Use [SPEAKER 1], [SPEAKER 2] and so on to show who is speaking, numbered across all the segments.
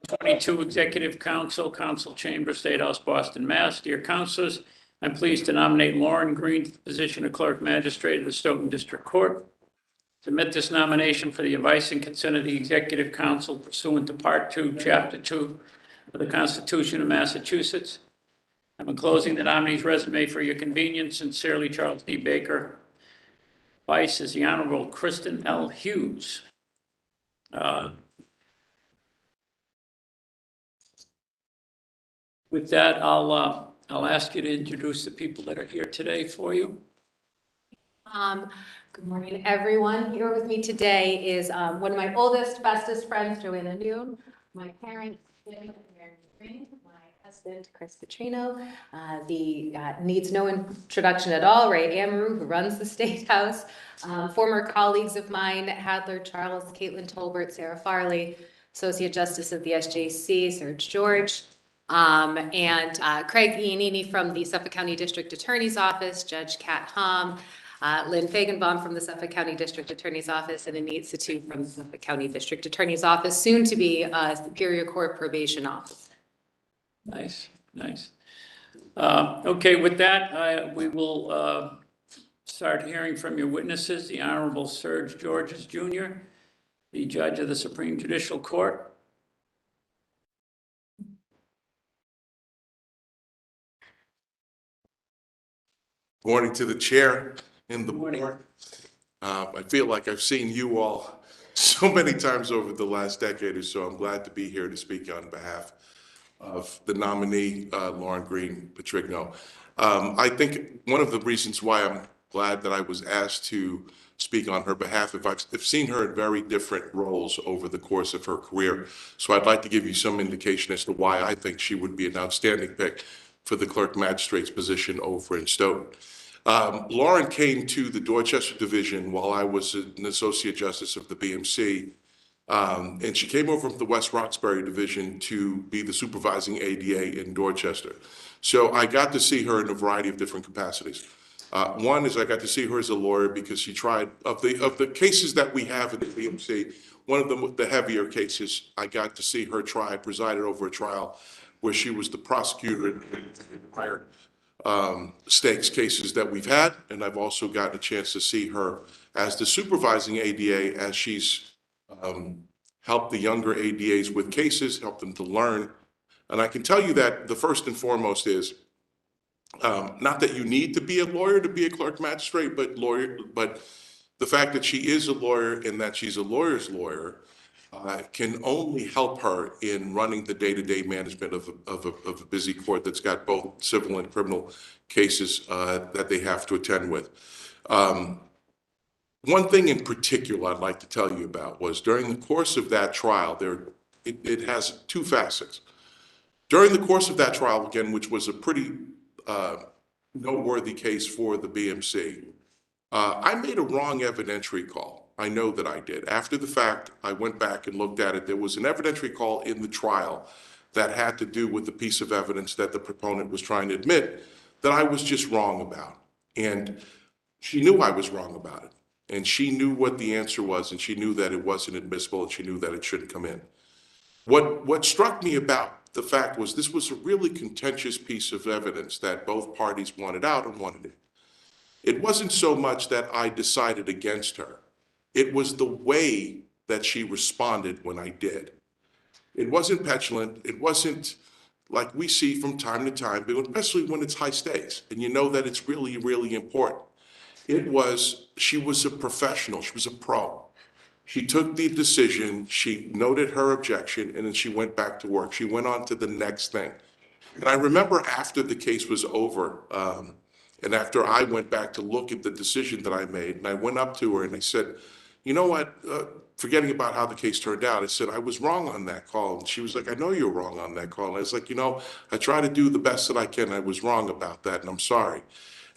[SPEAKER 1] 22 Executive Council, Council Chamber, State House, Boston, Mass. Dear councilors, I'm pleased to nominate Lauren Greene to the position of Clerk Magistrate of the Stoughton District Court. Submit this nomination for the advice and consent of the Executive Council pursuant to Part 2, Chapter 2 of the Constitution of Massachusetts. I'm enclosing the nominee's resume for your convenience. Sincerely, Charles D. Baker. Vice is the Honorable Kristen L. Hughes. With that, I'll ask you to introduce the people that are here today for you.
[SPEAKER 2] Good morning, everyone. Here with me today is one of my oldest, bestest friends, Joanna Noon, my parents, Greene, my husband, Chris Petrigno, needs no introduction at all, Ray Amaru, who runs the State House, former colleagues of mine, Hadler, Charles, Caitlin Tolbert, Sarah Farley, Associate Justice of the SJC, Serge George, and Craig Iannini from the Suffolk County District Attorney's Office, Judge Kat Hom, Lynn Fagenbaum from the Suffolk County District Attorney's Office, and Anit Satu from the Suffolk County District Attorney's Office, soon to be Superior Court Probation Officer.
[SPEAKER 1] Nice, nice. Okay, with that, we will start hearing from your witnesses. The Honorable Serge Georges Jr., the Judge of the Supreme Judicial Court.
[SPEAKER 3] Morning to the chair and the board. I feel like I've seen you all so many times over the last decade or so. I'm glad to be here to speak on behalf of the nominee, Lauren Greene Petrigno. I think one of the reasons why I'm glad that I was asked to speak on her behalf, I've seen her in very different roles over the course of her career. So I'd like to give you some indication as to why I think she would be an outstanding pick for the clerk magistrate's position over in Stoughton. Lauren came to the Dorchester Division while I was an Associate Justice of the BMC, and she came over from the West Roxbury Division to be the supervising ADA in Dorchester. So I got to see her in a variety of different capacities. One is I got to see her as a lawyer because she tried, of the cases that we have in the BMC, one of the heavier cases, I got to see her presided over a trial where she was the prosecutor in higher stakes cases that we've had. And I've also gotten a chance to see her as the supervising ADA as she's helped the younger ADAs with cases, helped them to learn. And I can tell you that the first and foremost is not that you need to be a lawyer to be a clerk magistrate, but the fact that she is a lawyer and that she's a lawyer's lawyer can only help her in running the day-to-day management of a busy court that's got both civil and criminal cases that they have to attend with. One thing in particular I'd like to tell you about was during the course of that trial, it has two facets. During the course of that trial, again, which was a pretty noteworthy case for the BMC, I made a wrong evidentiary call. I know that I did. After the fact, I went back and looked at it. There was an evidentiary call in the trial that had to do with the piece of evidence that the proponent was trying to admit that I was just wrong about. And she knew I was wrong about it. And she knew what the answer was, and she knew that it wasn't admissible, and she knew that it shouldn't come in. What struck me about the fact was this was a really contentious piece of evidence that both parties wanted out and wanted in. It wasn't so much that I decided against her. It was the way that she responded when I did. It wasn't petulant. It wasn't like we see from time to time, but especially when it's high stakes and you know that it's really, really important. She was a professional. She was a pro. She took the decision, she noted her objection, and then she went back to work. She went on to the next thing. And I remember after the case was over, and after I went back to look at the decision that I made, and I went up to her and I said, you know what, forgetting about how the case turned out, I said, I was wrong on that call. And she was like, I know you're wrong on that call. And I was like, I try to do the best that I can. I was wrong about that, and I'm sorry.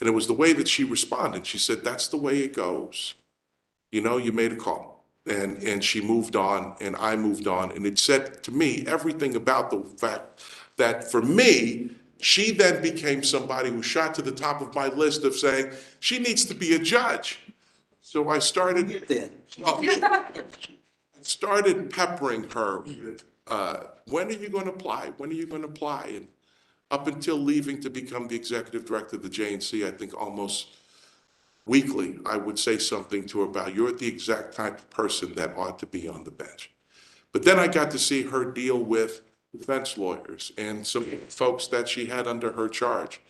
[SPEAKER 3] And it was the way that she responded. She said, that's the way it goes. You made a call. And she moved on, and I moved on. And it said to me everything about the fact that for me, she then became somebody who shot to the top of my list of saying, she needs to be a judge. So I started peppering her with when are you going to apply? When are you going to apply? And up until leaving to become the executive director of the JNC, I think almost weekly, I would say something to her about, you're the exact type of person that ought to be on the bench. But then I got to see her deal with defense lawyers and some folks that she had under her charge,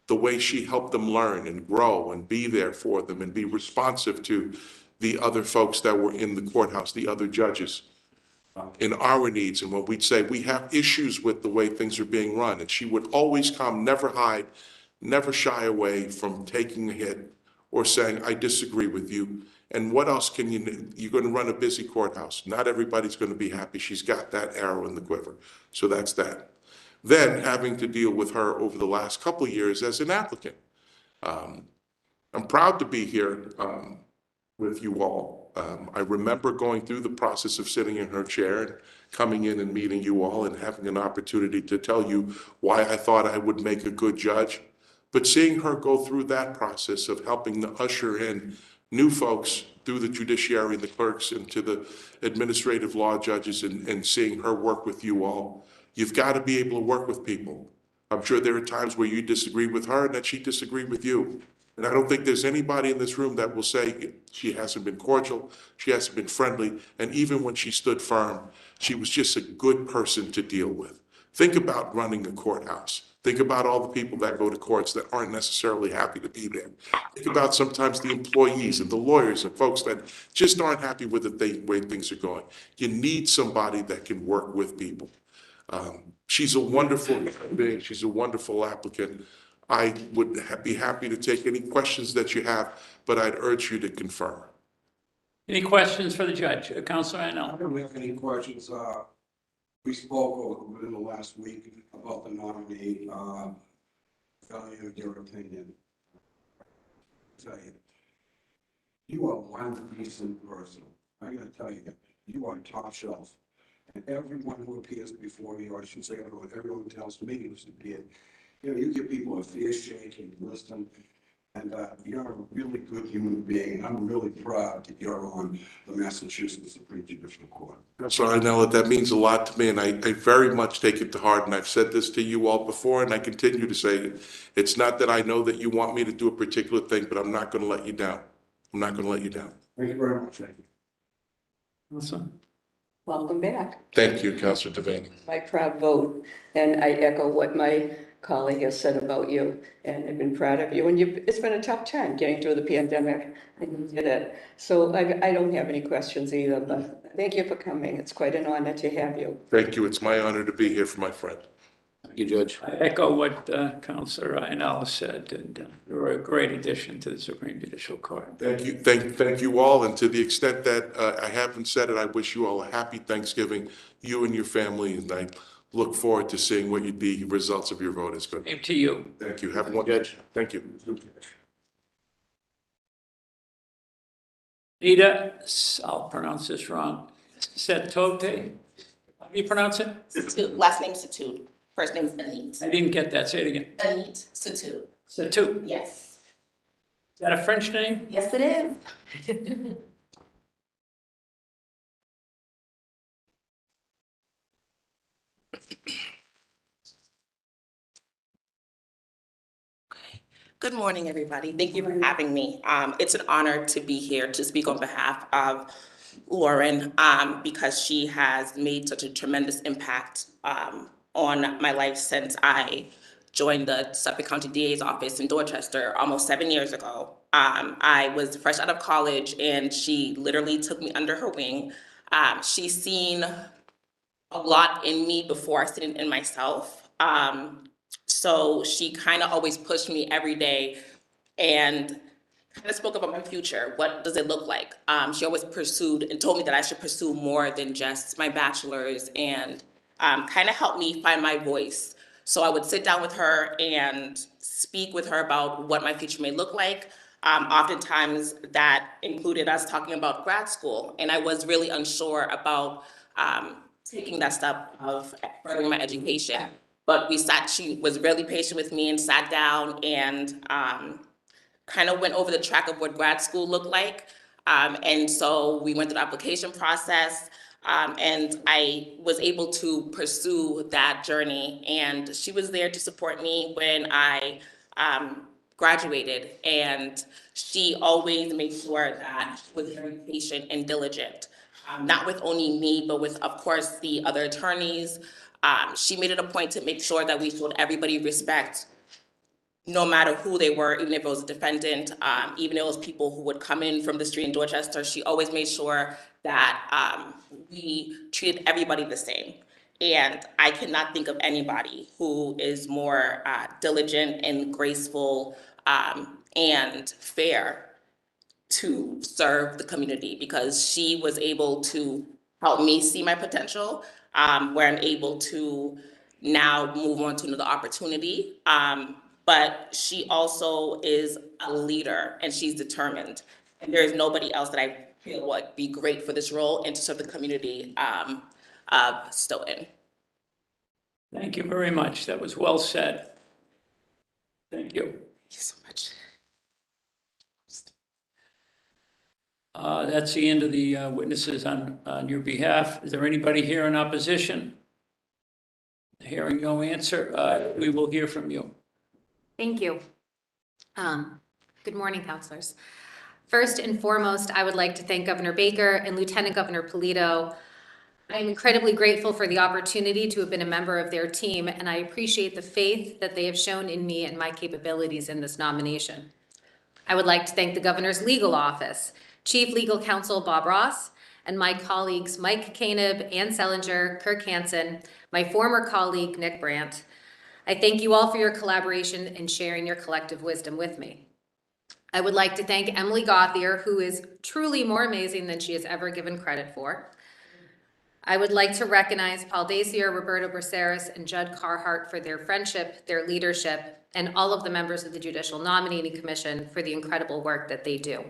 [SPEAKER 3] the way she helped them learn and grow and be there for them and be responsive to the other folks that were in the courthouse, the other judges, in our needs. And when we'd say, we have issues with the way things are being run, and she would always come, never hide, never shy away from taking a hit or saying, I disagree with you. And what else can you're going to run a busy courthouse. Not everybody's going to be happy. She's got that arrow in the quiver. So that's that. Then having to deal with her over the last couple of years as an applicant. I'm proud to be here with you all. I remember going through the process of sitting in her chair and coming in and meeting you all and having an opportunity to tell you why I thought I would make a good judge. But seeing her go through that process of helping to usher in new folks through the judiciary and the clerks and to the administrative law judges and seeing her work with you all, you've got to be able to work with people. I'm sure there are times where you disagree with her and that she disagreed with you. And I don't think there's anybody in this room that will say she hasn't been cordial, she hasn't been friendly, and even when she stood firm, she was just a good person to deal with. Think about running a courthouse. Think about all the people that go to courts that aren't necessarily happy to be there. Think about sometimes the employees and the lawyers and folks that just aren't happy with the way things are going. You need somebody that can work with people. She's a wonderful being. She's a wonderful applicant. I would be happy to take any questions that you have, but I'd urge you to confirm.
[SPEAKER 1] Any questions for the judge? Councilor
[SPEAKER 4] I
[SPEAKER 1] Anel.
[SPEAKER 4] don't have any questions. We spoke within the last week about the nominee, value your opinion. Tell you, you are one decent person. I gotta tell you, you are top shelf. And everyone who appears before you, I should say everyone tells me who's appeared, you know, you give people a fair shake and listen. And you're a really good human being. And I'm really proud that you're on the Massachusetts Supreme Judicial Court.
[SPEAKER 3] So I know that means a lot to me, and I very much take it to heart. And I've said this to you all before, and I continue to say it. It's not that I know that you want me to do a particular thing, but I'm not going to let you down. I'm not going to let you down.
[SPEAKER 4] Thank you very much. Thank you.
[SPEAKER 1] Awesome.
[SPEAKER 5] Welcome back.
[SPEAKER 3] Thank you, Councilor Devaney.
[SPEAKER 5] My proud vote, and I echo what my colleague has said about you, and I've been proud of you. And it's been a tough time getting through the pandemic, and you did it. So I don't have any questions either, but thank you for coming. It's quite an honor to have you.
[SPEAKER 3] Thank you. It's my honor to be here for my friend.
[SPEAKER 6] Thank you, Judge.
[SPEAKER 1] I echo what Councilor Anel said, and you're a great addition to the Supreme Judicial Court.
[SPEAKER 3] Thank you. Thank you all. And to the extent that I haven't said it, I wish you all a happy Thanksgiving, you and your family. And I look forward to seeing what the results of your vote is going to be.
[SPEAKER 1] Same to you.
[SPEAKER 3] Thank you. Have a one. Thank you.
[SPEAKER 1] Nita, I'll pronounce this wrong. Setote? How do you pronounce it?
[SPEAKER 7] Satut, last name Satut, first name is Anit.
[SPEAKER 1] I didn't get that. Say it again.
[SPEAKER 7] Anit Satut,
[SPEAKER 1] Setou.
[SPEAKER 7] yes.
[SPEAKER 1] Is that a French name?
[SPEAKER 7] Yes, it is. Good morning, everybody. Thank you for having me. It's an honor to be here to speak on behalf of Lauren because she has made such a tremendous impact on my life since I joined the Suffolk County DA's office in Dorchester almost 7 years ago. I was fresh out of college and she literally took me under her wing. She's seen a lot in me before I seen it in myself. So she kind of always pushed me every day and kind of spoke about my future. What does it look like? She always pursued and told me that I should pursue more than just my bachelor's and kind of helped me find my voice. So I would sit down with her and speak with her about what my future may look like. Oftentimes that included us talking about grad school, and I was really unsure about taking that step of furthering my education. But she was really patient with me and sat down and kind of went over the track of what grad school looked like. And so we went through the application process. And I was able to pursue that journey. And she was there to support me when I graduated. And she always made sure that she was very patient and diligent, not with only me, but with, of course, the other attorneys. She made it a point to make sure that we showed everybody respect, no matter who they were, even if it was a defendant, even if it was people who would come in from the street in Dorchester. She always made sure that we treated everybody the same. And I cannot think of anybody who is more diligent and graceful and fair to serve the community, because she was able to help me see my potential, where I'm able to now move on to another opportunity. But she also is a leader and she's determined. And there is nobody else that I feel would be great for this role and to serve the community of Stoughton.
[SPEAKER 1] Thank you very much. That was well said. Thank you.
[SPEAKER 7] Thank you so much.
[SPEAKER 1] That's the end of the witnesses on your behalf. Is there anybody here in opposition? Hearing no answer, we will hear from you.
[SPEAKER 2] Thank you. Good morning, councilors. First and foremost, I would like to thank Governor Baker and Lieutenant Governor Polito. I'm incredibly grateful for the opportunity to have been a member of their team, and I appreciate the faith that they have shown in me and my capabilities in this nomination. I would like to thank the Governor's Legal Office, Chief Legal Counsel Bob Ross, and my colleagues Mike Koenig, Ann Sellinger, Kirk Hansen, my former colleague Nick Brandt. I thank you all for your collaboration and sharing your collective wisdom with me. I would like to thank Emily Gauthier, who is truly more amazing than she has ever given credit for. I would like to recognize Paul Dacier, Roberto Braceras, and Judd Carhart for their friendship, their leadership, and all of the members of the Judicial Nominating Commission for the incredible work that they do.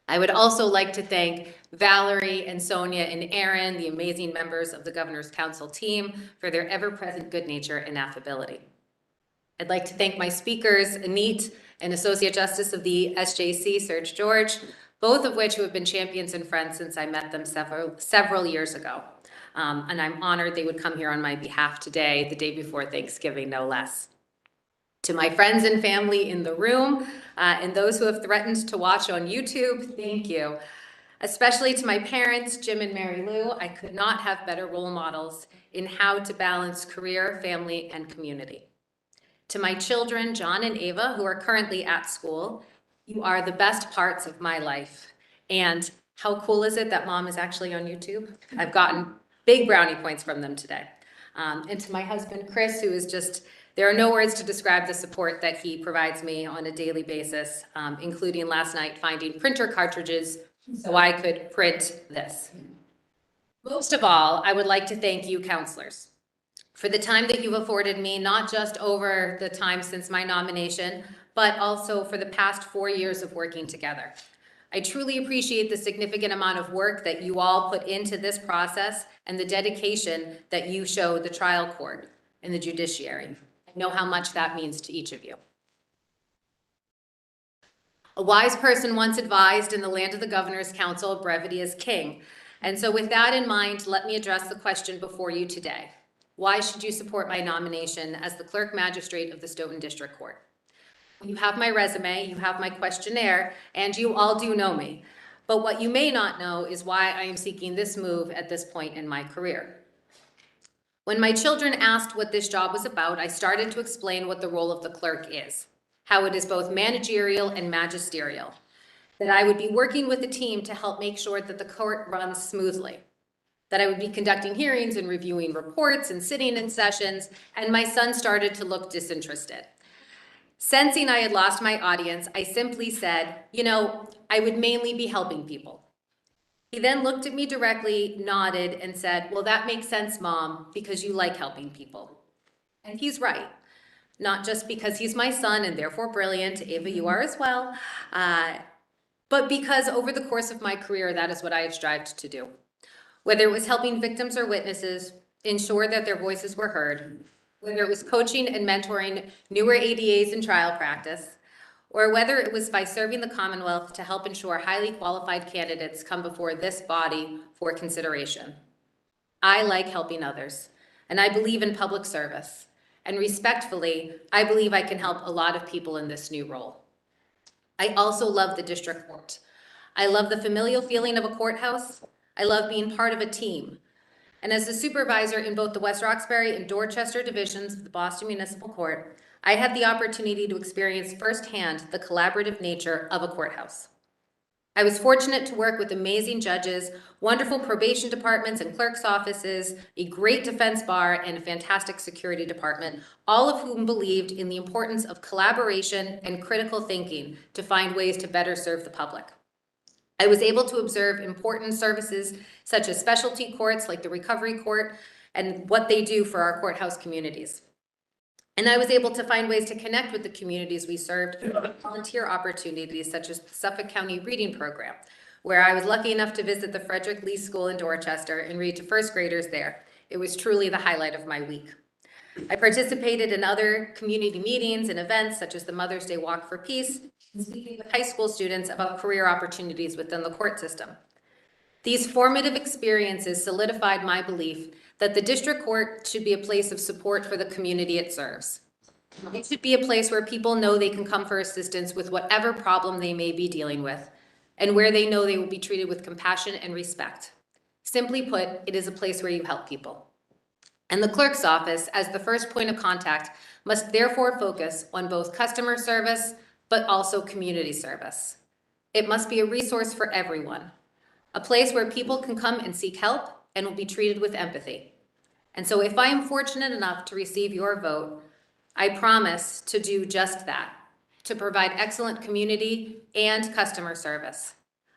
[SPEAKER 2] I would also like to thank Valerie and Sonia and Aaron, the amazing members of the Governor's Council team, for their ever-present good nature and affability. I'd like to thank my speakers, Anit and Associate Justice of the SJC, Serge George, both of which who have been champions and friends since I met them several years ago. And I'm honored they would come here on my behalf today, the day before Thanksgiving, no less. To my friends and family in the room, and those who have threatened to watch on YouTube, thank you. Especially to my parents, Jim and Mary Lou, I could not have better role models in how to balance career, family, and community. To my children, John and Ava, who are currently at school, you are the best parts of my life. And how cool is it that Mom is actually on YouTube? I've gotten big brownie points from them today. And to my husband, Chris, who is just, there are no words to describe the support that he provides me on a daily basis, including last night finding printer cartridges so I could print this. Most of all, I would like to thank you, counselors, for the time that you've afforded me, not just over the time since my nomination, but also for the past 4 years of working together. I truly appreciate the significant amount of work that you all put into this process and the dedication that you show the trial court and the judiciary. I know how much that means to each of you. A wise person once advised, in the land of the Governor's Council, brevity is king. And so with that in mind, let me address the question before you today. Why should you support my nomination as the Clerk Magistrate of the Stoughton District Court? You have my resume, you have my questionnaire, and you all do know me. But what you may not know is why I am seeking this move at this point in my career. When my children asked what this job was about, I started to explain what the role of the clerk is, how it is both managerial and magisterial, that I would be working with a team to help make sure that the court runs smoothly, that I would be conducting hearings and reviewing reports and sitting in sessions, and my son started to look disinterested. Sensing I had lost my audience, I simply said, you know, I would mainly be helping people. He then looked at me directly, nodded, and said, well, that makes sense, Mom, because you like helping people. And he's right. Not just because he's my son and therefore brilliant, Ava, you are as well, but because over the course of my career, that is what I have strived to do. Whether it was helping victims or witnesses ensure that their voices were heard, whether it was coaching and mentoring newer ADAs in trial practice, or whether it was by serving the Commonwealth to help ensure highly qualified candidates come before this body for consideration. I like helping others, and I believe in public service. And respectfully, I believe I can help a lot of people in this new role. I also love the district court. I love the familial feeling of a courthouse. I love being part of a team. And as the supervisor in both the West Roxbury and Dorchester divisions of the Boston Municipal Court, I had the opportunity to experience firsthand the collaborative nature of a courthouse. I was fortunate to work with amazing judges, wonderful probation departments and clerk's offices, a great defense bar, and a fantastic security department, all of whom believed in the importance of collaboration and critical thinking to find ways to better serve the public. I was able to observe important services such as specialty courts like the Recovery Court and what they do for our courthouse communities. And I was able to find ways to connect with the communities we served through volunteer opportunities such as the Suffolk County Reading Program, where I was lucky enough to visit the Frederick Lee School in Dorchester and read to first graders there. It was truly the highlight of my week. I participated in other community meetings and events such as the Mother's Day Walk for Peace, and speaking with high school students about career opportunities within the court system. These formative experiences solidified my belief that the district court should be a place of support for the community it serves. It should be a place where people know they can come for assistance with whatever problem they may be dealing with, and where they know they will be treated with compassion and respect. Simply put, it is a place where you help people. And the clerk's office, as the first point of contact, must therefore focus on both customer service, but also community service. It must be a resource for everyone, a place where people can come and seek help and will be treated with empathy. And so if I am fortunate enough to receive your vote, I promise to do just that, to provide excellent community and customer service.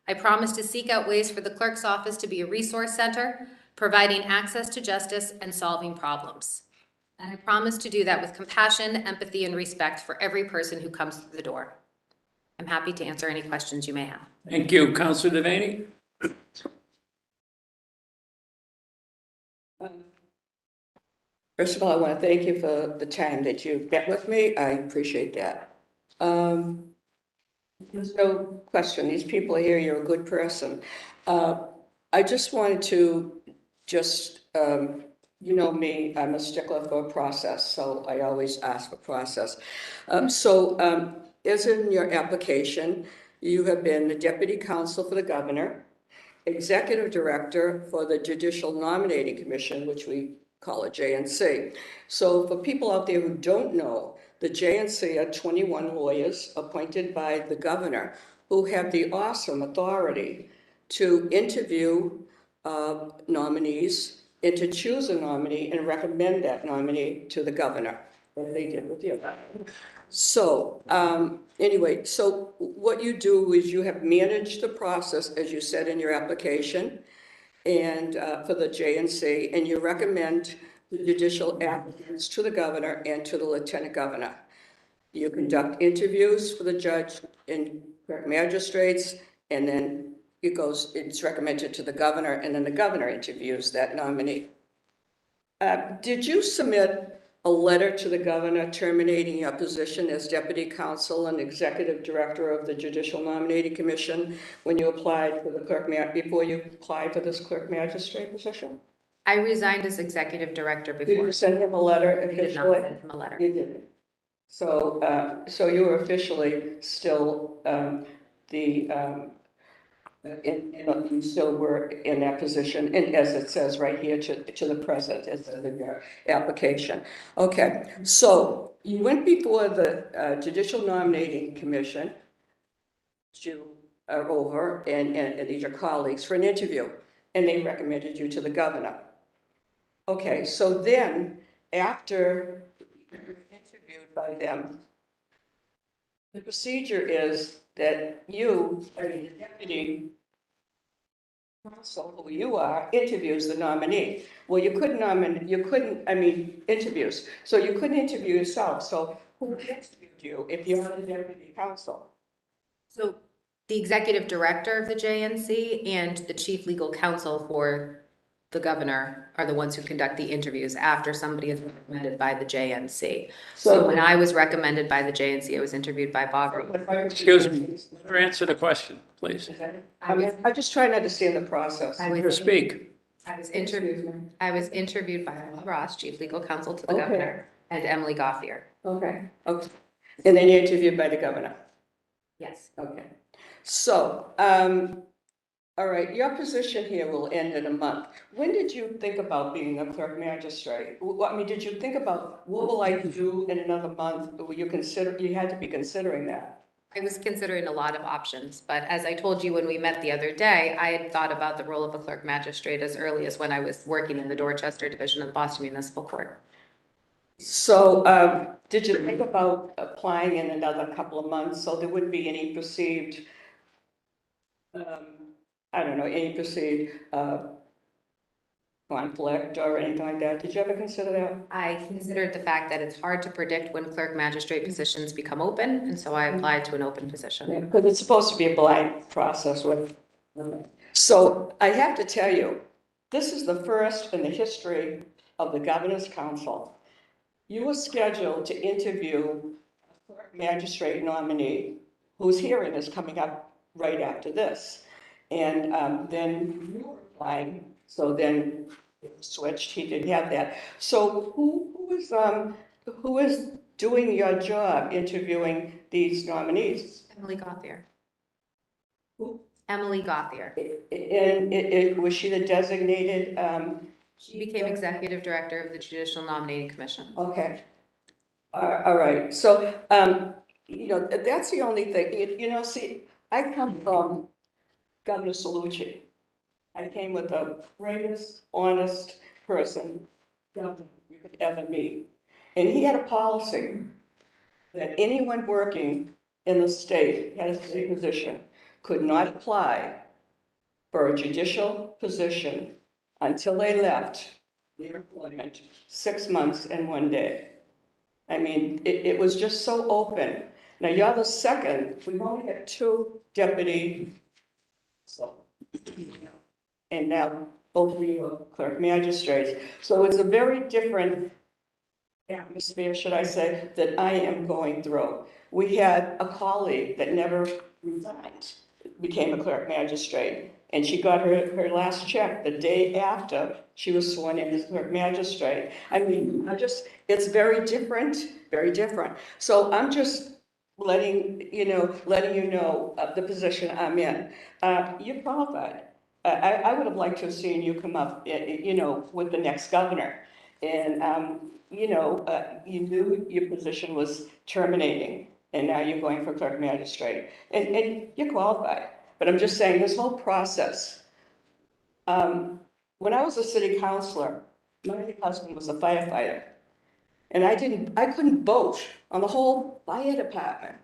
[SPEAKER 2] I promise to seek out ways for the clerk's office to be a resource center, providing access to justice and solving problems. And I promise to do that with compassion, empathy, and respect for every person who comes through the door. I'm happy to answer any questions you may have.
[SPEAKER 1] Thank you. Councilor Devaney?
[SPEAKER 5] First of all, I want to thank you for the time that you spent with me. I appreciate that. There's no question, these people here, you're a good person. I just wanted to you know me, I'm a stickler for a process, so I always ask for process. As in your application, you have been the Deputy Counsel for the Governor, Executive Director for the Judicial Nominating Commission, which we call it JNC. So for people out there who don't know, the JNC are 21 lawyers appointed by the governor who have the awesome authority to interview nominees and to choose a nominee and recommend that nominee to the governor, as they did with you. So anyway, so what you do is you have managed the process, as you said in your application, and for the JNC, and you recommend the judicial applicants to the governor and to the lieutenant governor. You conduct interviews for the judge and magistrates, and then it's recommended to the governor, and then the governor interviews that nominee. Did you submit a letter to the governor terminating your position as Deputy Counsel and Executive Director of the Judicial Nominating Commission when you applied for the before you applied for this clerk magistrate position?
[SPEAKER 2] I resigned as Executive Director before.
[SPEAKER 5] Did you send him a letter
[SPEAKER 2] I did not
[SPEAKER 5] officially?
[SPEAKER 2] send him a letter.
[SPEAKER 5] You didn't. So you were officially still you still were in that position, and as it says right here, to the present, as in your application. Okay, so you went before the Judicial Nominating Commission, you are over, and these are colleagues, for an interview, and they recommended you to the governor. Okay, so then, after you're interviewed by them, the procedure is that you, the deputy counsel, who you are, interviews the nominee. Well, you couldn't interviews. So you couldn't interview yourself. So who interviewed you if you're the deputy counsel?
[SPEAKER 2] So the Executive Director of the JNC and the Chief Legal Counsel for the governor are the ones who conduct the interviews after somebody is recommended by the JNC. So when I was recommended by the JNC, I was interviewed by Bob.
[SPEAKER 1] Excuse me, let her answer the question, please.
[SPEAKER 5] I'm just trying to understand the process.
[SPEAKER 2] I
[SPEAKER 1] Let her
[SPEAKER 2] was,
[SPEAKER 1] speak.
[SPEAKER 2] I was interviewed by Bob Ross, chief legal counsel to the
[SPEAKER 5] Okay.
[SPEAKER 2] governor, and Emily Gauthier.
[SPEAKER 5] Okay, okay. And then you're interviewed by the governor.
[SPEAKER 2] Yes.
[SPEAKER 5] Okay. So, all right, your position here will end in a month. When did you think about being a clerk magistrate? I mean, did you think about what will I do in another month? Were you you had to be considering that?
[SPEAKER 2] I was considering a lot of options, but as I told you when we met the other day, I had thought about the role of a clerk magistrate as early as when I was working in the Dorchester Division of the Boston Municipal Court.
[SPEAKER 5] So, did you think about applying in another couple of months so there wouldn't be any perceived, I don't know, any perceived conflict or anything like that? Did you ever consider that?
[SPEAKER 2] I considered the fact that it's hard to predict when clerk magistrate positions become open, and so I applied to an open position.
[SPEAKER 5] Because it's supposed to be a blind process with. So I have to tell you, this is the first in the history of the Governor's Council. You were scheduled to interview a clerk magistrate nominee whose hearing is coming up right after this. And then you were applying, so then it switched, he didn't have that. So who is doing your job interviewing these nominees?
[SPEAKER 2] Emily Gauthier.
[SPEAKER 5] Who?
[SPEAKER 2] Emily Gauthier.
[SPEAKER 5] And was she the designated?
[SPEAKER 2] She became executive director of the Judicial Nominating Commission.
[SPEAKER 5] Okay. All right. So, you know, that's the only thing, you know, see, I come from Governor Salucci. I came with the greatest, honest person you could ever meet. And he had a policy that anyone working in the state, had a state position, could not apply for a judicial position until they left their employment 6 months and 1 day. I mean, it was just so open. Now, you're the second, we've only had 2 deputy, so, and now both of you are clerk magistrates. So it's a very different atmosphere, should I say, that I am going through. We had a colleague that never resigned, became a clerk magistrate, and she got her last check the day after she was sworn in as clerk magistrate. I mean, it's very different, very different. So I'm just letting you know the position I'm in. You're qualified. I would have liked to have seen you come up, you know, with the next governor. And, you know, you knew your position was terminating, and now you're going for clerk magistrate. And you're qualified. But I'm just saying, this whole process, when I was a city councilor, my husband was a firefighter. And I couldn't vote on the whole fire department.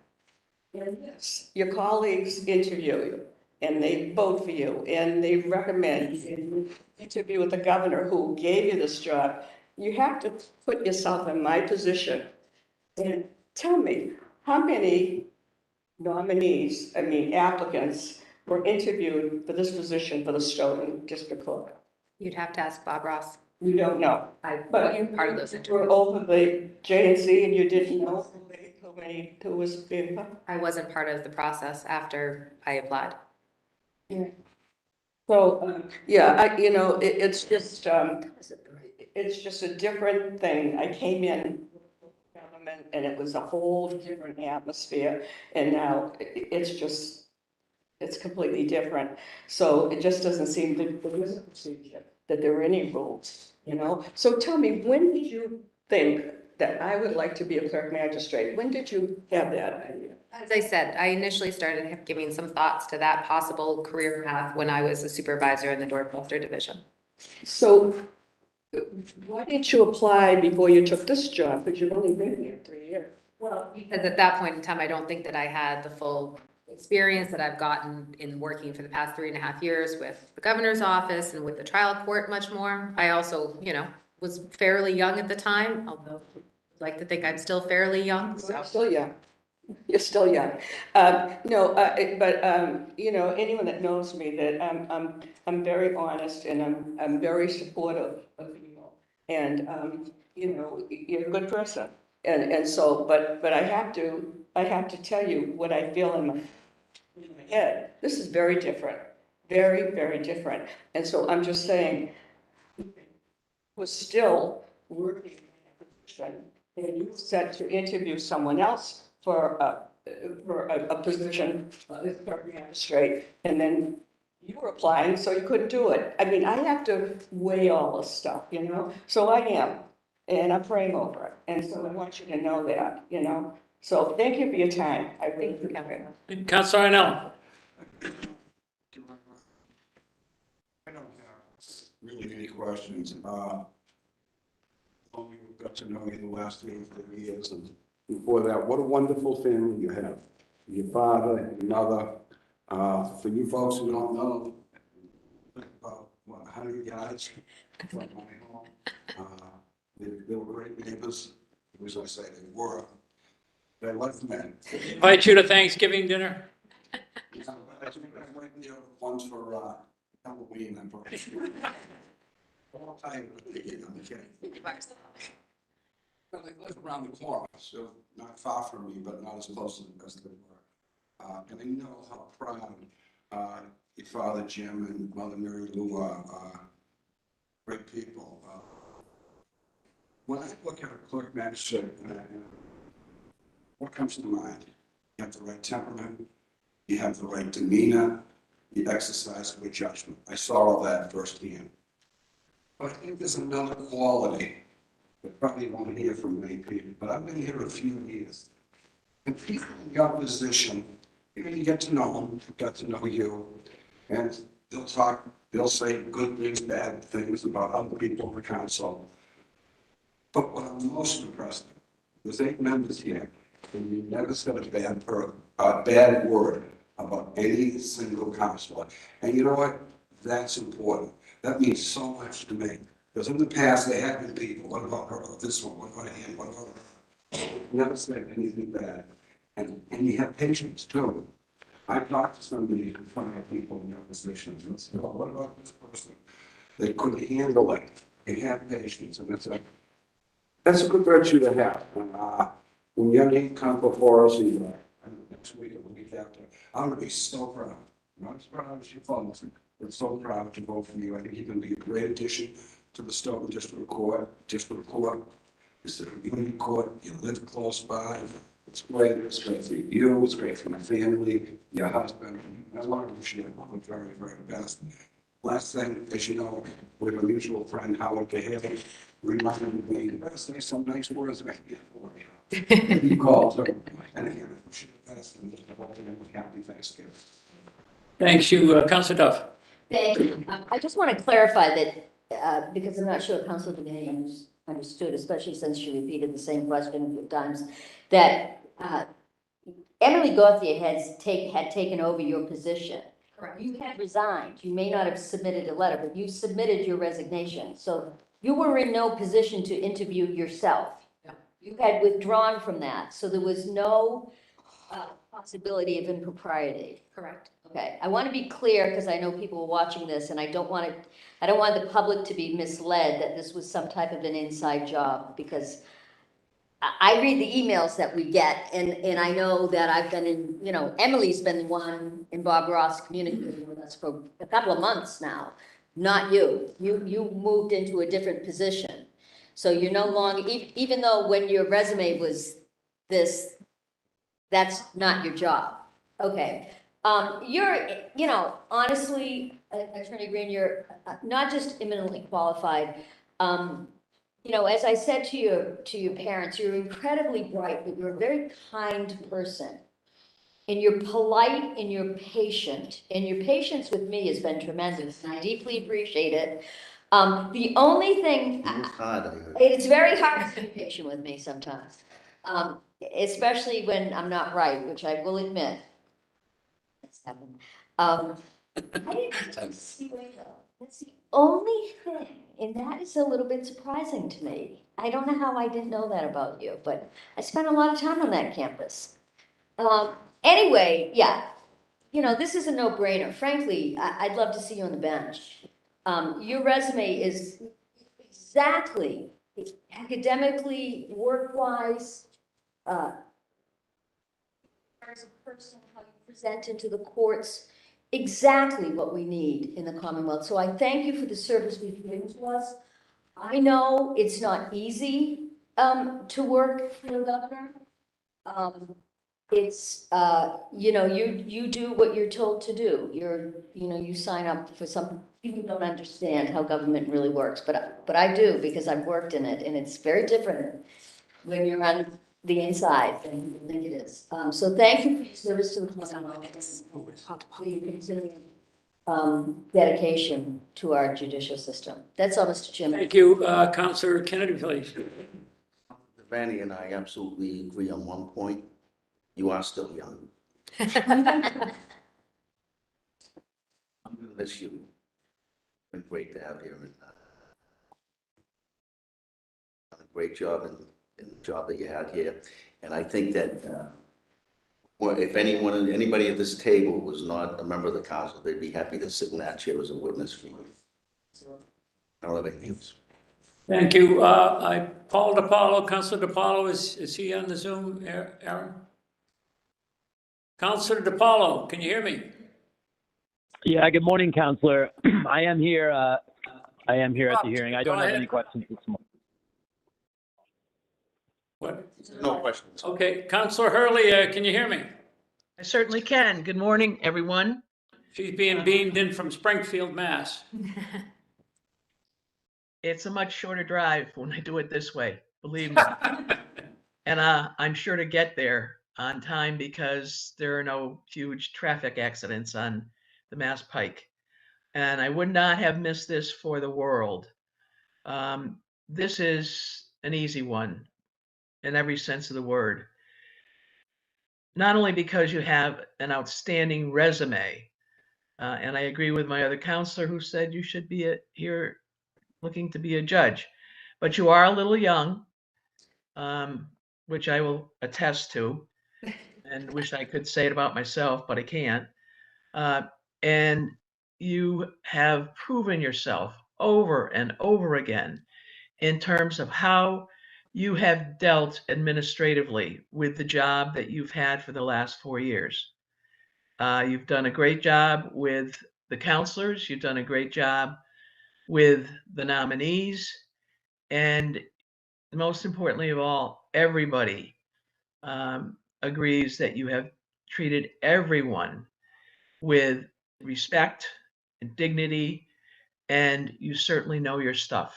[SPEAKER 5] And yes, your colleagues interview you, and they vote for you, and they recommend, and interview with the governor who gave you this job. You have to put yourself in my position and tell me, how many nominees, applicants, were interviewed for this position for the Stoughton District Court?
[SPEAKER 2] You'd have to ask Bob Ross.
[SPEAKER 5] You don't know.
[SPEAKER 2] I
[SPEAKER 5] But
[SPEAKER 2] wasn't part of those
[SPEAKER 5] you
[SPEAKER 2] interviews.
[SPEAKER 5] were over the JNC and you didn't know who was being put?
[SPEAKER 2] I wasn't part of the process after I applied.
[SPEAKER 5] So, yeah, you know, it's just a different thing. I came in government and it was a whole different atmosphere, and now it's completely different. So it just doesn't seem that there is a procedure, that there are any rules, you know? So tell me, when did you think that I would like to be a clerk magistrate? When did you have that idea?
[SPEAKER 2] As I said, I initially started giving some thoughts to that possible career path when I was a supervisor in the Dorchester Division.
[SPEAKER 5] So why didn't you apply before you took this job? Because you've only been here 3 years.
[SPEAKER 2] Well, because at that point in time, I don't think that I had the full experience that I've gotten in working for the past 3.5 years with the governor's office and with the trial court much more. I also, you know, was fairly young at the time, although I'd like to think I'm still fairly young. So
[SPEAKER 5] Still, yeah. You're still young. No, you know, anyone that knows me, that I'm very honest and I'm very supportive of people. And, you know, you're a good person. And so, but I have to tell you what I feel in my head. This is very different, very, very different. And so I'm just saying, we're still working in a position, and you set to interview someone else for a position as clerk magistrate, and then you were applying, so you couldn't do it. I mean, I have to weigh all this stuff, you know? So I am, and I'm praying over it. And so I want you to know that, you know? So thank you for your time. I really appreciate it.
[SPEAKER 1] Councilor Arnell.
[SPEAKER 4] I don't have really any questions. Only got to know you the last 3 years, and before that, what a wonderful family you have. Your father, your mother. For you folks who don't know, about 100 yards from my home. They were great neighbors. As I say, they were. They loved men.
[SPEAKER 1] Invite you to Thanksgiving dinner.
[SPEAKER 4] I went there once for Halloween, I'm pretty sure. All time, I'm kidding. Well, they live around the corner, so not far from me, but not as close as they were. And I know how proud your father Jim and mother Mary Lou are great people. When I look at a clerk magistrate, what comes to mind? You have the right temperament, you have the right demeanor, you exercise good judgment. I saw all that firsthand. But I think there's another quality that probably won't hear from many people, but I've been here a few years. And people in your position, you know, you get to know them, get to know you, and they'll talk, they'll say good things, bad things about other people in the council. But what I'm most impressed with, there's 8 members here, and you never said a bad word about any single councilor. And you know what? That's important. That means so much to me. Because in the past, there have been people, what about her, this one, what about him, what about her? Never said anything bad. And you have patience too. I talked to somebody who find people in their positions and said, oh, what about this person? They couldn't handle it. They have patience, and that's a good virtue to have. When young Nate come before us, next week or the week after, I'm gonna be so proud. Not as proud as you folks, but so proud to vote for you. I think you're gonna be a great addition to the Stoughton District Court. It's a community court, you live close by. It's great for you, it's great for my family, your husband. I want to wish you all the very, very best. Last thing, as you know, we have a mutual friend, Howard Cahill, reminded me to say some nice words about you. He called her, and again, I wish you the best, and happy Thanksgiving.
[SPEAKER 1] Thanks, you, Councilor Duff.
[SPEAKER 6] Thank you. I just want to clarify that, because I'm not sure Councilor Greene understood, especially since she repeated the same question a few times, that Emily Gauthier had taken over your position.
[SPEAKER 2] Correct.
[SPEAKER 6] You had resigned. You may not have submitted a letter, but you submitted your resignation. So you were in no position to interview yourself.
[SPEAKER 2] Yeah.
[SPEAKER 6] You had withdrawn from that. So there was no possibility of impropriety.
[SPEAKER 2] Correct.
[SPEAKER 6] Okay, I want to be clear because I know people are watching this and I don't want the public to be misled that this was some type of an inside job, because I read the emails that we get, and I know that I've been in, you know, Emily's been the one and Bob Ross communicating with us for a couple of months now, not you. You moved into a different position. So you're no longer, even though when your resume was this, that's not your job. Okay. You're, you know, honestly, Attorney Greene, you're not just eminently qualified. You know, as I said to your parents, you're incredibly bright, but you're a very kind person. And you're polite and you're patient. And your patience with me has been tremendous, and I deeply appreciate it. The only thing, it's very hard to be patient with me sometimes, especially when I'm not right, which I will admit. That's happened. That's the only thing, and that is a little bit surprising to me. I don't know how I didn't know that about you, but I spent a lot of time on that campus. Anyway, yeah, you know, this is a no-brainer. Frankly, I'd love to see you on the bench. Your resume is exactly academically, work-wise, as a person, how you present into the courts, exactly what we need in the Commonwealth. So I thank you for the service you've given to us. I know it's not easy to work for a governor. It's, you know, you do what you're told to do. You sign up for some, people don't understand how government really works, but I do, because I've worked in it, and it's very different when you're on the inside than you think it is. So thank you for your service to the Commonwealth, for your continuing dedication to our judicial system. That's all, Mr. Chairman.
[SPEAKER 1] Thank you. Councilor Kennedy, please.
[SPEAKER 8] Vanny and I absolutely agree on one point. You are still young. I'm gonna miss you. It's been great to have you, and done a great job in the job that you had here. And I think that well, if anybody at this table was not a member of the council, they'd be happy to sit in that chair as a witness for you. I don't have anything else.
[SPEAKER 1] Thank you. Paul DiPaolo, Councilor DiPaolo, is he on the Zoom, Aaron? Councilor DiPaolo, can you hear me?
[SPEAKER 9] Yeah, good morning, Councilor. I am here at the hearing. I don't have any questions this morning.
[SPEAKER 1] What?
[SPEAKER 8] No questions.
[SPEAKER 1] Okay, Councilor Hurley, can you hear me?
[SPEAKER 10] I certainly can. Good morning, everyone.
[SPEAKER 1] She's being beamed in from Springfield, Mass.
[SPEAKER 10] It's a much shorter drive when I do it this way, believe me. And I'm sure to get there on time because there are no huge traffic accidents on the Mass Pike. And I would not have missed this for the world. This is an easy one in every sense of the word. Not only because you have an outstanding resume, and I agree with my other counselor who said you should be here looking to be a judge, but you are a little young, which I will attest to, and wish I could say it about myself, but I can't. And you have proven yourself over and over again in terms of how you have dealt administratively with the job that you've had for the last 4 years. You've done a great job with the counselors. You've done a great job with the nominees. And most importantly of all, everybody agrees that you have treated everyone with respect and dignity, and you certainly know your stuff.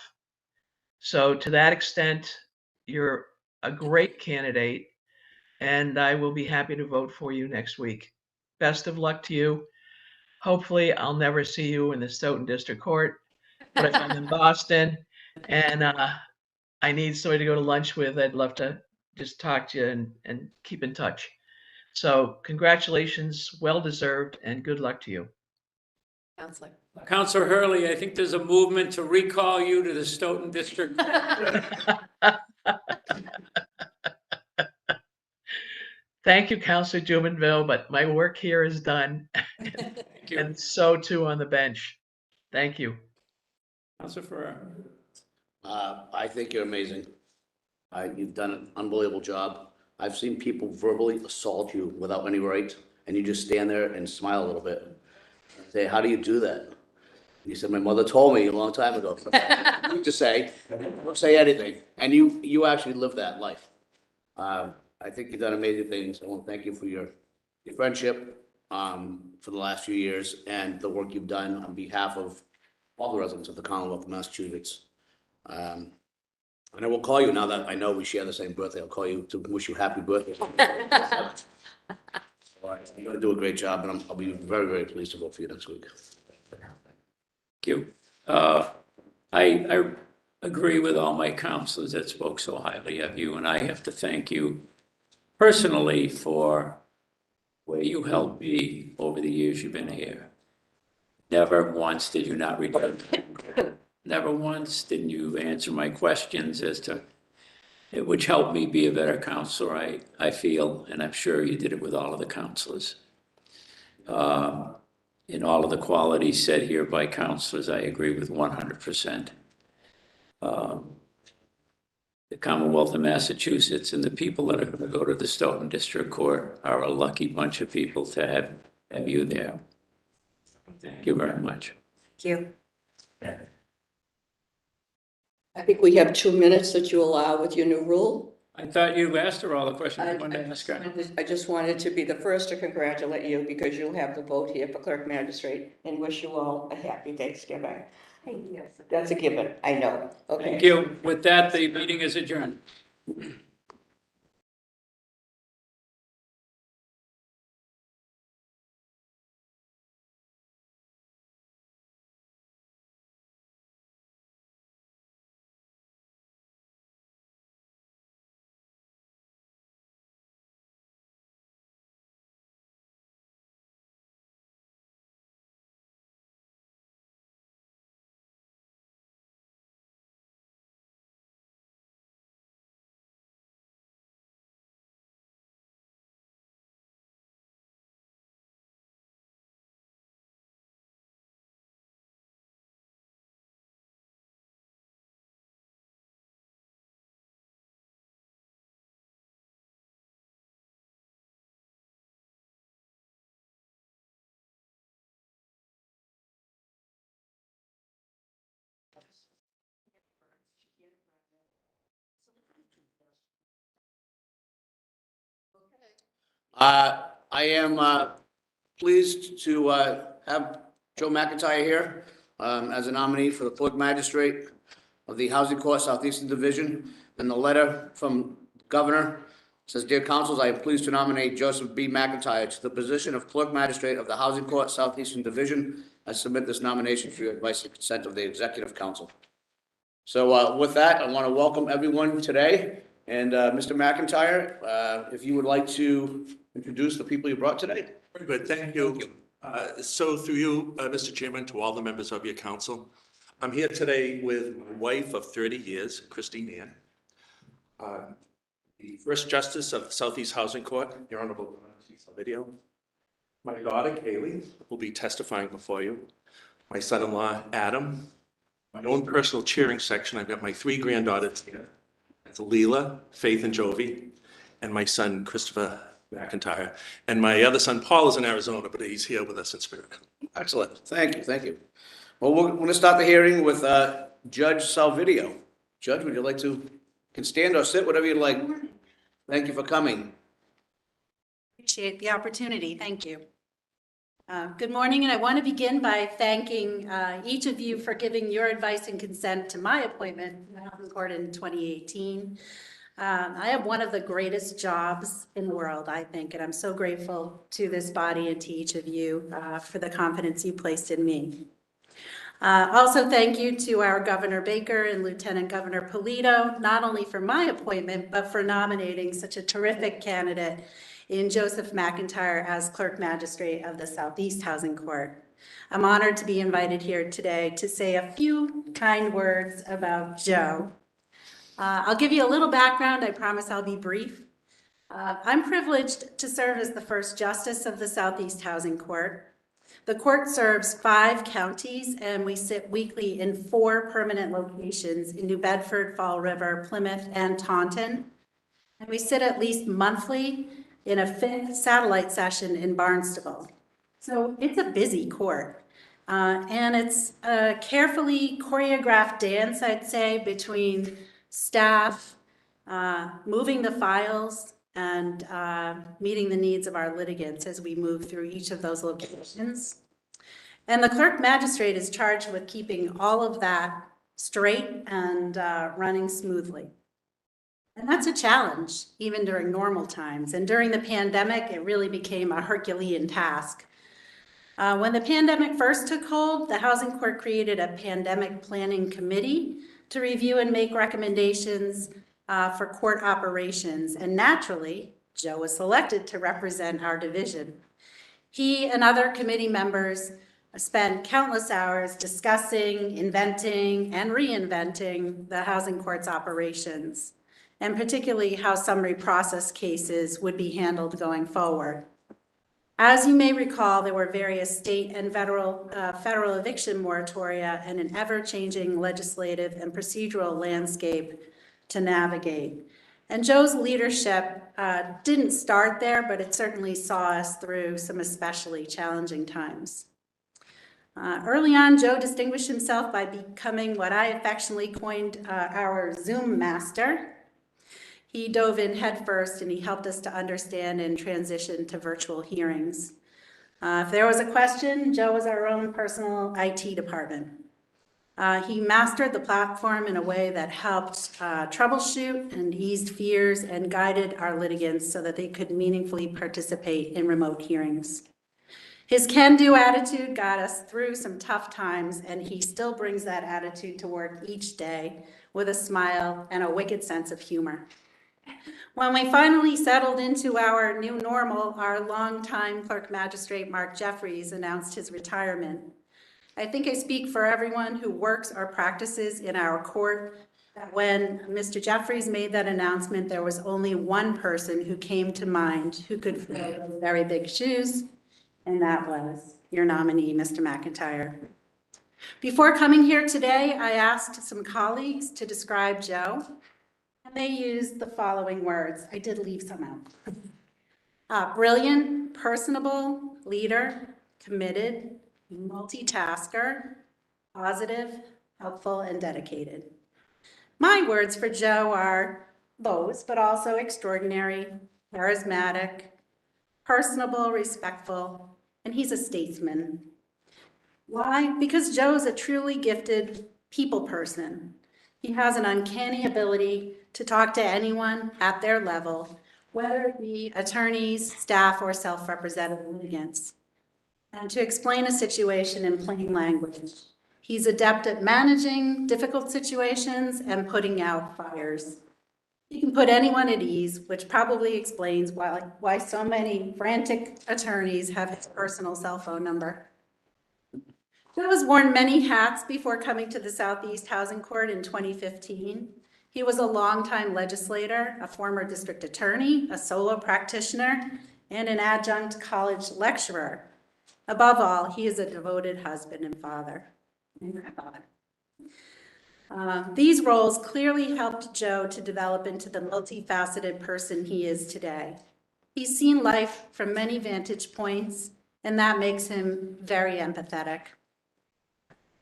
[SPEAKER 10] So to that extent, you're a great candidate, and I will be happy to vote for you next week. Best of luck to you. Hopefully, I'll never see you in the Stoughton District Court, but if I'm in Boston and I need somebody to go to lunch with, I'd love to just talk to you and keep in touch. So congratulations, well-deserved, and good luck to you.
[SPEAKER 2] Counselor.
[SPEAKER 1] Councilor Hurley, I think there's a movement to recall you to the Stoughton District.
[SPEAKER 10] Thank you, Councilor Jubenville, but my work here is done.
[SPEAKER 1] Thank you.
[SPEAKER 10] And so too on the bench. Thank you.
[SPEAKER 1] Councilor Ferrer.
[SPEAKER 8] I think you're amazing. You've done an unbelievable job. I've seen people verbally assault you without any right, and you just stand there and smile a little bit. Say, how do you do that? You said, my mother told me a long time ago. You just say, don't say anything. And you actually live that life. I think you've done amazing things. I want to thank you for your friendship for the last few years and the work you've done on behalf of all the residents of the Commonwealth of Massachusetts. And I will call you now that I know we share the same birthday. I'll call you to wish you happy birthday. You're going to do a great job, and I'll be very, very pleased to vote for you next week.
[SPEAKER 1] Thank you. I agree with all my counselors that spoke so highly of you, and I have to thank you personally for where you helped me over the years you've been here. Never once did you not return. Never once didn't you answer my questions as to which helped me be a better counselor, I feel, and I'm sure you did it with all of the counselors. In all of the qualities said here by counselors, I agree with 100%. The Commonwealth of Massachusetts and the people that are going to go to the Stoughton District Court are a lucky bunch of people to have you there. Thank you very much.
[SPEAKER 2] Thank you.
[SPEAKER 5] I think we have 2 minutes that you allow with your new rule.
[SPEAKER 1] I thought you asked her all the questions you wanted to ask her.
[SPEAKER 5] I just wanted to be the first to congratulate you because you'll have the vote here for clerk magistrate and wish you all a happy Thanksgiving.
[SPEAKER 2] Thank you.
[SPEAKER 5] That's a given, I know. Okay.
[SPEAKER 1] Thank you. With that, the meeting is adjourned.
[SPEAKER 8] I am pleased to have Joe McIntyre here as a nominee for the clerk magistrate of the Housing Court Southeastern Division. And the letter from the governor says, "Dear councils, I am pleased to nominate Joseph B. McIntyre to the position of clerk magistrate of the Housing Court Southeastern Division. I submit this nomination for your advice and consent of the executive council." So with that, I want to welcome everyone today. And Mr. McIntyre, if you would like to introduce the people you brought today.
[SPEAKER 11] Very good, thank you. So through you, Mr. Chairman, to all the members of your council, I'm here today with my wife of 30 years, Christine Ann, the first justice of the Southeast Housing Court, Your Honorable Salvatore. My daughter, Kaylee, will be testifying before you. My son-in-law, Adam. My own personal cheering section, I've got my 3 granddaughters here. That's Leela, Faith, and Jovi, and my son, Christopher McIntyre. And my other son, Paul, is in Arizona, but he's here with us in spirit.
[SPEAKER 8] Excellent. Thank you. Thank you. Well, we're going to start the hearing with Judge Salvatore. Judge, would you like to, can stand or sit, whatever you'd like. Thank you for coming.
[SPEAKER 12] Appreciate the opportunity. Thank you. Good morning, and I want to begin by thanking each of you for giving your advice and consent to my appointment to the Housing Court in 2018. I have one of the greatest jobs in the world, I think, and I'm so grateful to this body and to each of you for the confidence you placed in me. Also, thank you to our Governor Baker and Lieutenant Governor Polito, not only for my appointment, but for nominating such a terrific candidate in Joseph McIntyre as Clerk Magistrate of the Southeast Housing Court. I'm honored to be invited here today to say a few kind words about Joe. I'll give you a little background. I promise I'll be brief. I'm privileged to serve as the first justice of the Southeast Housing Court. The court serves 5 counties, and we sit weekly in 4 permanent locations in New Bedford, Fall River, Plymouth, and Taunton. And we sit at least monthly in a 5th satellite session in Barnstable. So it's a busy court. And it's a carefully choreographed dance, I'd say, between staff, moving the files, and meeting the needs of our litigants as we move through each of those locations. And the clerk magistrate is charged with keeping all of that straight and running smoothly. And that's a challenge, even during normal times. And during the pandemic, it really became a Herculean task. When the pandemic first took hold, the Housing Court created a pandemic planning committee to review and make recommendations for court operations. And naturally, Joe was selected to represent our division. He and other committee members spent countless hours discussing, inventing, and reinventing the Housing Court's operations. and particularly how summary process cases would be handled going forward. As you may recall, there were various state and federal eviction moratoria and an ever-changing legislative and procedural landscape to navigate. And Joe's leadership didn't start there, but it certainly saw us through some especially challenging times. Early on, Joe distinguished himself by becoming what I affectionately coined our Zoom master. He dove in headfirst and he helped us to understand and transition to virtual hearings. If there was a question, Joe was our own personal IT department. He mastered the platform in a way that helped troubleshoot and eased fears and guided our litigants so that they could meaningfully participate in remote hearings. His can-do attitude got us through some tough times, and he still brings that attitude to work each day with a smile and a wicked sense of humor. When we finally settled into our new normal, our longtime clerk magistrate, Mark Jeffries, announced his retirement. I think I speak for everyone who works or practices in our court that when Mr. Jeffries made that announcement, there was only one person who came to mind who could fill those very big shoes, and that was your nominee, Mr. McIntyre. Before coming here today, I asked some colleagues to describe Joe. And they used the following words. I did leave some out. Brilliant, personable, leader, committed, multitasker, positive, helpful, and dedicated. My words for Joe are those, but also extraordinary, charismatic, personable, respectful, and he's a statesman. Why? Because Joe's a truly gifted people person. He has an uncanny ability to talk to anyone at their level, whether it be attorneys, staff, or self-represented litigants, and to explain a situation in plain language. He's adept at managing difficult situations and putting out fires. He can put anyone at ease, which probably explains why so many frantic attorneys have his personal cell phone number. Joe has worn many hats before coming to the Southeast Housing Court in 2015. He was a longtime legislator, a former district attorney, a solo practitioner, and an adjunct college lecturer. Above all, he is a devoted husband and father. These roles clearly helped Joe to develop into the multifaceted person he is today. He's seen life from many vantage points, and that makes him very empathetic.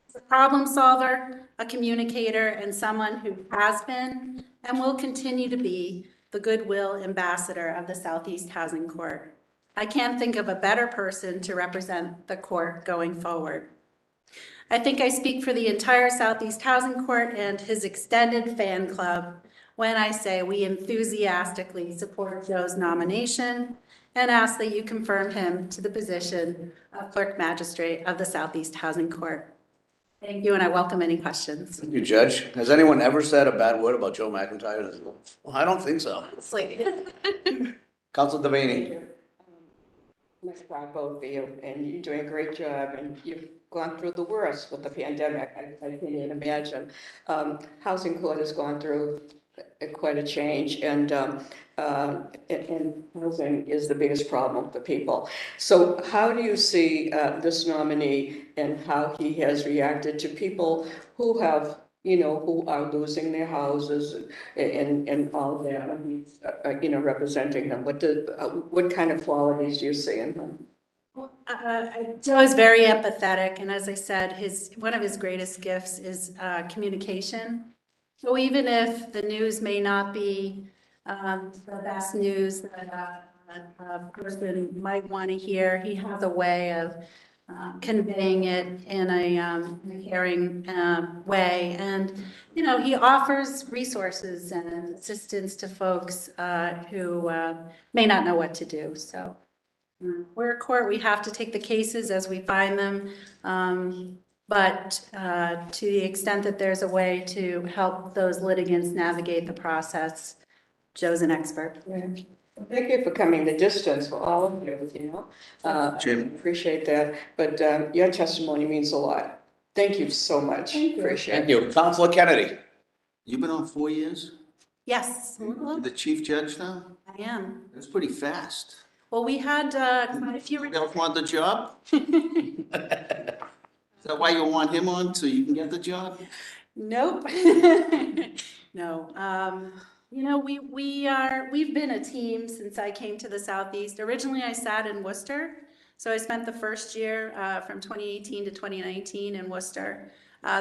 [SPEAKER 12] He's a problem solver, a communicator, and someone who has been and will continue to be the goodwill ambassador of the Southeast Housing Court. I can't think of a better person to represent the court going forward. I think I speak for the entire Southeast Housing Court and his extended fan club when I say we enthusiastically support Joe's nomination and ask that you confirm him to the position of Clerk Magistrate of the Southeast Housing Court. Thank you, and I welcome any questions.
[SPEAKER 8] Thank you, Judge. Has anyone ever said a bad word about Joe McIntyre? Well, I don't think so. Councilor Devaney.
[SPEAKER 5] Let's proud both of you, and you're doing a great job, and you've gone through the worst with the pandemic. I can't even imagine. Housing court has gone through quite a change, and housing is the biggest problem for people. So how do you see this nominee and how he has reacted to people who have, who are losing their houses and all that, representing them? What kind of qualities do you see in him?
[SPEAKER 12] Joe is very empathetic, and as I said, one of his greatest gifts is communication. So even if the news may not be the best news that a person might want to hear, he has a way of conveying it in a caring way. And, he offers resources and assistance to folks who may not know what to do. So we're a court, we have to take the cases as we find them. But to the extent that there's a way to help those litigants navigate the process, Joe's an expert.
[SPEAKER 5] Yeah. Thank you for coming the distance for all of you,
[SPEAKER 8] Jim.
[SPEAKER 5] Appreciate that. But your testimony means a lot. Thank you so much.
[SPEAKER 12] Thank you.
[SPEAKER 5] Appreciate it.
[SPEAKER 8] Thank you. Councilor Kennedy. You've been on 4 years?
[SPEAKER 12] Yes,
[SPEAKER 13] The chief judge now?
[SPEAKER 12] I am.
[SPEAKER 13] That's pretty fast.
[SPEAKER 12] Well, we had quite a few.
[SPEAKER 13] You don't want the job? Is that why you want him on, so you can get the job?
[SPEAKER 12] Nope. No, we've been a team since I came to the Southeast. Originally, I sat in Worcester. So I spent the first year from 2018 to 2019 in Worcester.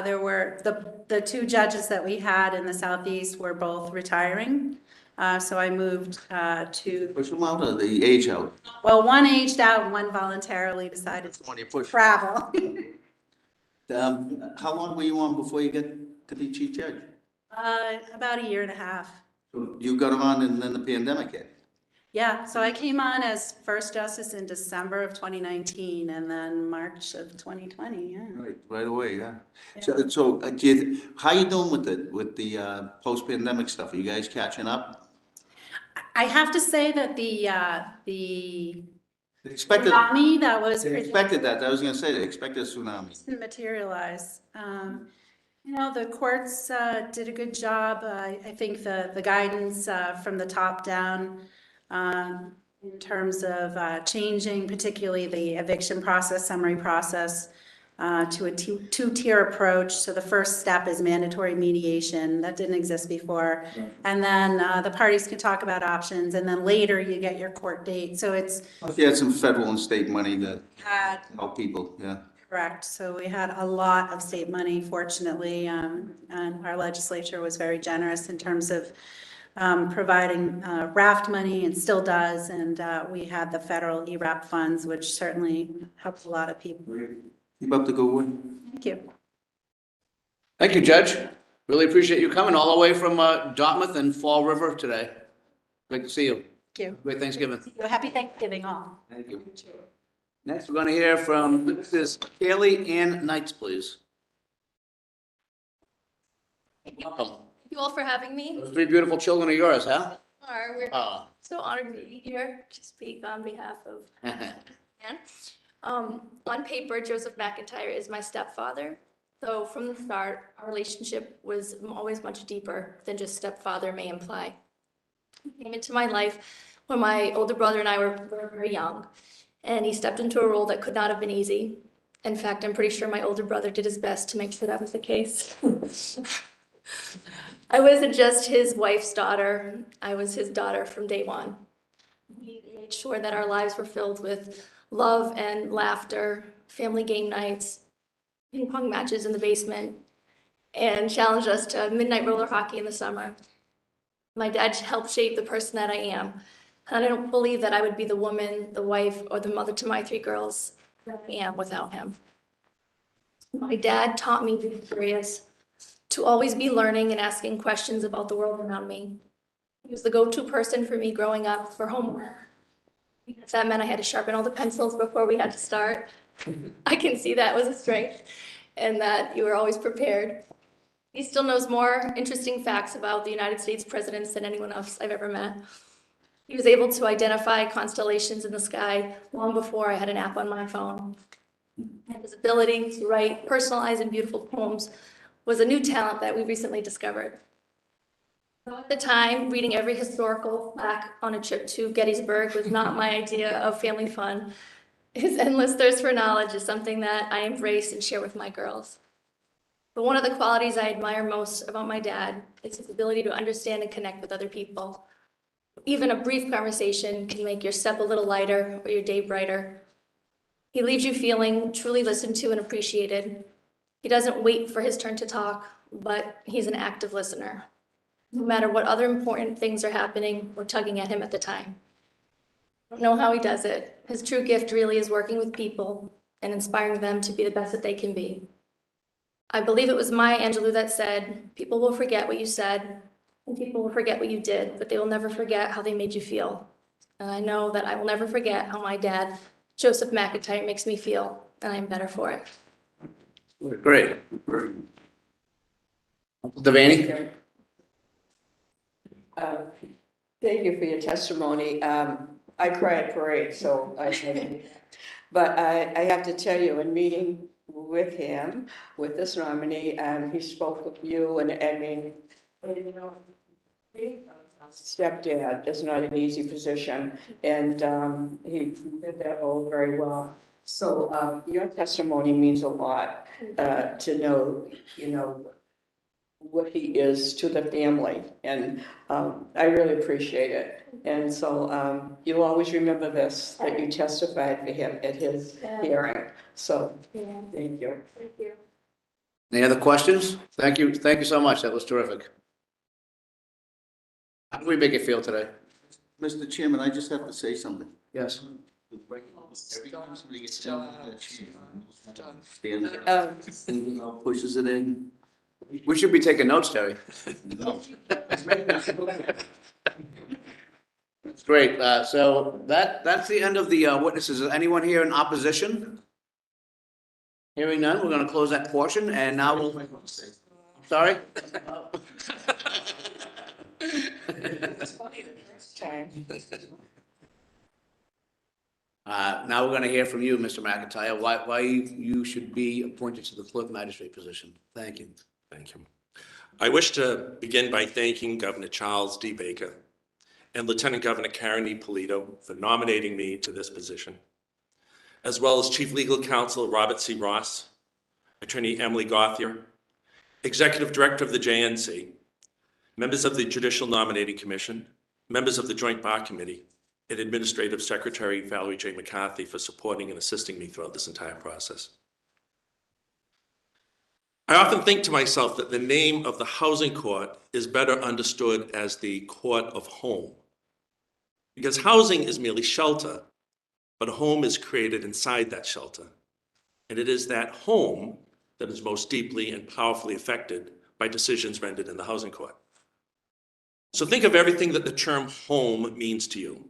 [SPEAKER 12] There were the two judges that we had in the Southeast were both retiring. So I moved to,
[SPEAKER 13] Push them out or the age out?
[SPEAKER 12] well, one aged out and one voluntarily decided
[SPEAKER 13] When you
[SPEAKER 12] to
[SPEAKER 13] push.
[SPEAKER 12] travel.
[SPEAKER 13] How long were you on before you got to be chief judge?
[SPEAKER 12] About a year and a half.
[SPEAKER 13] You got on and then the pandemic hit.
[SPEAKER 12] Yeah, so I came on as first justice in December of 2019 and then March of 2020, yeah.
[SPEAKER 13] Right away, yeah. So how you doing with the post-pandemic stuff? Are you guys catching up?
[SPEAKER 12] I have to say that the
[SPEAKER 13] Expected,
[SPEAKER 12] tsunami that was
[SPEAKER 13] they expected that. I was gonna say, they expected a tsunami.
[SPEAKER 12] didn't materialize. The courts did a good job. I think the guidance from the top down in terms of changing particularly the eviction process, summary process, to a two-tier approach. So the first step is mandatory mediation. That didn't exist before. And then the parties can talk about options, and then later you get your court date. So it's
[SPEAKER 13] You had some federal and state money to help people, yeah.
[SPEAKER 12] correct. So we had a lot of state money, fortunately, and our legislature was very generous in terms of providing raft money and still does. And we had the federal ERAP funds, which certainly helped a lot of people.
[SPEAKER 13] Keep up the good work.
[SPEAKER 12] Thank you.
[SPEAKER 8] Thank you, Judge. Really appreciate you coming all the way from Dartmouth and Fall River today. Great to see you.
[SPEAKER 12] Thank you.
[SPEAKER 8] Great Thanksgiving.
[SPEAKER 12] Happy Thanksgiving all.
[SPEAKER 13] Thank you.
[SPEAKER 8] Next, we're going to hear from Mrs. Kaylee Ann Knights, please. Welcome.
[SPEAKER 14] Thank you all for having me.
[SPEAKER 8] Those three beautiful children are yours, huh?
[SPEAKER 14] We're
[SPEAKER 8] Oh.
[SPEAKER 14] so honored to be here to speak on behalf of Ann. On paper, Joseph McIntyre is my stepfather. So from the start, our relationship was always much deeper than just stepfather may imply. He came into my life when my older brother and I were very young, and he stepped into a role that could not have been easy. In fact, I'm pretty sure my older brother did his best to make sure that was the case. I wasn't just his wife's daughter, I was his daughter from day one. He made sure that our lives were filled with love and laughter, family game nights, ping pong matches in the basement, and challenged us to midnight roller hockey in the summer. My dad helped shape the person that I am. And I don't believe that I would be the woman, the wife, or the mother to my three girls that I am without him. My dad taught me to be curious, to always be learning and asking questions about the world around me. He was the go-to person for me growing up for homework. Because that meant I had to sharpen all the pencils before we had to start. I can see that was a strength and that you were always prepared. He still knows more interesting facts about the United States presidents than anyone else I've ever met. He was able to identify constellations in the sky long before I had an app on my phone. And his ability to write personalized and beautiful poems was a new talent that we recently discovered. At the time, reading every historical plaque on a trip to Gettysburg was not my idea of family fun. His endless thirst for knowledge is something that I embrace and share with my girls. But one of the qualities I admire most about my dad is his ability to understand and connect with other people. Even a brief conversation can make your step a little lighter or your day brighter. He leaves you feeling truly listened to and appreciated. He doesn't wait for his turn to talk, but he's an active listener. No matter what other important things are happening or tugging at him at the time. I don't know how he does it. His true gift really is working with people and inspiring them to be the best that they can be. I believe it was Maya Angelou that said, people will forget what you said, and people will forget what you did, but they will never forget how they made you feel. And I know that I will never forget how my dad, Joseph McIntyre, makes me feel, and I'm better for it.
[SPEAKER 8] Great. Devaney?
[SPEAKER 5] Thank you for your testimony. I cry at parade, so but I have to tell you, in meeting with him, with this nominee, he spoke of you, and I mean, Stepdad is not an easy position, and he did that all very well. So your testimony means a lot to know, what he is to the family, and I really appreciate it. And so you'll always remember this, that you testified for him at his hearing. So thank you.
[SPEAKER 14] Thank you.
[SPEAKER 8] Any other questions? Thank you so much, that was terrific. How do we make it feel today?
[SPEAKER 13] Mr. Chairman, I just have to say something.
[SPEAKER 8] Yes.
[SPEAKER 13] Every time somebody gets down with that chair, stands up, pushes it in.
[SPEAKER 8] We should be taking notes, Terry.
[SPEAKER 13] No.
[SPEAKER 8] Great, so that's the end of the witnesses. Is anyone here in opposition? Hearing none, we're gonna close that portion, and now we'll, sorry? Now we're gonna hear from you, Mr. McIntyre, why you should be appointed to the clerk magistrate position. Thank you.
[SPEAKER 11] Thank you. I wish to begin by thanking Governor Charles D. Baker and Lieutenant Governor Karen E. Polito for nominating me to this position, as well as Chief Legal Counsel Robert C. Ross, Attorney Emily Gauthier, Executive Director of the JNC, members of the Judicial Nominating Commission, members of the Joint Bar Committee, and Administrative Secretary Valerie J. McCarthy for supporting and assisting me throughout this entire process. I often think to myself that the name of the housing court is better understood as the court of home, because housing is merely shelter, but a home is created inside that shelter. And it is that home that is most deeply and powerfully affected by decisions rendered in the housing court. So think of everything that the term home means to you,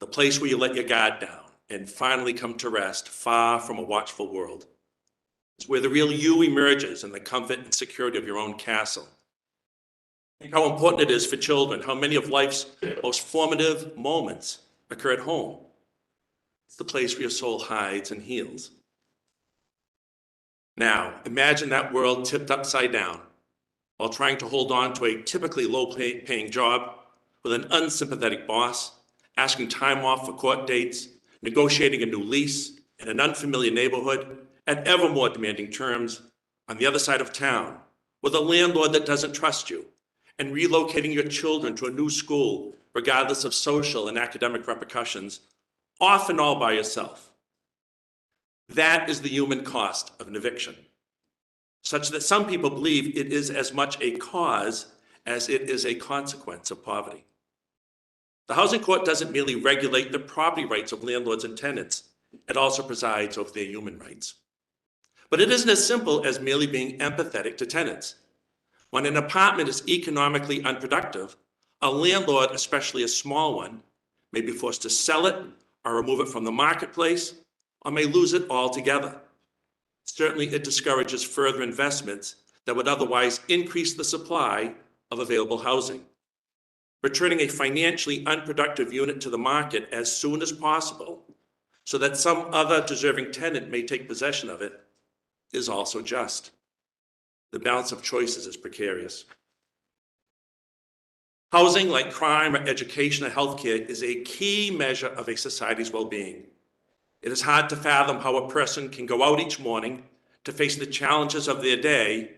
[SPEAKER 11] the place where you let your guard down and finally come to rest far from a watchful world. It's where the real you emerges in the comfort and security of your own castle. Think how important it is for children, how many of life's most formative moments occur at home. It's the place where your soul hides and heals. Now, imagine that world tipped upside down while trying to hold on to a typically low-paying job with an unsympathetic boss, asking time off for court dates, negotiating a new lease in an unfamiliar neighborhood, at ever more demanding terms on the other side of town, with a landlord that doesn't trust you, and relocating your children to a new school, regardless of social and academic repercussions, often all by yourself. That is the human cost of an eviction, such that some people believe it is as much a cause as it is a consequence of poverty. The housing court doesn't merely regulate the property rights of landlords and tenants, it also presides over their human rights. But it isn't as simple as merely being empathetic to tenants. When an apartment is economically unproductive, a landlord, especially a small one, may be forced to sell it or remove it from the marketplace, or may lose it altogether. Certainly, it discourages further investments that would otherwise increase the supply of available housing. Returning a financially unproductive unit to the market as soon as possible so that some other deserving tenant may take possession of it is also just. The balance of choices is precarious. Housing, like crime or education or healthcare, is a key measure of a society's well-being. It is hard to fathom how a person can go out each morning to face the challenges of their day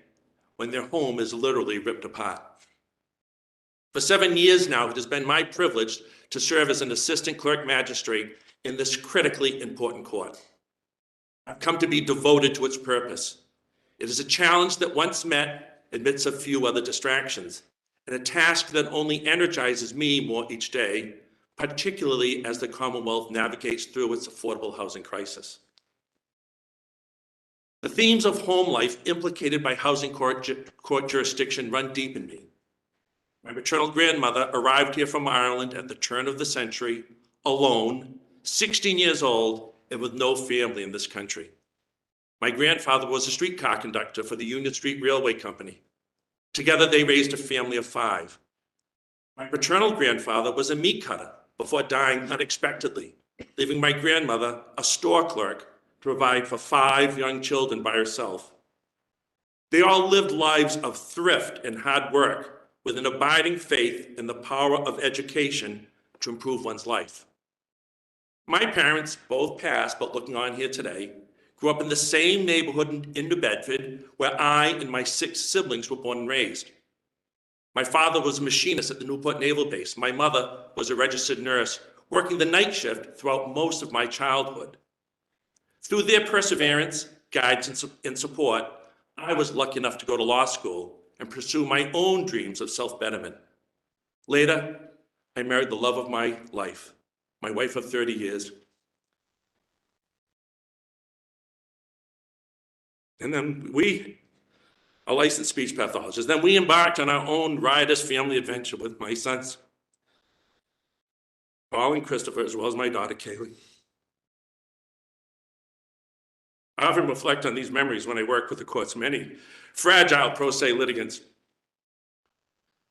[SPEAKER 11] when their home is literally ripped apart. For 7 years now, it has been my privilege to serve as an assistant clerk magistrate in this critically important court. I've come to be devoted to its purpose. It is a challenge that once met amidst a few other distractions, and a task that only energizes me more each day, particularly as the Commonwealth navigates through its affordable housing crisis. The themes of home life implicated by housing court jurisdiction run deep in me. My maternal grandmother arrived here from Ireland at the turn of the century, alone, 16 years old, and with no family in this country. My grandfather was a streetcar conductor for the Union Street Railway Company. Together, they raised a family of 5. My paternal grandfather was a meat cutter before dying unexpectedly, leaving my grandmother, a store clerk, to provide for 5 young children by herself. They all lived lives of thrift and hard work, with an abiding faith in the power of education to improve one's life. My parents, both passed, but looking on here today, grew up in the same neighborhood in New Bedford where I and my 6 siblings were born and raised. My father was a machinist at the Newport Naval Base. My mother was a registered nurse, working the night shift throughout most of my childhood. Through their perseverance, guidance, and support, I was lucky enough to go to law school and pursue my own dreams of self-betterment. Later, I married the love of my life, my wife of 30 years. And then a licensed speech pathologist. Then we embarked on our own riotous family adventure with my sons, Paul and Christopher, as well as my daughter, Kaylee. I often reflect on these memories when I work with the court's many fragile pro se litigants.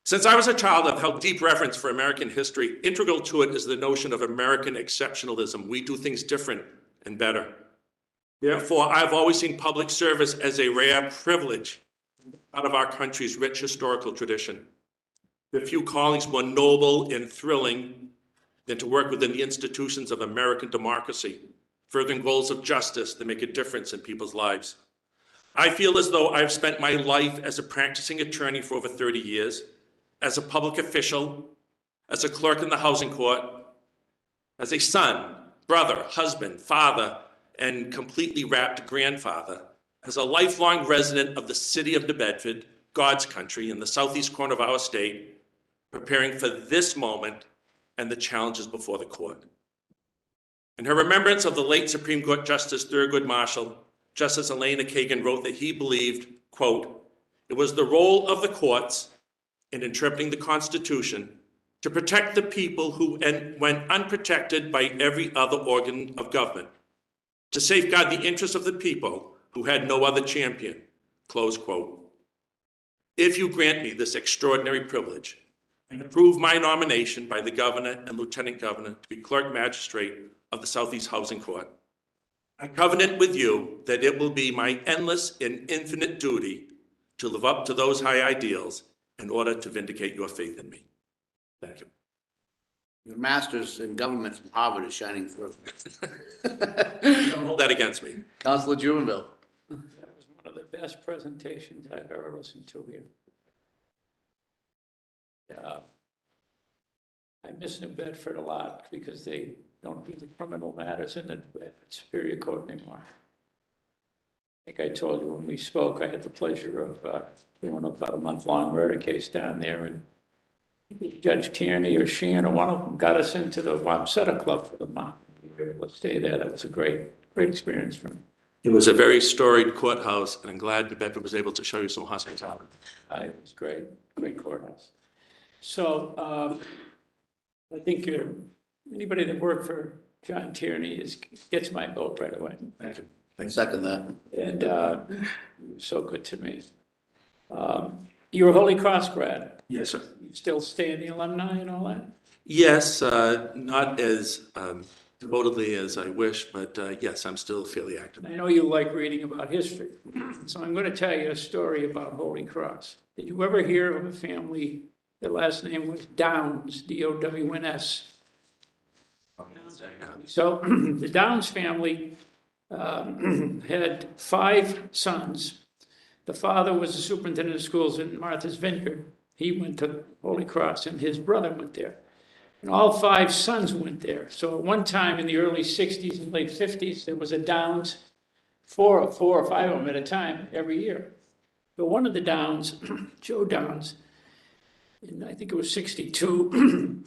[SPEAKER 11] Since I was a child, I've held deep reverence for American history. Integral to it is the notion of American exceptionalism. We do things different and better. Therefore, I've always seen public service as a rare privilege out of our country's rich historical tradition. There are few callings more noble and thrilling than to work within the institutions of American democracy, furthering goals of justice that make a difference in people's lives. I feel as though I've spent my life as a practicing attorney for over 30 years, as a public official, as a clerk in the housing court, as a son, brother, husband, father, and completely wrapped grandfather, as a lifelong resident of the city of New Bedford, God's country, in the southeast corner of our state, preparing for this moment and the challenges before the court. In her remembrance of the late Supreme Court Justice Thurgood Marshall, Justice Elena Kagan wrote that he believed, quote, "It was the role of the courts in interpreting the Constitution to protect the people who went unprotected by every other organ of government, to safeguard the interests of the people who had no other champion," close quote. If you grant me this extraordinary privilege and approve my nomination by the governor and lieutenant governor to be clerk magistrate of the Southeast Housing Court, I covenant with you that it will be my endless and infinite duty to live up to those high ideals in order to vindicate your faith in me. Thank you.
[SPEAKER 8] Your master's in government from Harvard is shining through.
[SPEAKER 11] Don't hold that against me.
[SPEAKER 8] Councilor Jubenville.
[SPEAKER 1] That was one of the best presentations I've ever listened to here. I miss New Bedford a lot because they don't do the criminal matters in the Superior Court anymore. I think I told you when we spoke, I had the pleasure of doing about a month-long murder case down there, and Judge Tierney or Sheehan or one of them got us into the Wamsutta Club for the month. We were able to stay there. That was a great experience for me.
[SPEAKER 11] It was a very storied courthouse, and I'm glad New Bedford was able to show you some hospitality.
[SPEAKER 1] It was great courthouse. So I think anybody that worked for John Tierney gets my vote right away.
[SPEAKER 11] Thank you.
[SPEAKER 8] I second that.
[SPEAKER 1] And so good to me. You're a Holy Cross grad.
[SPEAKER 11] Yes, sir.
[SPEAKER 1] You still stay in the alumni and all that?
[SPEAKER 11] Yes, not as devotedly as I wish, but yes, I'm still fairly active.
[SPEAKER 1] I know you like reading about history, so I'm going to tell you a story about Holy Cross. Did you ever hear of a family, their last name was Downs, D-O-W-N-S? So the Downs family had 5 sons. The father was the superintendent of schools in Martha's Vineyard. He went to Holy Cross, and his brother went there. And all 5 sons went there. So at one time in the early 60s and late 50s, there was a Downs, 4 or 5 of them at a time every year. But one of the Downs, Joe Downs, in I think it was 62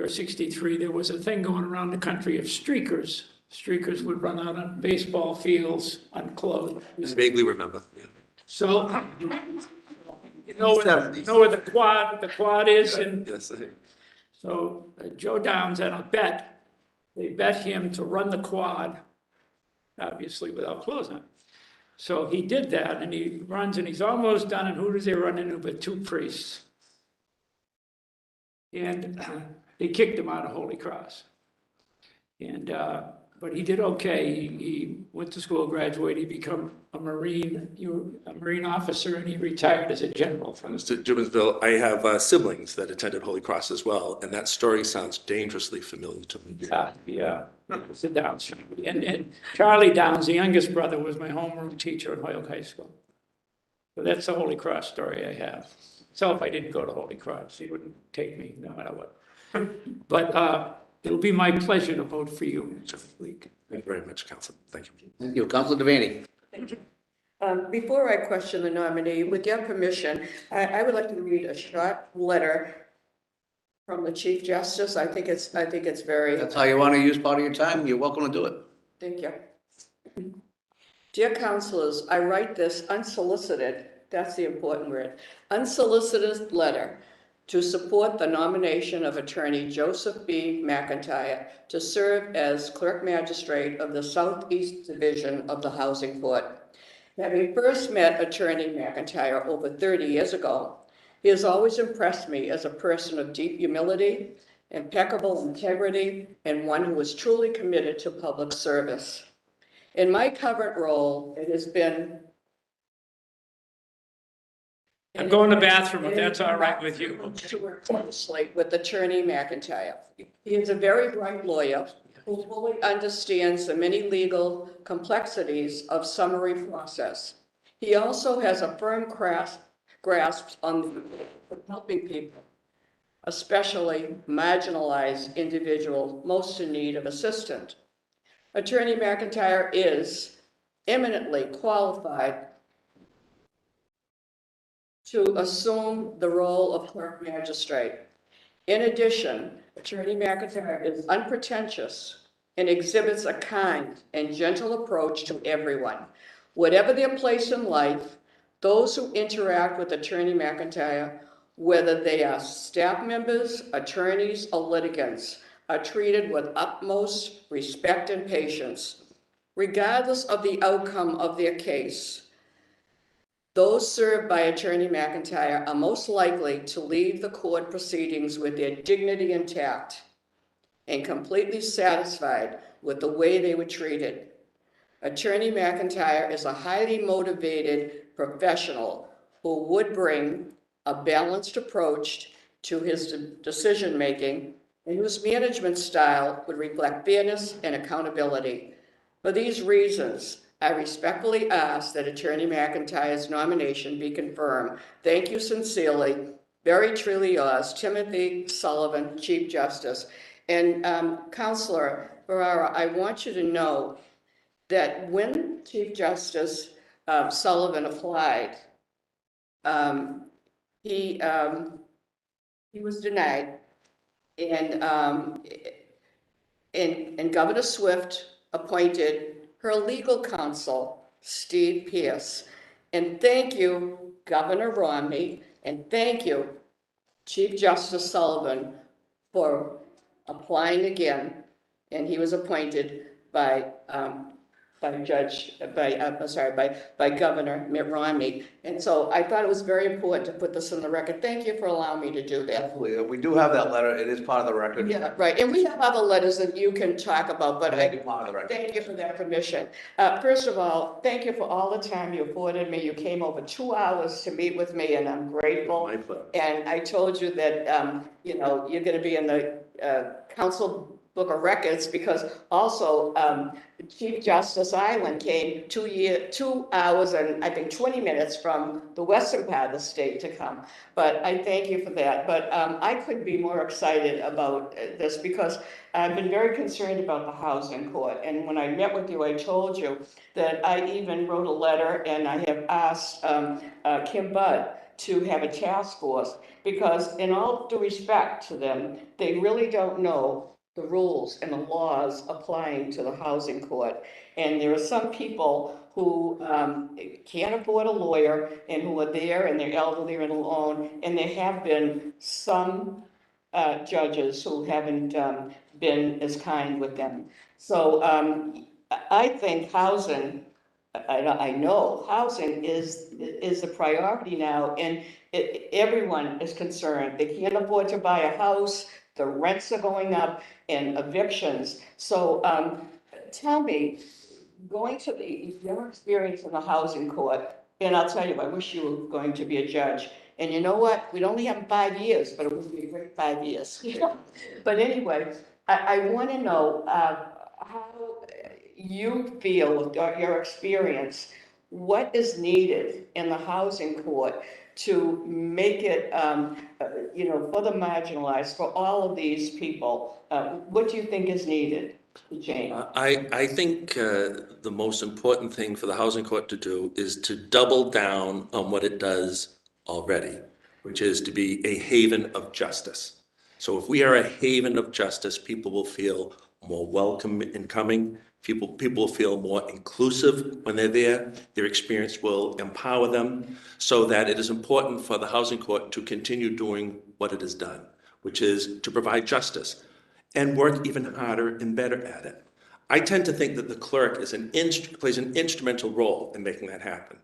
[SPEAKER 1] or 63, there was a thing going around the country of streakers. Streakers would run out on baseball fields unclothed.
[SPEAKER 11] I vaguely remember. Yeah.
[SPEAKER 1] So, you know where the quad is? And
[SPEAKER 11] Yes,
[SPEAKER 1] so Joe Downs had a bet. They bet him to run the quad, obviously without clothes on. So he did that, and he runs, and he's almost done, and who does he run into but 2 priests? And they kicked him out of Holy Cross. And but he did okay. He went to school, graduated, he became a Marine officer, and he retired as a general from
[SPEAKER 11] Mr. Gibbonsville, I have siblings that attended Holy Cross as well, and that story sounds dangerously familiar to me.
[SPEAKER 1] Yeah, it's a Downs family. And Charlie Downs, the youngest brother, was my homeroom teacher at Hoyok High School. So that's the Holy Cross story I have. So if I didn't go to Holy Cross, he wouldn't take me no matter what. But it'll be my pleasure to vote for you, Mr. Leak.
[SPEAKER 11] Thank you very much, Council. Thank you.
[SPEAKER 8] Thank you. Councilor Devaney.
[SPEAKER 5] Before I question the nominee, with your permission, I would like to read a short letter from the Chief Justice. I think it's very.
[SPEAKER 8] That's how you want to use part of your time. You're welcome to do it.
[SPEAKER 5] Thank you. Dear councilors, I write this unsolicited, that's the important word, unsolicited letter to support the nomination of Attorney Joseph B. McIntyre to serve as Clerk Magistrate of the Southeast Division of the Housing Court. Having first met Attorney McIntyre over 30 years ago, he has always impressed me as a person of deep humility, impeccable integrity, and one who is truly committed to public service. In my current role, it has been.
[SPEAKER 1] I'm going to the bathroom, if that's all right with you.
[SPEAKER 5] To work closely with Attorney McIntyre. He is a very bright lawyer who fully understands the many legal complexities of summary process. He also has a firm grasp on helping people, especially marginalized individuals most in need of assistance. Attorney McIntyre is eminently qualified to assume the role of clerk magistrate. In addition, Attorney McIntyre is unpretentious and exhibits a kind and gentle approach to everyone. Whatever their place in life, those who interact with Attorney McIntyre, whether they are staff members, attorneys, or litigants, are treated with utmost respect and patience. Regardless of the outcome of their case, those served by Attorney McIntyre are most likely to leave the court proceedings with their dignity intact and completely satisfied with the way they were treated. Attorney McIntyre is a highly motivated professional who would bring a balanced approach to his decision-making and whose management style would reflect fairness and accountability. For these reasons, I respectfully ask that Attorney McIntyre's nomination be confirmed. Thank you sincerely. Very truly yours, Timothy Sullivan, Chief Justice. And Councilor Ferrara, I want you to know that when Chief Justice Sullivan applied, he was denied, and Governor Swift appointed her legal counsel, Steve Pierce. And thank you, Governor Romney, and thank you, Chief Justice Sullivan, for applying again. And he was appointed by Governor Mitt Romney. And so I thought it was very important to put this on the record. Thank you for allowing me to do that.
[SPEAKER 8] Absolutely. We do have that letter. It is part of the record.
[SPEAKER 5] Yeah, right. And we have other letters that you can talk about, but
[SPEAKER 8] Part of the record.
[SPEAKER 5] thank you for that permission. First of all, thank you for all the time you afforded me. You came over 2 hours to meet with me, and I'm grateful.
[SPEAKER 8] My pleasure.
[SPEAKER 5] And I told you that, you're going to be in the council book of records, because also Chief Justice Island came 2 hours and I think 20 minutes from the western part of the state to come. But I thank you for that. But I couldn't be more excited about this, because I've been very concerned about the housing court. And when I met with you, I told you that I even wrote a letter, and I have asked Kim Budd to have a task force, because in all due respect to them, they really don't know the rules and the laws applying to the housing court. And there are some people who can't afford a lawyer and who are there and they're elderly and alone. And there have been some judges who haven't been as kind with them. So I think housing, I know housing is a priority now, and everyone is concerned. They can't afford to buy a house. The rents are going up, and evictions. So tell me, going to your experience in the housing court, and I'll tell you, I wish you were going to be a judge. And you know what? We'd only have 5 years, but it would be a great 5 years. But anyway, I want to know how you feel with your experience, what is needed in the housing court to make it, for the marginalized, for all of these people? What do you think is needed, Jane?
[SPEAKER 11] I think the most important thing for the housing court to do is to double down on what it does already, which is to be a haven of justice. So if we are a haven of justice, people will feel more welcome in coming. People will feel more inclusive when they're there. Their experience will empower them, so that it is important for the housing court to continue doing what it has done, which is to provide justice and work even harder and better at it. I tend to think that the clerk plays an instrumental role in making that happen,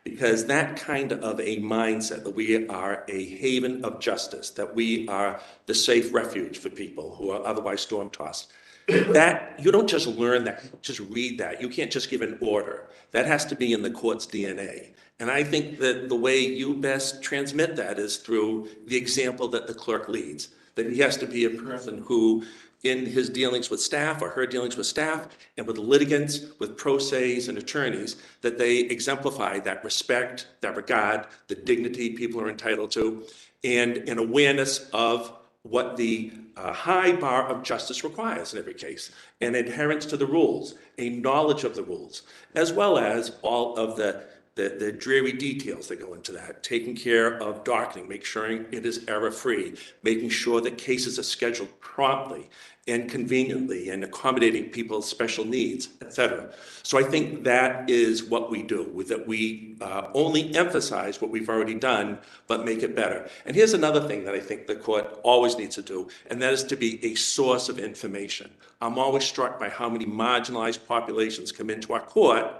[SPEAKER 11] because that kind of a mindset that we are a haven of justice, that we are the safe refuge for people who are otherwise storm-tossed, that you don't just learn that, just read that. You can't just give an order. That has to be in the court's DNA. And I think that the way you best transmit that is through the example that the clerk leads, that he has to be a person who, in his dealings with staff or her dealings with staff and with litigants, with pro se's and attorneys, that they exemplify that respect, that regard, the dignity people are entitled to, and an awareness of what the high bar of justice requires in every case, an adherence to the rules, a knowledge of the rules, as well as all of the dreary details that go into that, taking care of docketing, making sure it is error-free, making sure that cases are scheduled promptly and conveniently and accommodating people's special needs, etc. So I think that is what we do, that we only emphasize what we've already done, but make it better. And here's another thing that I think the court always needs to do, and that is to be a source of information. I'm always struck by how many marginalized populations come into our court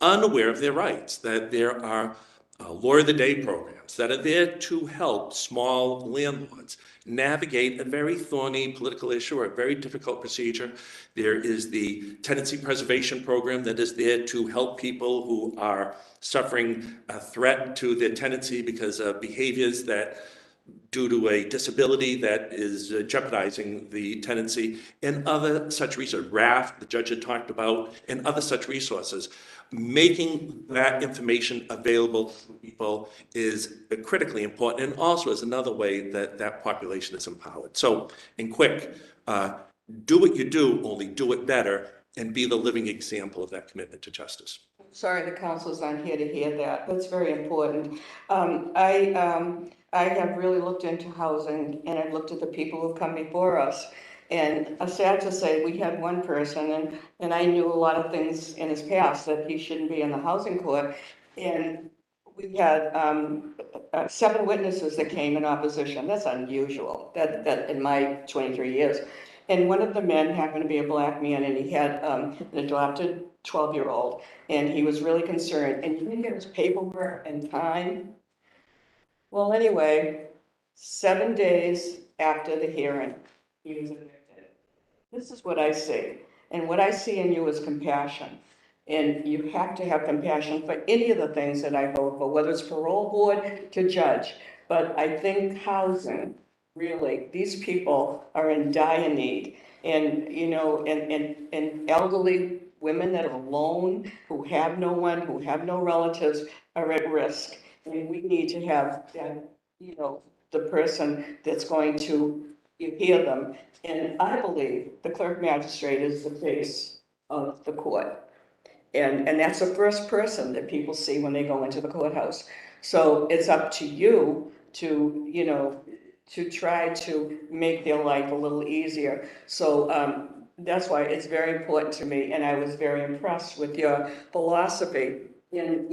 [SPEAKER 11] unaware of their rights, that there are Lawyer of the Day programs that are there to help small landlords navigate a very thorny political issue or a very difficult procedure. There is the tenancy preservation program that is there to help people who are suffering a threat to their tenancy because of behaviors that due to a disability that is jeopardizing the tenancy, and other such resources. RAFT, the judge had talked about, and other such resources. Making that information available to people is critically important, and also is another way that that population is empowered. So, in quick, do what you do, only do it better, and be the living example of that commitment to justice.
[SPEAKER 5] Sorry, the council's not here to hear that. That's very important. I have really looked into housing, and I've looked at the people who've come before us. And I'm sad to say, we had one person, and I knew a lot of things in his past that he shouldn't be in the housing court. And we had 7 witnesses that came in opposition. That's unusual, that in my 23 years. And one of the men happened to be a black man, and he had an adopted 12-year-old, and he was really concerned. And he didn't get his paperwork in time. Well, anyway, 7 days after the hearing, he was evicted. This is what I see. And what I see in you is compassion. And you have to have compassion for any of the things that I vote for, whether it's parole board to judge. But I think housing, really, these people are in dire need. And, and elderly women that are alone, who have no one, who have no relatives, are at risk. And we need to have that, the person that's going to hear them. And I believe the clerk magistrate is the face of the court. And that's the first person that people see when they go into the courthouse. So it's up to you to, to try to make their life a little easier. So that's why it's very important to me. And I was very impressed with your philosophy. And,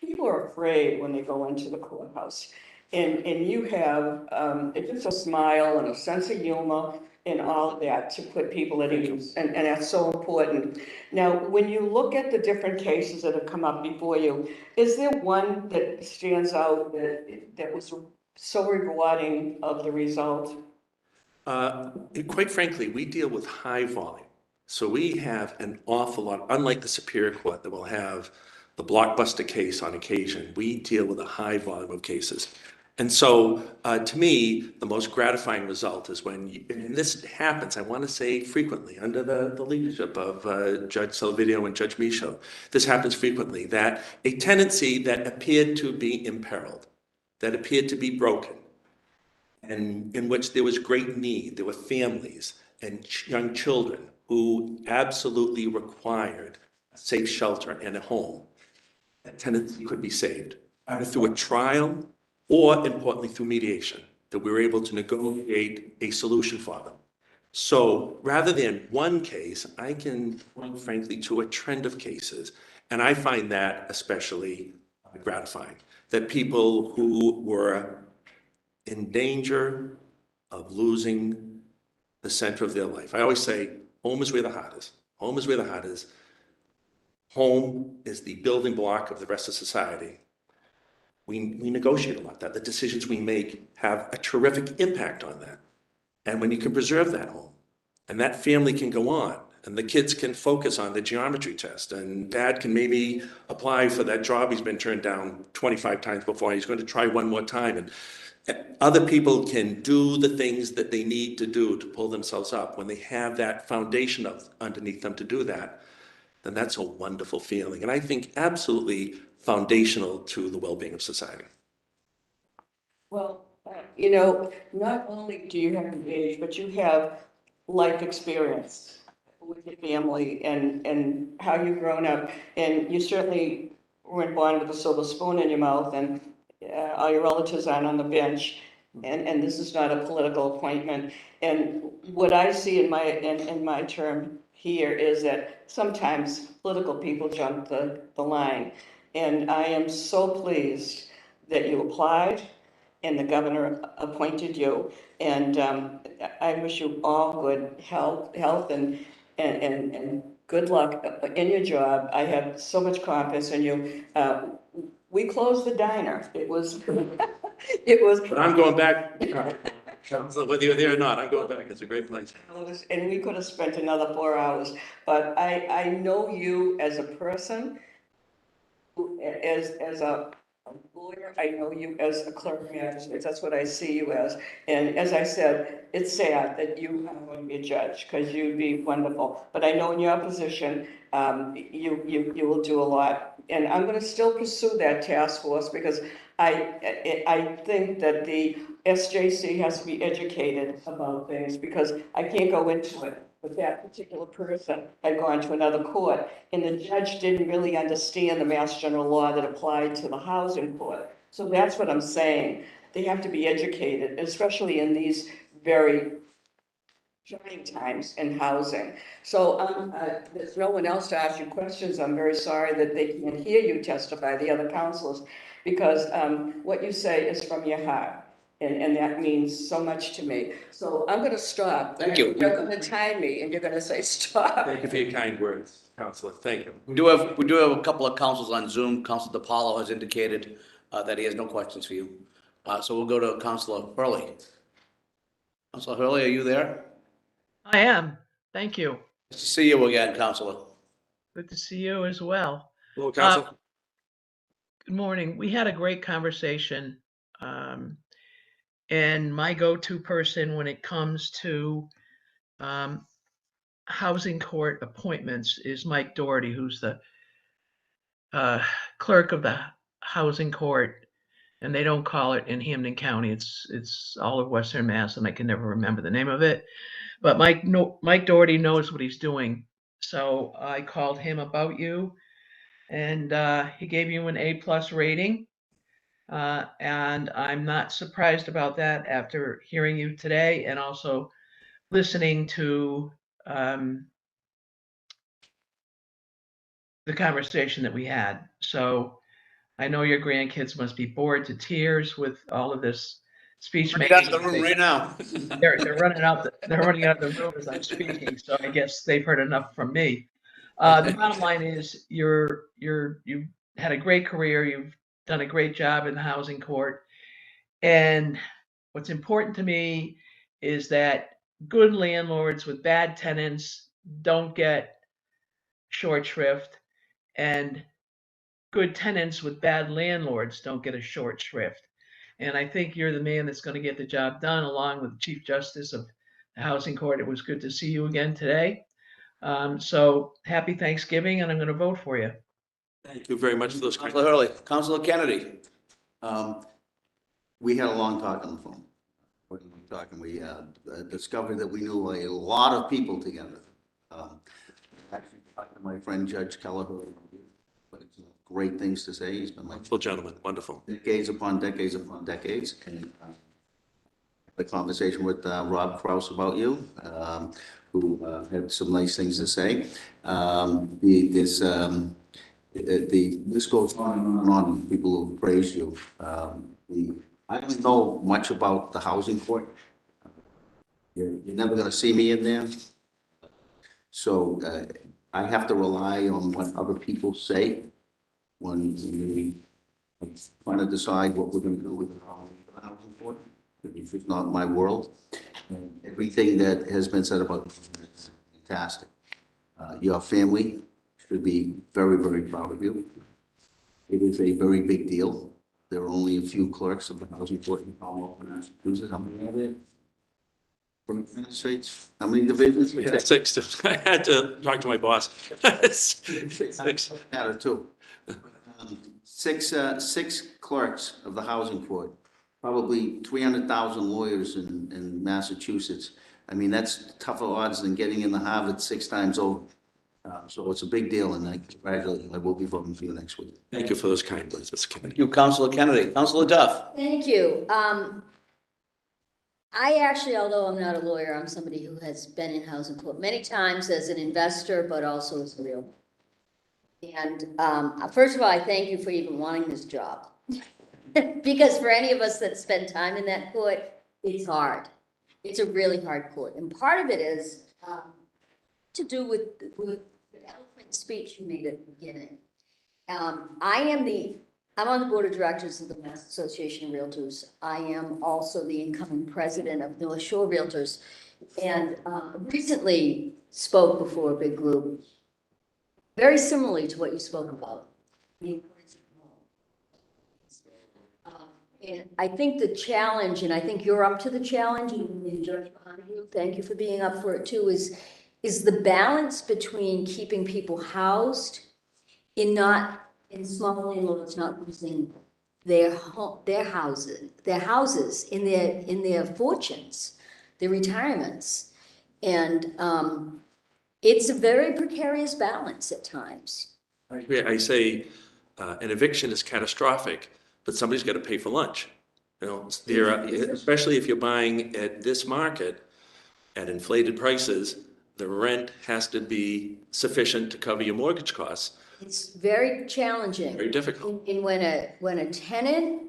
[SPEAKER 5] people are afraid when they go into the courthouse. And you have just a smile and a sense of humor and all of that to put people at ease. And that's so important. Now, when you look at the different cases that have come up before you, is there one that stands out that was so rewarding of the result?
[SPEAKER 11] Quite frankly, we deal with high volume. So we have an awful lot, unlike the Superior Court that will have the blockbuster case on occasion, we deal with a high volume of cases. And so, to me, the most gratifying result is when, and this happens, I want to say frequently, under the leadership of Judge Salvatore and Judge Michaud, this happens frequently, that a tenancy that appeared to be imperiled, that appeared to be broken, and in which there was great need, there were families and young children who absolutely required a safe shelter and a home, that tenancy could be saved, either through a trial or, importantly, through mediation, that we were able to negotiate a solution for them. So rather than one case, I can point frankly to a trend of cases, and I find that especially gratifying, that people who were in danger of losing the center of their life. I always say, home is where the heart is. Home is where the heart is. Home is the building block of the rest of society. We negotiate a lot that the decisions we make have a terrific impact on that. And when you can preserve that home, and that family can go on, and the kids can focus on the geometry test, and dad can maybe apply for that job he's been turned down 25 times before, he's going to try one more time, and other people can do the things that they need to do to pull themselves up. When they have that foundation underneath them to do that, then that's a wonderful feeling. And I think absolutely foundational to the well-being of society.
[SPEAKER 5] Well, not only do you have age, but you have life experience with your family and how you've grown up. And you certainly weren't born with a silver spoon in your mouth, and all your relatives aren't on the bench. And this is not a political appointment. And what I see in my term here is that sometimes political people jump the line. And I am so pleased that you applied and the governor appointed you. And I wish you all good health and good luck in your job. I have so much confidence in you. We closed the diner. It was,
[SPEAKER 11] But I'm going back, whether you're there or not, I'm going back. It's a great place.
[SPEAKER 5] and we could have spent another 4 hours. But I know you as a person, as a lawyer, I know you as a clerk magistrate. That's what I see you as. And as I said, it's sad that you are going to be a judge, because you'd be wonderful. But I know in your position, you will do a lot. And I'm going to still pursue that task force, because I think that the SJC has to be educated about things, because I can't go into it. But that particular person had gone to another court, and the judge didn't really understand the Mass General Law that applied to the housing court. So that's what I'm saying. They have to be educated, especially in these very trying times in housing. So there's no one else to ask you questions. I'm very sorry that they can't hear you testify, the other counselors, because what you say is from your heart. And that means so much to me. So I'm going to stop.
[SPEAKER 8] Thank you.
[SPEAKER 5] You're going to time me, and you're going to say stop.
[SPEAKER 11] Thank you for your kind words, Councilor. Thank you.
[SPEAKER 8] We do have a couple of councils on Zoom. Councilor DiPaolo has indicated that he has no questions for you. So we'll go to Councilor Hurley. Councilor Hurley, are you there?
[SPEAKER 10] I am. Thank you.
[SPEAKER 8] Nice to see you again, Councilor.
[SPEAKER 10] Good to see you as well.
[SPEAKER 11] Hello, Councilor.
[SPEAKER 10] Good morning. We had a great conversation. And my go-to person when it comes to housing court appointments is Mike Doherty, who's the clerk of the housing court. And they don't call it in Hampden County. It's all of Western Mass, and I can never remember the name of it. But Mike Doherty knows what he's doing. So I called him about you, and he gave you an A+ rating. And I'm not surprised about that after hearing you today, and also listening to the conversation that we had. So I know your grandkids must be bored to tears with all of this speech making.
[SPEAKER 8] Out of the room right now.
[SPEAKER 10] They're running out. They're running out of the room as I'm speaking. So I guess they've heard enough from me. The bottom line is you've had a great career. You've done a great job in the housing court. And what's important to me is that good landlords with bad tenants don't get short shrift, and good tenants with bad landlords don't get a short shrift. And I think you're the man that's going to get the job done, along with the Chief Justice of the Housing Court. It was good to see you again today. So happy Thanksgiving, and I'm going to vote for you.
[SPEAKER 11] Thank you very much for those.
[SPEAKER 8] Councilor Hurley, Councilor Kennedy.
[SPEAKER 13] We had a long talk on the phone. When we were talking, we discovered that we knew a lot of people together. Actually, talking to my friend Judge Keller, who had great things to say. He's been like
[SPEAKER 11] Wonderful gentleman, wonderful.
[SPEAKER 13] Decades upon decades upon decades. And the conversation with Rob Kraus about you, who had some nice things to say. This goes on and on. People who praise you. I don't know much about the housing court. You're never going to see me in there. So I have to rely on what other people say when we trying to decide what we're going to do with the housing court. It's just not my world. And everything that has been said about it is fantastic. Your family should be very, very proud of you. It is a very big deal. There are only a few clerks of the housing court in Commonwealth of Massachusetts. How many are there? From administrates? How many divisions?
[SPEAKER 11] Yeah, 6. I had to talk to my boss. 6.
[SPEAKER 13] Matter too. Six clerks of the housing court, probably 300,000 lawyers in Massachusetts. I mean, that's tougher odds than getting into Harvard 6 times over. So it's a big deal, and I congratulate you. I will be voting for you next week.
[SPEAKER 11] Thank you for those kind words, Mr. Kennedy.
[SPEAKER 8] Thank you, Councilor Kennedy. Councilor Duff.
[SPEAKER 6] Thank you. I actually, although I'm not a lawyer, I'm somebody who has been in housing court many times as an investor, but also as a real. And first of all, I thank you for even wanting this job. Because for any of us that spend time in that court, it's hard. It's a really hard court. And part of it is to do with the eloquent speech you made at the beginning. I'm on the board of directors of the Mass Association of Realtors. I am also the incoming president of North Shore Realtors, and recently spoke before a big group, very similarly to what you spoke about. And I think the challenge, and I think you're up to the challenge, and the judge behind you, thank you for being up for it too, is the balance between keeping people housed in small landlords not losing their houses in their fortunes, their retirements. And it's a very precarious balance at times.
[SPEAKER 11] I agree. I say an eviction is catastrophic, but somebody's got to pay for lunch. You know, especially if you're buying at this market at inflated prices, the rent has to be sufficient to cover your mortgage costs.
[SPEAKER 6] It's very challenging.
[SPEAKER 11] Very difficult.
[SPEAKER 6] And when a tenant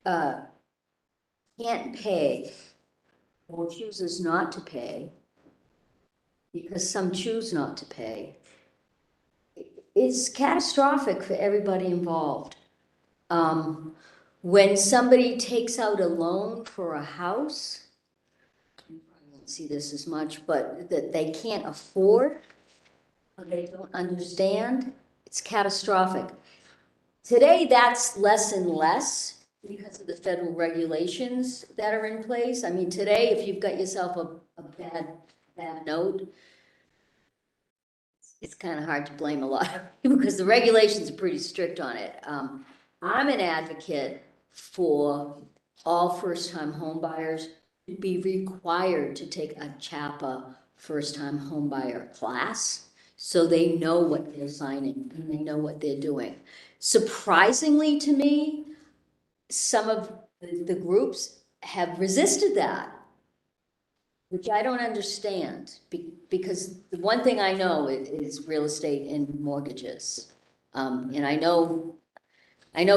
[SPEAKER 6] can't pay or chooses not to pay, because some choose not to pay, it's catastrophic for everybody involved. When somebody takes out a loan for a house, you probably won't see this as much, but that they can't afford, or they don't understand, it's catastrophic. Today, that's less and less because of the federal regulations that are in place. I mean, today, if you've got yourself a bad note, it's kind of hard to blame a lot of people because the regulations are pretty strict on it. I'm an advocate for all first-time homebuyers to be required to take a CHAPA first-time homebuyer class so they know what they're signing and they know what they're doing. Surprisingly to me, some of the groups have resisted that, which I don't understand, because the one thing I know is real estate and mortgages. And I know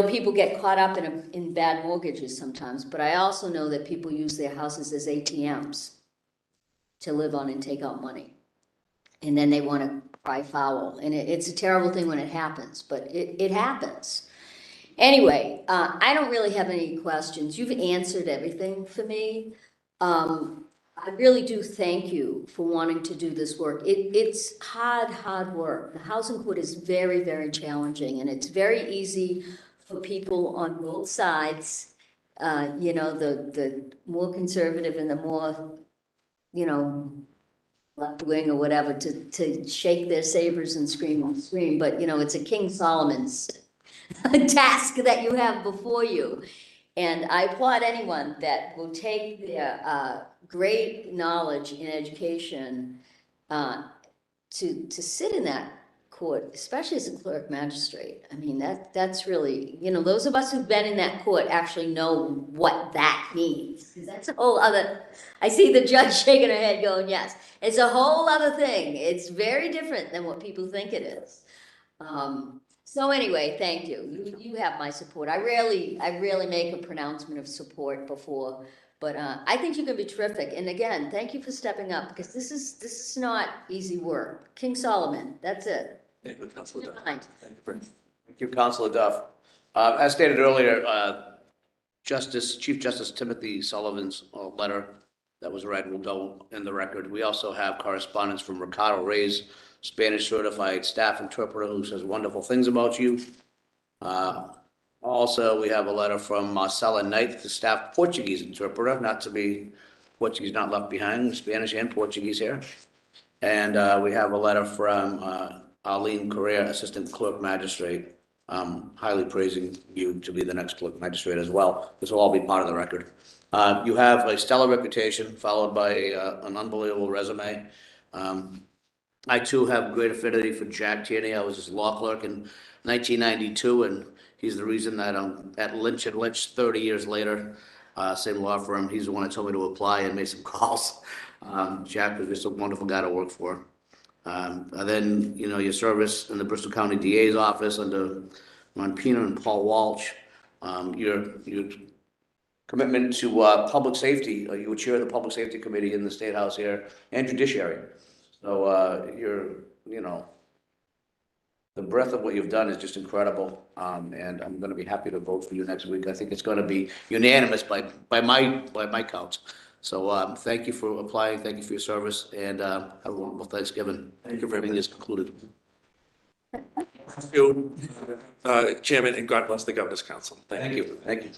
[SPEAKER 6] people get caught up in bad mortgages sometimes, but I also know that people use their houses as ATMs to live on and take out money. And then they want to cry foul. And it's a terrible thing when it happens, but it happens. Anyway, I don't really have any questions. You've answered everything for me. I really do thank you for wanting to do this work. It's hard work. The housing court is very, very challenging, and it's very easy for people on both sides, the more conservative and the more, left wing or whatever, to shake their sabers and scream. But, it's a King Solomon's task that you have before you. And I applaud anyone that will take their great knowledge in education to sit in that court, especially as a clerk magistrate. I mean, that's really, those of us who've been in that court actually know what that means. 'Cause that's a whole other, I see the judge shaking her head going, yes. It's a whole other thing. It's very different than what people think it is. So anyway, thank you. You have my support. I rarely make a pronouncement of support before, but I think you're gonna be terrific. And again, thank you for stepping up, because this is not easy work. King Solomon, that's it.
[SPEAKER 11] Thank you, Councilor Duff.
[SPEAKER 6] Fine.
[SPEAKER 8] Thank you, Councilor Duff. As stated earlier, Chief Justice Timothy Sullivan's letter that was read will go in the record. We also have correspondence from Ricardo Reyes, Spanish certified staff interpreter, who says wonderful things about you. Also, we have a letter from Marcella Knight, the staff Portuguese interpreter, not to be Portuguese not left behind, Spanish and Portuguese here. And we have a letter from Arlene Correa, assistant clerk magistrate, highly praising you to be the next clerk magistrate as well. This will all be part of the record. You have a stellar reputation, followed by an unbelievable resume. I too have great affinity for Jack Tierney. I was his law clerk in 1992, and he's the reason that I'm at Lynch and Lynch 30 years later, same law firm. He's the one that told me to apply and made some calls. Jack was just a wonderful guy to work for. And then, your service in the Bristol County DA's office under Ron Pena and Paul Walsh, your commitment to public safety. You were chair of the Public Safety Committee in the State House here, and Judiciary. So the breadth of what you've done is just incredible, and I'm going to be happy to vote for you next week. I think it's going to be unanimous by my counts. So thank you for applying, thank you for your service, and have a wonderful Thanksgiving.
[SPEAKER 11] Thank you very much.
[SPEAKER 8] Meeting is concluded.
[SPEAKER 11] Thank you, Chairman, and God bless the Governor's Council. Thank you.
[SPEAKER 8] Thank you.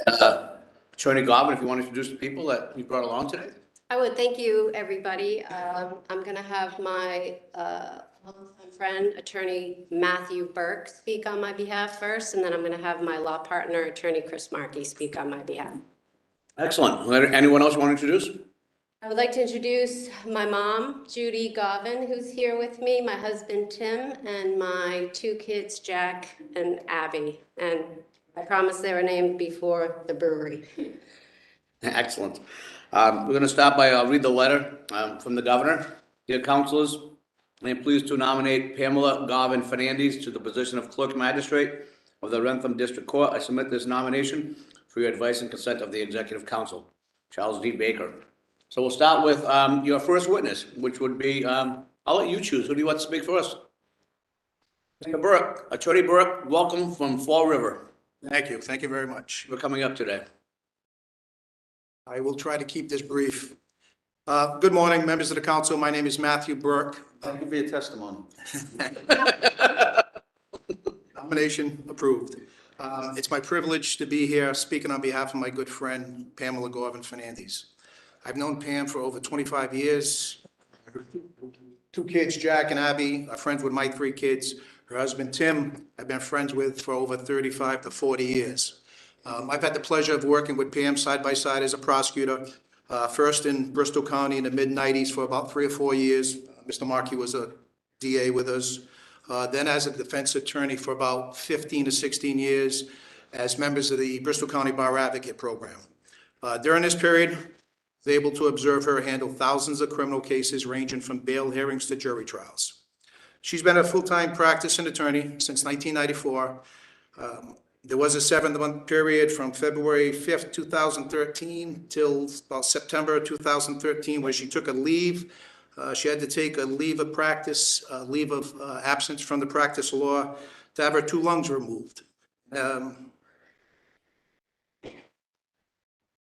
[SPEAKER 8] Attorney Gavin, if you want to introduce the people that you brought along today.
[SPEAKER 15] I would thank you, everybody. I'm going to have my longtime friend, Attorney Matthew Burke, speak on my behalf first, and then I'm going to have my law partner, Attorney Chris Markey, speak on my behalf.
[SPEAKER 8] Excellent. Anyone else want to introduce?
[SPEAKER 15] I would like to introduce my mom, Judy Gauvin, who's here with me, my husband, Tim, and my 2 kids, Jack and Abby. And I promise they were named before the brewery.
[SPEAKER 8] Excellent. We're going to start by, I'll read the letter from the governor. Dear councilors, I am pleased to nominate Pamela Gauvin-Fernandes to the position of Clerk Magistrate of the Wrentham District Court. I submit this nomination for your advice and consent of the Executive Council, Charles D. Baker. So we'll start with your first witness, which would be, I'll let you choose. Who do you want to speak first? Mr. Burke, Attorney Burke, welcome from Fall River.
[SPEAKER 16] Thank you. Thank you very much.
[SPEAKER 8] For coming up today.
[SPEAKER 16] I will try to keep this brief. Good morning, members of the council. My name is Matthew Burke.
[SPEAKER 13] Thank you for your testimony.
[SPEAKER 16] Nomination approved. It's my privilege to be here speaking on behalf of my good friend, Pamela Gauvin-Fernandes. I've known Pam for over 25 years. Her 2 kids, Jack and Abby, are friends with my 3 kids. Her husband, Tim, I've been friends with for over 35 to 40 years. I've had the pleasure of working with Pam side by side as a prosecutor, first in Bristol County in the mid-90s for about 3 or 4 years. Mr. Markey was a DA with us. Then as a defense attorney for about 15 to 16 years as members of the Bristol County Bar Advocate Program. During this period, I was able to observe her handle thousands of criminal cases ranging from bail hearings to jury trials. She's been a full-time practicing attorney since 1994. There was a 7-month period from February 5th, 2013 till about September 2013 where she took a leave. She had to take a leave of practice, leave of absence from the practice of law to have her 2 lungs removed.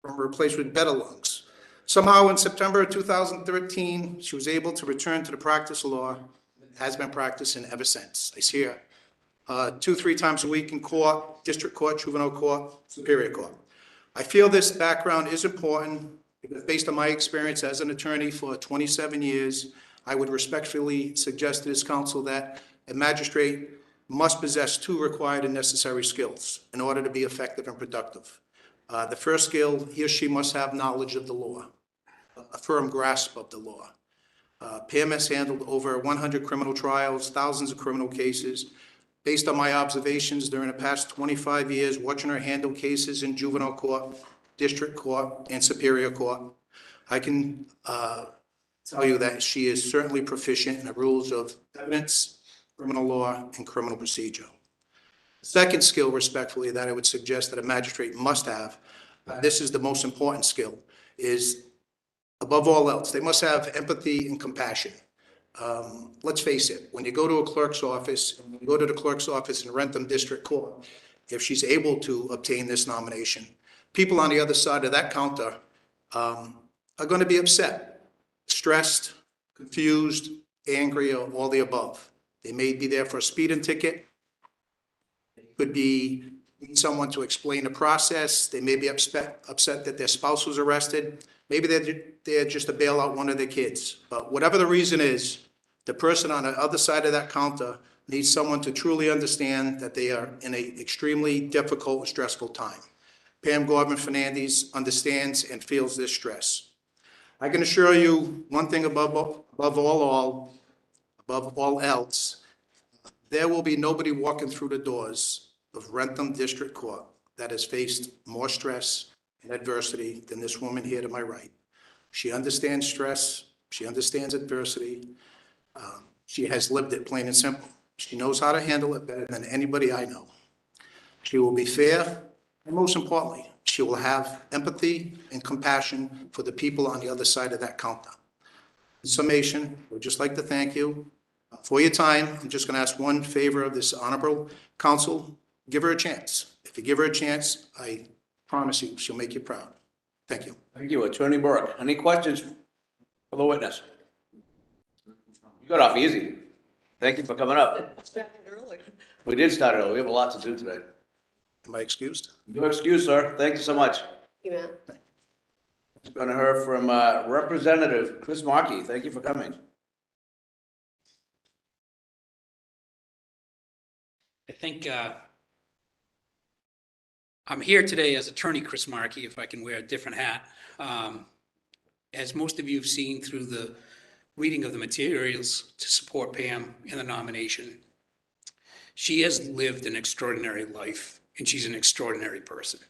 [SPEAKER 16] Replaced with better lungs. Somehow in September 2013, she was able to return to the practice of law, has been practicing ever since. I see her 2-3 times a week in court, district court, juvenile court, superior court. I feel this background is important because based on my experience as an attorney for 27 years, I would respectfully suggest to this council that a magistrate must possess 2 required and necessary skills in order to be effective and productive. The first skill, he or she must have knowledge of the law, a firm grasp of the law. Pam has handled over 100 criminal trials, thousands of criminal cases. Based on my observations during the past 25 years, watching her handle cases in juvenile court, district court, and superior court, I can tell you that she is certainly proficient in the rules of evidence, criminal law, and criminal procedure. Second skill, respectfully, that I would suggest that a magistrate must have, this is the most important skill, is above all else, they must have empathy and compassion. Let's face it, when you go to a clerk's office, when you go to the clerk's office in Wrentham District Court, if she's able to obtain this nomination, people on the other side of that counter are going to be upset, stressed, confused, angry, or all the above. They may be there for a speeding ticket. Could be need someone to explain the process. They may be upset that their spouse was arrested. Maybe they're just to bail out one of their kids. But whatever the reason is, the person on the other side of that counter needs someone to truly understand that they are in an extremely difficult and stressful time. Pam Gauvin-Fernandes understands and feels this stress. I can assure you one thing above all else, there will be nobody walking through the doors of Wrentham District Court that has faced more stress and adversity than this woman here to my right. She understands stress. She understands adversity. She has lived it, plain and simple. She knows how to handle it better than anybody I know. She will be fair, and most importantly, she will have empathy and compassion for the people on the other side of that counter. In summation, I would just like to thank you for your time. I'm just going to ask one favor of this honorable council. Give her a chance. If you give her a chance, I promise you she'll make you proud. Thank you.
[SPEAKER 8] Thank you, Attorney Burke. Any questions for the witness? You got off easy. Thank you for coming up. We did start early. We have a lot to do today.
[SPEAKER 16] Am I excused?
[SPEAKER 8] Your excuse, sir. Thank you so much.
[SPEAKER 15] You know,
[SPEAKER 8] Going to hear from Representative Chris Markey. Thank you for coming.
[SPEAKER 17] I think I'm here today as Attorney Chris Markey, if I can wear a different hat. As most of you have seen through the reading of the materials to support Pam in the nomination, she has lived an extraordinary life, and she's an extraordinary person.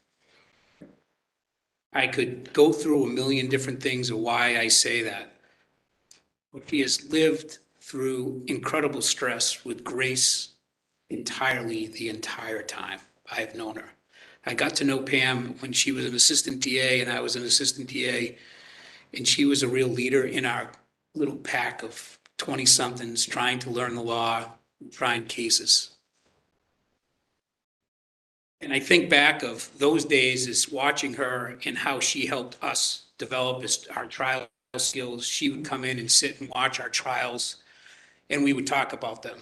[SPEAKER 17] I could go through a million different things of why I say that. But she has lived through incredible stress with grace entirely the entire time I've known her. I got to know Pam when she was an assistant DA and I was an assistant DA, and she was a real leader in our little pack of 20-somethings trying to learn the law, trying cases. And I think back of those days as watching her and how she helped us develop our trial skills. She would come in and sit and watch our trials, and we would talk about them.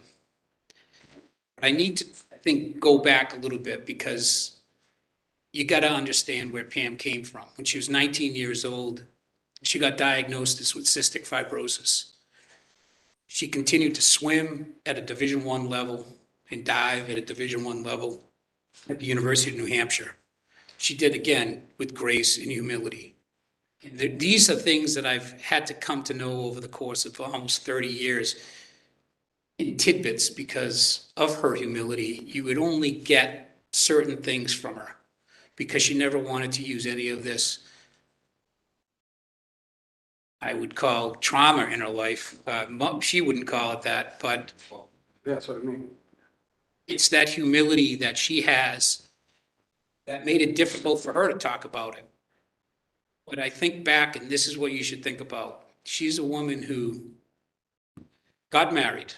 [SPEAKER 17] I need to, I think, go back a little bit because you got to understand where Pam came from. When she was 19 years old, she got diagnosed with cystic fibrosis. She continued to swim at a Division I level and dive at a Division I level at the University of New Hampshire. She did again with grace and humility. And these are things that I've had to come to know over the course of almost 30 years in tidbits because of her humility. You would only get certain things from her because she never wanted to use any of this I would call trauma in her life. She wouldn't call it that, but
[SPEAKER 4] That's what I mean.
[SPEAKER 17] it's that humility that she has that made it difficult for her to talk about it. But I think back, and this is what you should think about. She's a woman who got married,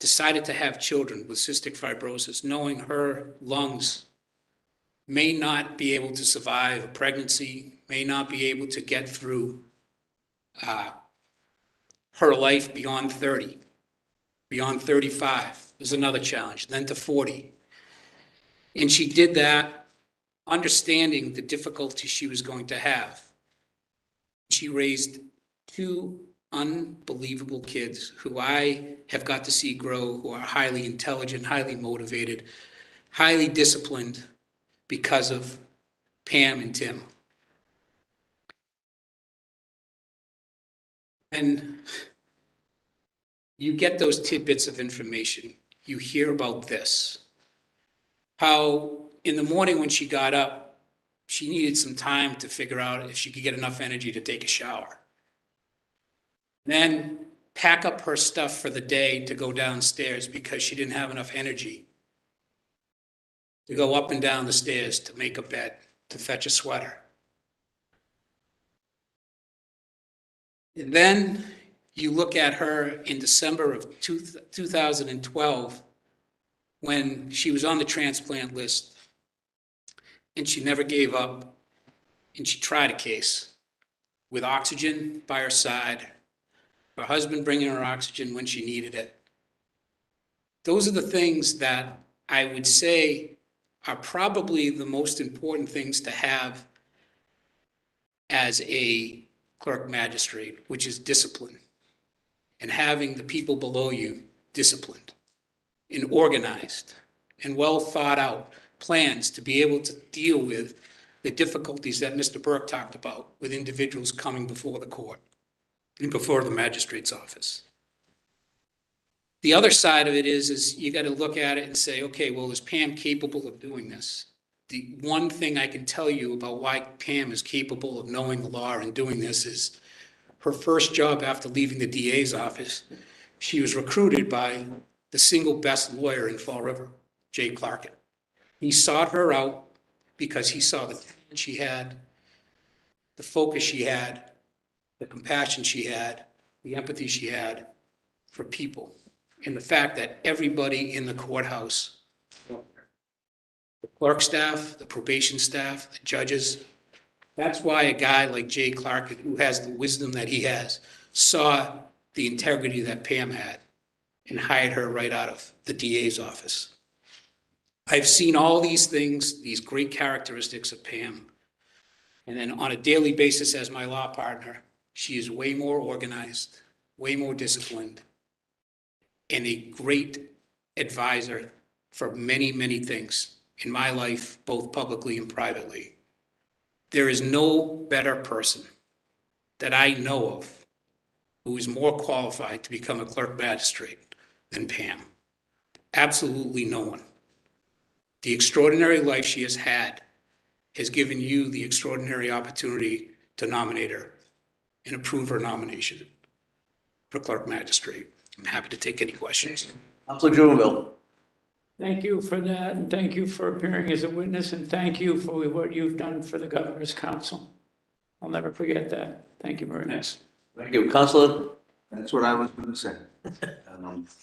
[SPEAKER 17] decided to have children with cystic fibrosis, knowing her lungs may not be able to survive a pregnancy, may not be able to get through her life beyond 30, beyond 35 is another challenge, then to 40. And she did that understanding the difficulty she was going to have. She raised two unbelievable kids who I have got to see grow, who are highly intelligent, highly motivated, highly disciplined because of Pam and Tim. And you get those tidbits of information. You hear about this. How in the morning when she got up, she needed some time to figure out if she could get enough energy to take a shower. Then pack up her stuff for the day to go downstairs because she didn't have enough energy to go up and down the stairs to make a bed, to fetch a sweater. And then you look at her in December of 2012 when she was on the transplant list and she never gave up and she tried a case with oxygen by her side, her husband bringing her oxygen when she needed it. Those are the things that I would say are probably the most important things to have as a clerk magistrate, which is discipline, and having the people below you disciplined and organized and well thought out plans to be able to deal with the difficulties that Mr. Burke talked about with individuals coming before the court and before the magistrate's office. The other side of it is you got to look at it and say, okay, well, is Pam capable of doing this? The one thing I can tell you about why Pam is capable of knowing the law and doing this is her first job after leaving the DA's office, she was recruited by the single best lawyer in Fall River, J. Clerk. He sought her out because he saw the talent she had, the focus she had, the compassion she had, the empathy she had for people, and the fact that everybody in the courthouse, the clerk staff, the probation staff, the judges, that's why a guy like Jay Clark, who has the wisdom that he has, saw the integrity that Pam had and hired her right out of the DA's office. I've seen all these things, these great characteristics of Pam. And then on a daily basis as my law partner, she is way more organized, way more disciplined, and a great advisor for many, many things in my life, both publicly and privately. There is no better person that I know of who is more qualified to become a clerk magistrate than Pam. Absolutely no one. The extraordinary life she has had has given you the extraordinary opportunity to nominate her and approve her nomination for clerk magistrate. I'm happy to take any questions.
[SPEAKER 8] Councilor Juvenville.
[SPEAKER 1] Thank you for that, and thank you for appearing as a witness, and thank you for what you've done for the Governor's Council. I'll never forget that. Thank you very much.
[SPEAKER 8] Thank you. Councilor?
[SPEAKER 13] That's what I was going to say.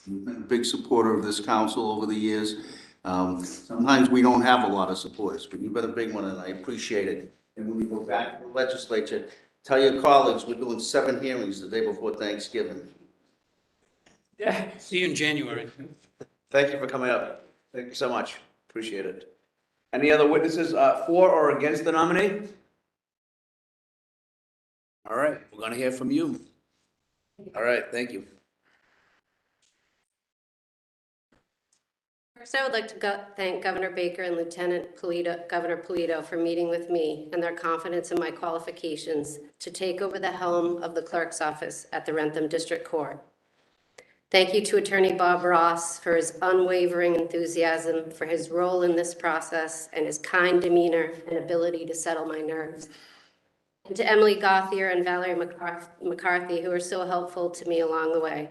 [SPEAKER 13] You've been a big supporter of this council over the years. Sometimes we don't have a lot of supporters, but you've been a big one, and I appreciate it. And when you go back to the legislature, tell your colleagues we're doing 7 hearings the day before Thanksgiving.
[SPEAKER 1] Yeah.
[SPEAKER 17] See you in January.
[SPEAKER 8] Thank you for coming up. Thank you so much. Appreciate it. Any other witnesses for or against the nominee? All right, we're going to hear from you. All right, thank you.
[SPEAKER 15] First, I would like to thank Governor Baker and Lieutenant Governor Polito for meeting with me and their confidence in my qualifications to take over the helm of the clerk's office at the Wrentham District Court. Thank you to Attorney Bob Ross for his unwavering enthusiasm for his role in this process and his kind demeanor and ability to settle my nerves. And to Emily Gauthier and Valerie McCarthy, who were so helpful to me along the way.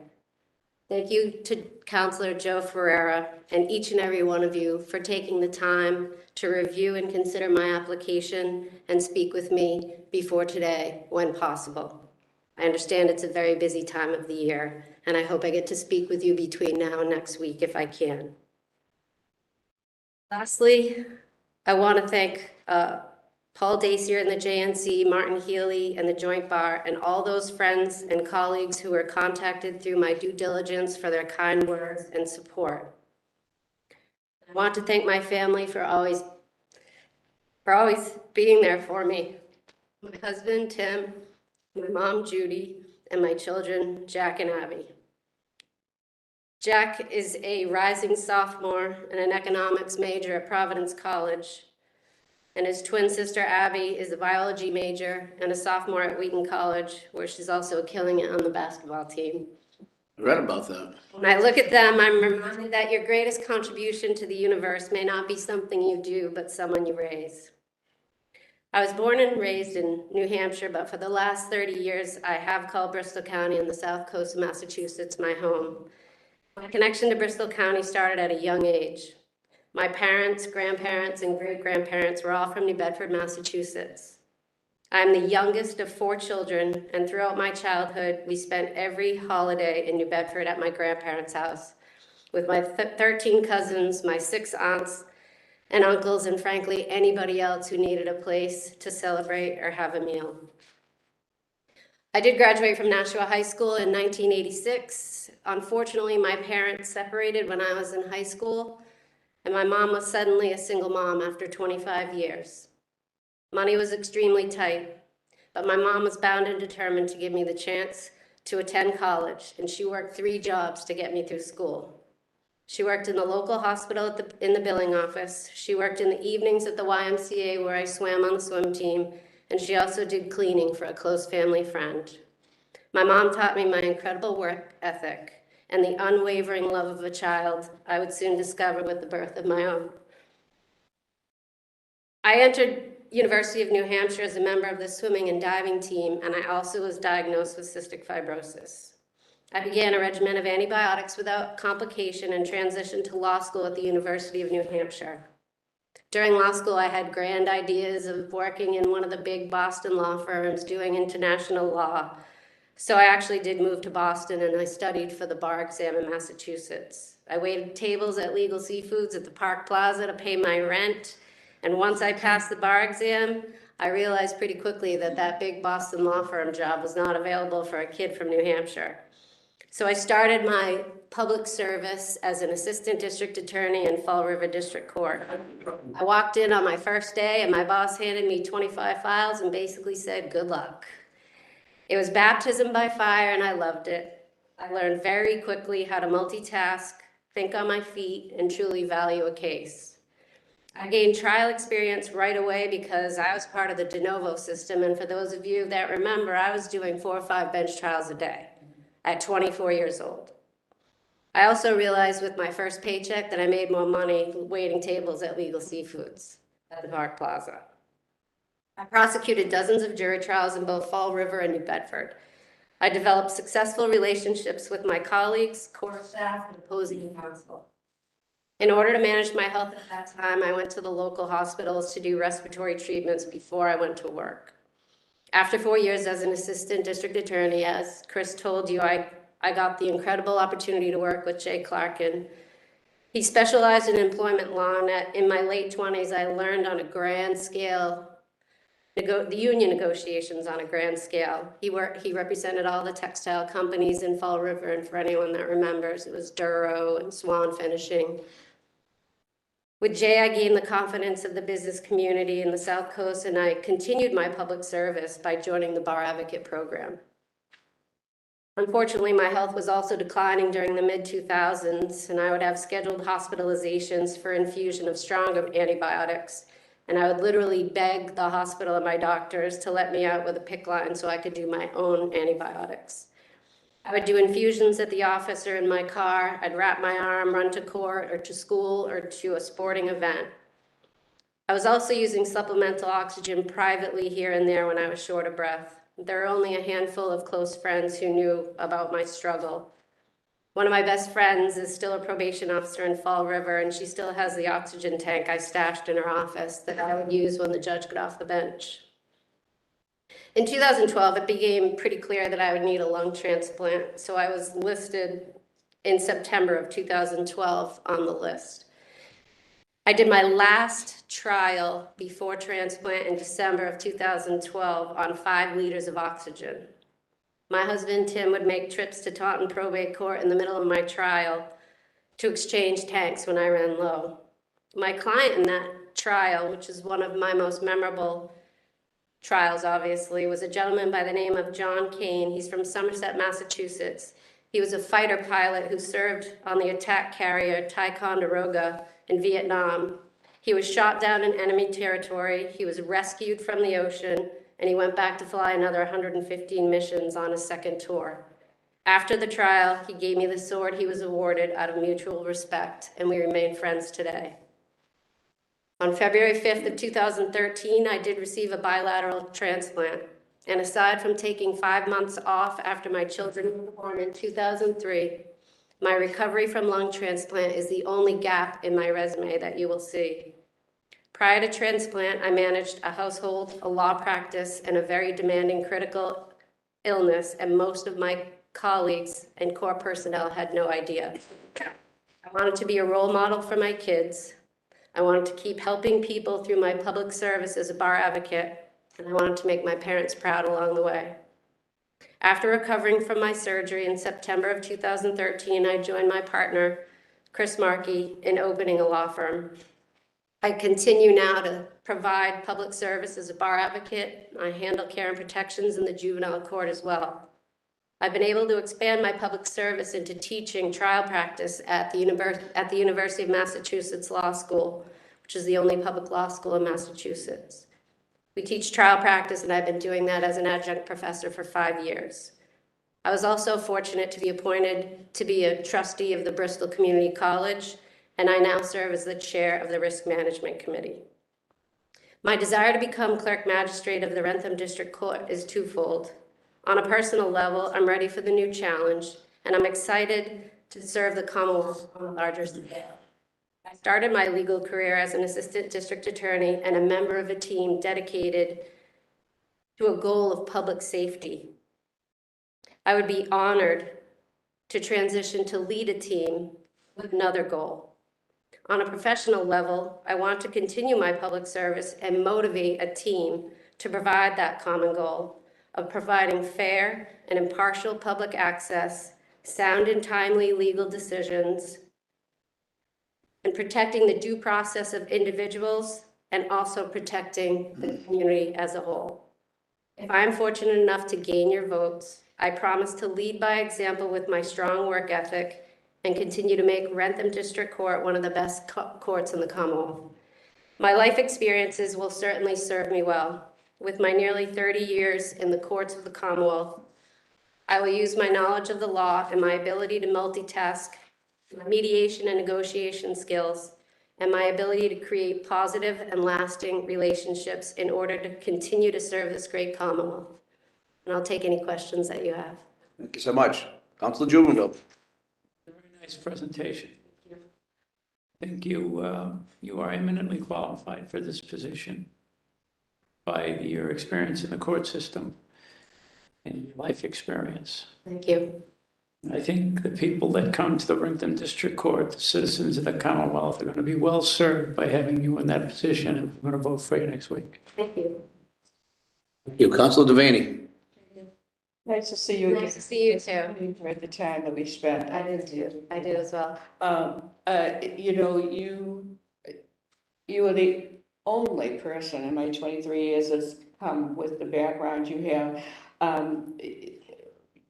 [SPEAKER 15] Thank you to Councilor Joe Ferreira and each and every one of you for taking the time to review and consider my application and speak with me before today when possible. I understand it's a very busy time of the year, and I hope I get to speak with you between now and next week if I can. Lastly, I want to thank Paul Dacier and the JNC, Martin Healy and the Joint Bar, and all those friends and colleagues who were contacted through my due diligence for their kind words and support. I want to thank my family for always being there for me. My husband, Tim, my mom, Judy, and my children, Jack and Abby. Jack is a rising sophomore and an economics major at Providence College. And his twin sister, Abby, is a biology major and a sophomore at Wheaton College, where she's also killing it on the basketball team.
[SPEAKER 8] I read about that.
[SPEAKER 15] When I look at them, I'm reminded that your greatest contribution to the universe may not be something you do, but someone you raise. I was born and raised in New Hampshire, but for the last 30 years, I have called Bristol County on the south coast of Massachusetts my home. My connection to Bristol County started at a young age. My parents, grandparents, and great-grandparents were all from New Bedford, Massachusetts. I'm the youngest of 4 children, and throughout my childhood, we spent every holiday in New Bedford at my grandparents' house with my 13 cousins, my 6 aunts and uncles, and frankly, anybody else who needed a place to celebrate or have a meal. I did graduate from Nashua High School in 1986. Unfortunately, my parents separated when I was in high school, and my mom was suddenly a single mom after 25 years. Money was extremely tight, but my mom was bound and determined to give me the chance to attend college, and she worked 3 jobs to get me through school. She worked in the local hospital in the billing office. She worked in the evenings at the YMCA where I swam on the swim team, and she also did cleaning for a close family friend. My mom taught me my incredible work ethic and the unwavering love of a child I would soon discover with the birth of my own. I entered University of New Hampshire as a member of the swimming and diving team, and I also was diagnosed with cystic fibrosis. I began a regimen of antibiotics without complication and transitioned to law school at the University of New Hampshire. During law school, I had grand ideas of working in one of the big Boston law firms doing international law. So I actually did move to Boston, and I studied for the bar exam in Massachusetts. I waited tables at Legal Seafoods at the Park Plaza to pay my rent. And once I passed the bar exam, I realized pretty quickly that that big Boston law firm job was not available for a kid from New Hampshire. So I started my public service as an assistant district attorney in Fall River District Court. I walked in on my first day and my boss handed me 25 files and basically said, good luck. It was baptism by fire and I loved it. I learned very quickly how to multitask, think on my feet, and truly value a case. I gained trial experience right away because I was part of the de novo system, and for those of you that remember, I was doing 4 or 5 bench trials a day at 24 years old. I also realized with my first paycheck that I made more money waiting tables at Legal Seafoods at the Park Plaza. I prosecuted dozens of jury trials in both Fall River and New Bedford. I developed successful relationships with my colleagues, court staff, and opposing counsel. In order to manage my health at that time, I went to the local hospitals to do respiratory treatments before I went to work. After 4 years as an assistant district attorney, as Chris told you, I got the incredible opportunity to work with J. Clerk, and he specialized in employment law, and in my late 20s, I learned on a grand scale, the union negotiations on a grand scale. He represented all the textile companies in Fall River, and for anyone that remembers, it was Duro and Swan Finishing. With Jay, I gained the confidence of the business community in the South Coast, and I continued my public service by joining the Bar Advocate program. Unfortunately, my health was also declining during the mid-2000s, and I would have scheduled hospitalizations for infusion of strong antibiotics, and I would literally beg the hospital and my doctors to let me out with a PICC line so I could do my own antibiotics. I would do infusions at the office or in my car. I'd wrap my arm, run to court or to school or to a sporting event. I was also using supplemental oxygen privately here and there when I was short of breath. There are only a handful of close friends who knew about my struggle. One of my best friends is still a probation officer in Fall River, and she still has the oxygen tank I stashed in her office that I would use when the judge got off the bench. In 2012, it became pretty clear that I would need a lung transplant, so I was listed in September of 2012 on the list. I did my last trial before transplant in December of 2012 on 5 liters of oxygen. My husband, Tim, would make trips to Taunton Probate Court in the middle of my trial to exchange tanks when I ran low. My client in that trial, which is one of my most memorable trials, obviously, was a gentleman by the name of John Kane. He's from Somerset, Massachusetts. He was a fighter pilot who served on the attack carrier Ticonderoga in Vietnam. He was shot down in enemy territory. He was rescued from the ocean, and he went back to fly another 115 missions on a second tour. After the trial, he gave me the sword he was awarded out of mutual respect, and we remain friends today. On February 5th of 2013, I did receive a bilateral transplant. And aside from taking 5 months off after my children were born in 2003, my recovery from lung transplant is the only gap in my resume that you will see. Prior to transplant, I managed a household, a law practice, and a very demanding critical illness, and most of my colleagues and core personnel had no idea. I wanted to be a role model for my kids. I wanted to keep helping people through my public service as a bar advocate, and I wanted to make my parents proud along the way. After recovering from my surgery in September of 2013, I joined my partner, Chris Markey, in opening a law firm. I continue now to provide public service as a bar advocate. I handle care and protections in the juvenile court as well. I've been able to expand my public service into teaching trial practice at the University of Massachusetts Law School, which is the only public law school in Massachusetts. We teach trial practice, and I've been doing that as an adjunct professor for 5 years. I was also fortunate to be appointed to be a trustee of the Bristol Community College, and I now serve as the chair of the Risk Management Committee. My desire to become clerk magistrate of the Wrentham District Court is twofold. On a personal level, I'm ready for the new challenge, and I'm excited to serve the Commonwealth on a larger scale. I started my legal career as an assistant district attorney and a member of a team dedicated to a goal of public safety. I would be honored to transition to lead a team with another goal. On a professional level, I want to continue my public service and motivate a team to provide that common goal of providing fair and impartial public access sound and timely legal decisions, and protecting the due process of individuals and also protecting the community as a whole. If I am fortunate enough to gain your votes, I promise to lead by example with my strong work ethic and continue to make Wrentham District Court one of the best courts in the Commonwealth. My life experiences will certainly serve me well. With my nearly 30 years in the courts of the Commonwealth, I will use my knowledge of the law and my ability to multitask, my mediation and negotiation skills, and my ability to create positive and lasting relationships in order to continue to serve this great Commonwealth. And I'll take any questions that you have.
[SPEAKER 8] Thank you so much. Councilor Jubenville.
[SPEAKER 1] Very nice presentation. I think you are eminently qualified for this position by your experience in the court system and your life experience.
[SPEAKER 15] Thank you.
[SPEAKER 1] I think the people that come to the Wrentham District Court, the citizens of the Commonwealth, are going to be well served by having you in that position, and we're going to vote for you next week.
[SPEAKER 15] Thank you.
[SPEAKER 8] Thank you. Councilor Devaney.
[SPEAKER 5] Nice to see you again.
[SPEAKER 15] Nice to see you too.
[SPEAKER 5] For the time that we spent.
[SPEAKER 15] I did too. I did as well.
[SPEAKER 5] You know, you are the only person in my 23 years that's come with the background you have.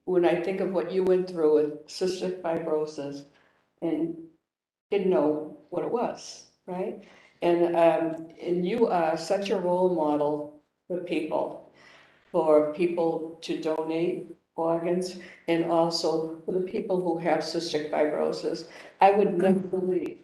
[SPEAKER 5] When I think of what you went through with cystic fibrosis and didn't know what it was, right? And you are such a role model for people to donate organs, and also for the people who have cystic fibrosis. I would never believe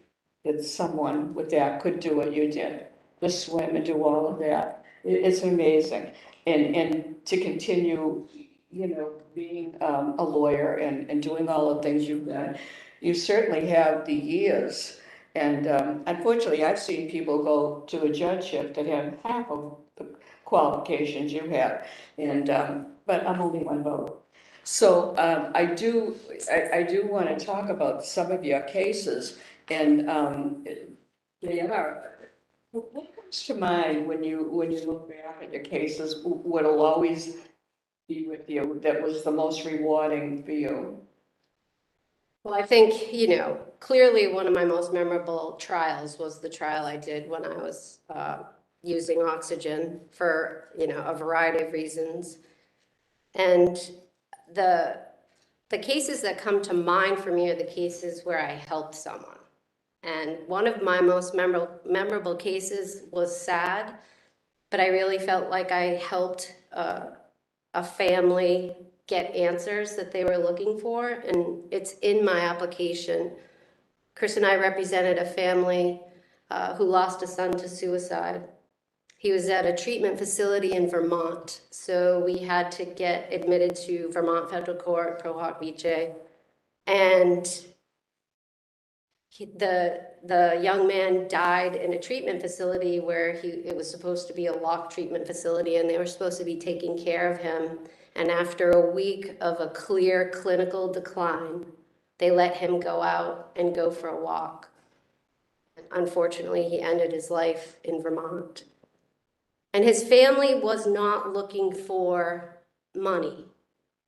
[SPEAKER 5] that someone with that could do what you did, to swim and do all of that. It's amazing. And to continue, you know, being a lawyer and doing all the things you've done, you certainly have the years. And unfortunately, I've seen people go to a judgeship that have half of the qualifications you have. And but I'm only one vote. So I do want to talk about some of your cases, and they are. What comes to mind when you look back at your cases? What'll always be with you that was the most rewarding for you?
[SPEAKER 15] Well, I think, you know, clearly one of my most memorable trials was the trial I did when I was using oxygen for, you know, a variety of reasons. And the cases that come to mind for me are the cases where I helped someone. And one of my most memorable cases was sad, but I really felt like I helped a family get answers that they were looking for, and it's in my application. Chris and I represented a family who lost a son to suicide. He was at a treatment facility in Vermont, so we had to get admitted to Vermont Federal Court, Pro Hoc Vice, and the young man died in a treatment facility where it was supposed to be a locked treatment facility, and they were supposed to be taking care of him. And after a week of a clear clinical decline, they let him go out and go for a walk. Unfortunately, he ended his life in Vermont. And his family was not looking for money.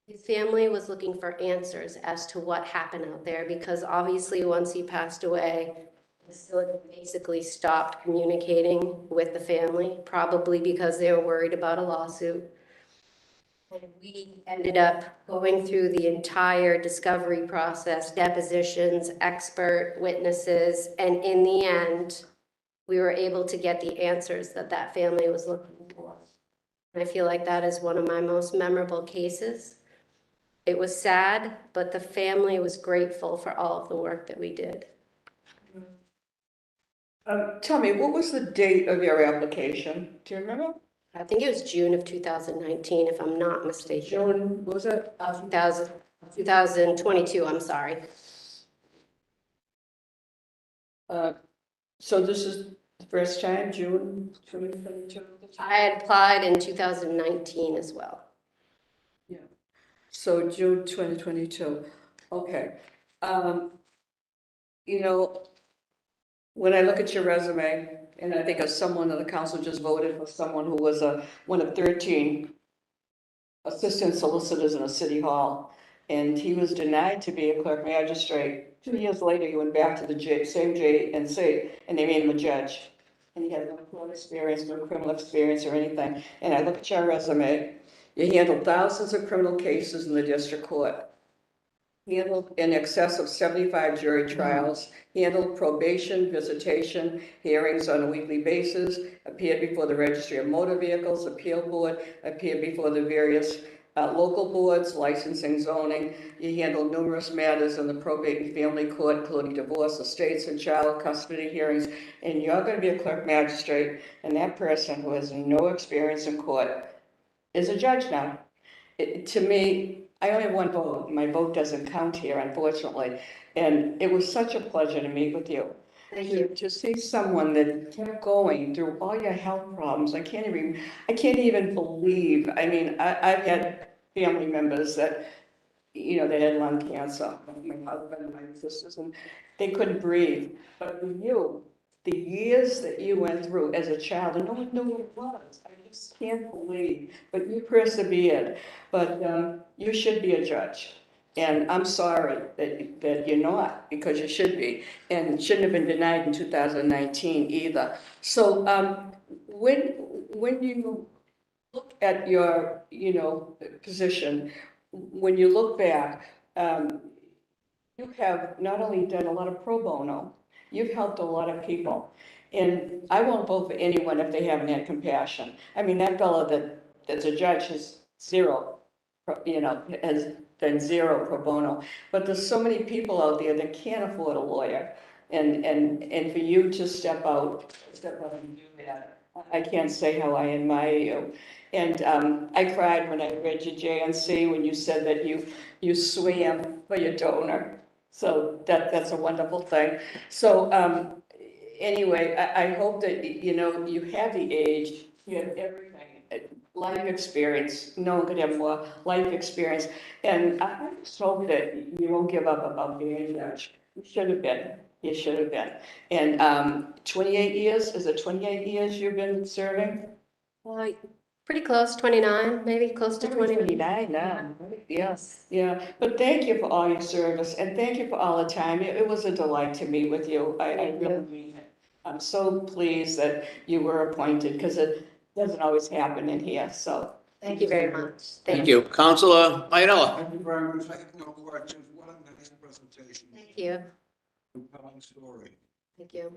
[SPEAKER 15] His family was looking for answers as to what happened out there, because obviously once he passed away, the facility basically stopped communicating with the family, probably because they were worried about a lawsuit. And we ended up going through the entire discovery process, depositions, expert witnesses, and in the end, we were able to get the answers that that family was looking for. And I feel like that is one of my most memorable cases. It was sad, but the family was grateful for all of the work that we did.
[SPEAKER 5] Tell me, what was the date of your application? Do you remember?
[SPEAKER 15] I think it was June of 2019, if I'm not mistaken.
[SPEAKER 5] June, was it?
[SPEAKER 15] 2022, I'm sorry.
[SPEAKER 5] So this is the first time, June 2022?
[SPEAKER 15] I had applied in 2019 as well.
[SPEAKER 5] Yeah. So June 2022. Okay. You know, when I look at your resume, and I think of someone that the council just voted for, someone who was one of 13 assistant solicitors in a city hall. and he was denied to be a clerk magistrate. 2 years later, he went back to the same J&C, and they made him a judge. And he had no court experience, no criminal experience or anything. And I look at your resume, you handled thousands of criminal cases in the district court. Handled in excess of 75 jury trials, handled probation, visitation, hearings on a weekly basis, appeared before the Registry of Motor Vehicles, Appeal Board, appeared before the various local boards, licensing, zoning. You handled numerous matters in the probate and family court, including divorce, estates, and child custody hearings. And you're going to be a clerk magistrate, and that person who has no experience in court is a judge now. To me, I only have one vote. My vote doesn't count here, unfortunately. And it was such a pleasure to meet with you.
[SPEAKER 15] Thank you.
[SPEAKER 5] To see someone that kept going through all your health problems. I can't even believe. I mean, I've had family members that, you know, they had lung cancer. My husband and my sisters, and they couldn't breathe. But for you, the years that you went through as a child, and no one knew what it was. I just can't believe. But you persevered. But you should be a judge. And I'm sorry that you're not, because you should be, and shouldn't have been denied in 2019 either. So when you look at your, you know, position, when you look back, you have not only done a lot of pro bono, you've helped a lot of people. And I won't vote for anyone if they haven't had compassion. I mean, that fellow that's a judge has zero, you know, has done zero pro bono. But there's so many people out there that can't afford a lawyer. And for you to step out and do that, I can't say how I admire you. And I cried when I read your JNC when you said that you swam for your donor. So that's a wonderful thing. So anyway, I hope that, you know, you have the age, you have everything, life experience. No one could have more life experience. And I just hope that you won't give up about being a judge. You should have been. You should have been. And 28 years, is it 28 years you've been serving?
[SPEAKER 15] Pretty close, 29, maybe close to 29.
[SPEAKER 5] 29 now. Yes, yeah. But thank you for all your service, and thank you for all the time. It was a delight to meet with you. I really mean it. I'm so pleased that you were appointed, because it doesn't always happen in here, so.
[SPEAKER 15] Thank you very much.
[SPEAKER 8] Thank you. Councilor Ayala.
[SPEAKER 4] Thank you very much. I have no questions. What a nice presentation.
[SPEAKER 15] Thank you.
[SPEAKER 4] Compelling story.
[SPEAKER 15] Thank you.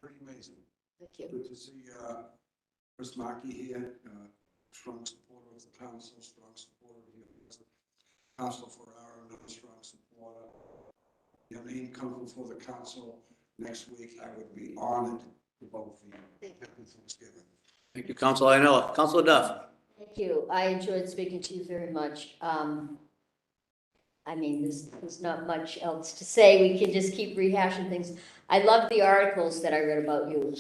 [SPEAKER 4] Pretty amazing.
[SPEAKER 15] Thank you.
[SPEAKER 4] Good to see Chris Markey here, strong supporter of the council, strong supporter of you. Councilor another strong supporter. Your name come before the council next week. I would be honored to vote for you. Happy Thanksgiving.
[SPEAKER 8] Thank you, Councilor Ayala. Councilor Duff.
[SPEAKER 6] Thank you. I enjoyed speaking to you very much. I mean, there's not much else to say. We can just keep rehashing things. I love the articles that I read about you.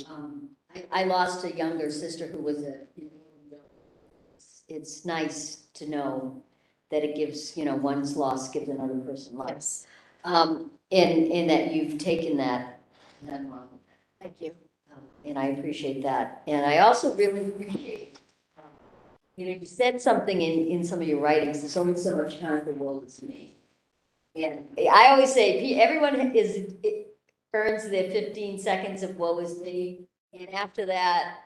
[SPEAKER 6] I lost a younger sister who was it's nice to know that it gives, you know, one's loss gives another person life.
[SPEAKER 15] Yes.
[SPEAKER 6] And that you've taken that.
[SPEAKER 15] Thank you.
[SPEAKER 6] And I appreciate that. And I also really appreciate, you know, you said something in some of your writings, there's only so much time for woe is me. And I always say, everyone earns their 15 seconds of woe is me. And after that,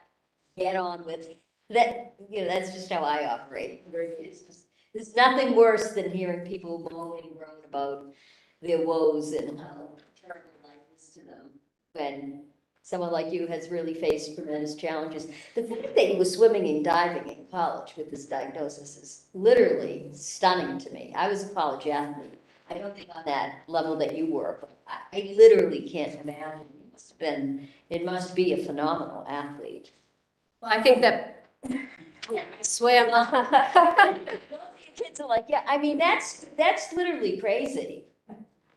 [SPEAKER 6] get on with that. You know, that's just how I operate. There's nothing worse than hearing people moan and groan about their woes and how terrible life is to them when someone like you has really faced tremendous challenges. The fact that you were swimming and diving in college with this diagnosis is literally stunning to me. I was a college athlete. I don't think on that level that you were, but I literally can't imagine. It must be a phenomenal athlete.
[SPEAKER 15] Well, I think that I swam.
[SPEAKER 6] Kids are like, yeah, I mean, that's literally crazy.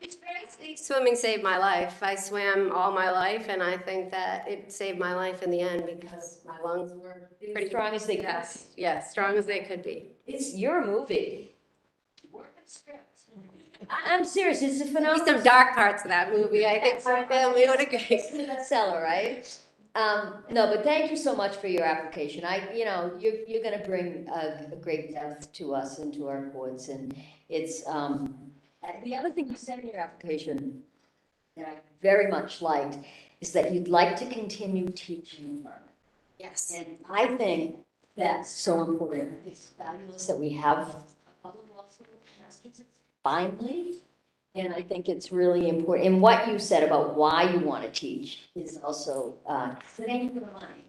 [SPEAKER 15] It's crazy. Swimming saved my life. I swam all my life, and I think that it saved my life in the end because my lungs were pretty
[SPEAKER 6] strong as they could.
[SPEAKER 15] Yes, strong as they could be.
[SPEAKER 6] It's your movie. I'm serious. It's a phenomenal.
[SPEAKER 15] Some dark parts of that movie. I think my family would agree.
[SPEAKER 6] It's a bestseller, right? No, but thank you so much for your application. You're gonna bring a great depth to us and to our courts, and it's, the other thing you said in your application that I very much liked is that you'd like to continue teaching.
[SPEAKER 15] Yes.
[SPEAKER 6] And I think that's so important. It's fabulous that we have a public law school in Massachusetts, finally. And I think it's really important. And what you said about why you want to teach is also, it ain't for the money.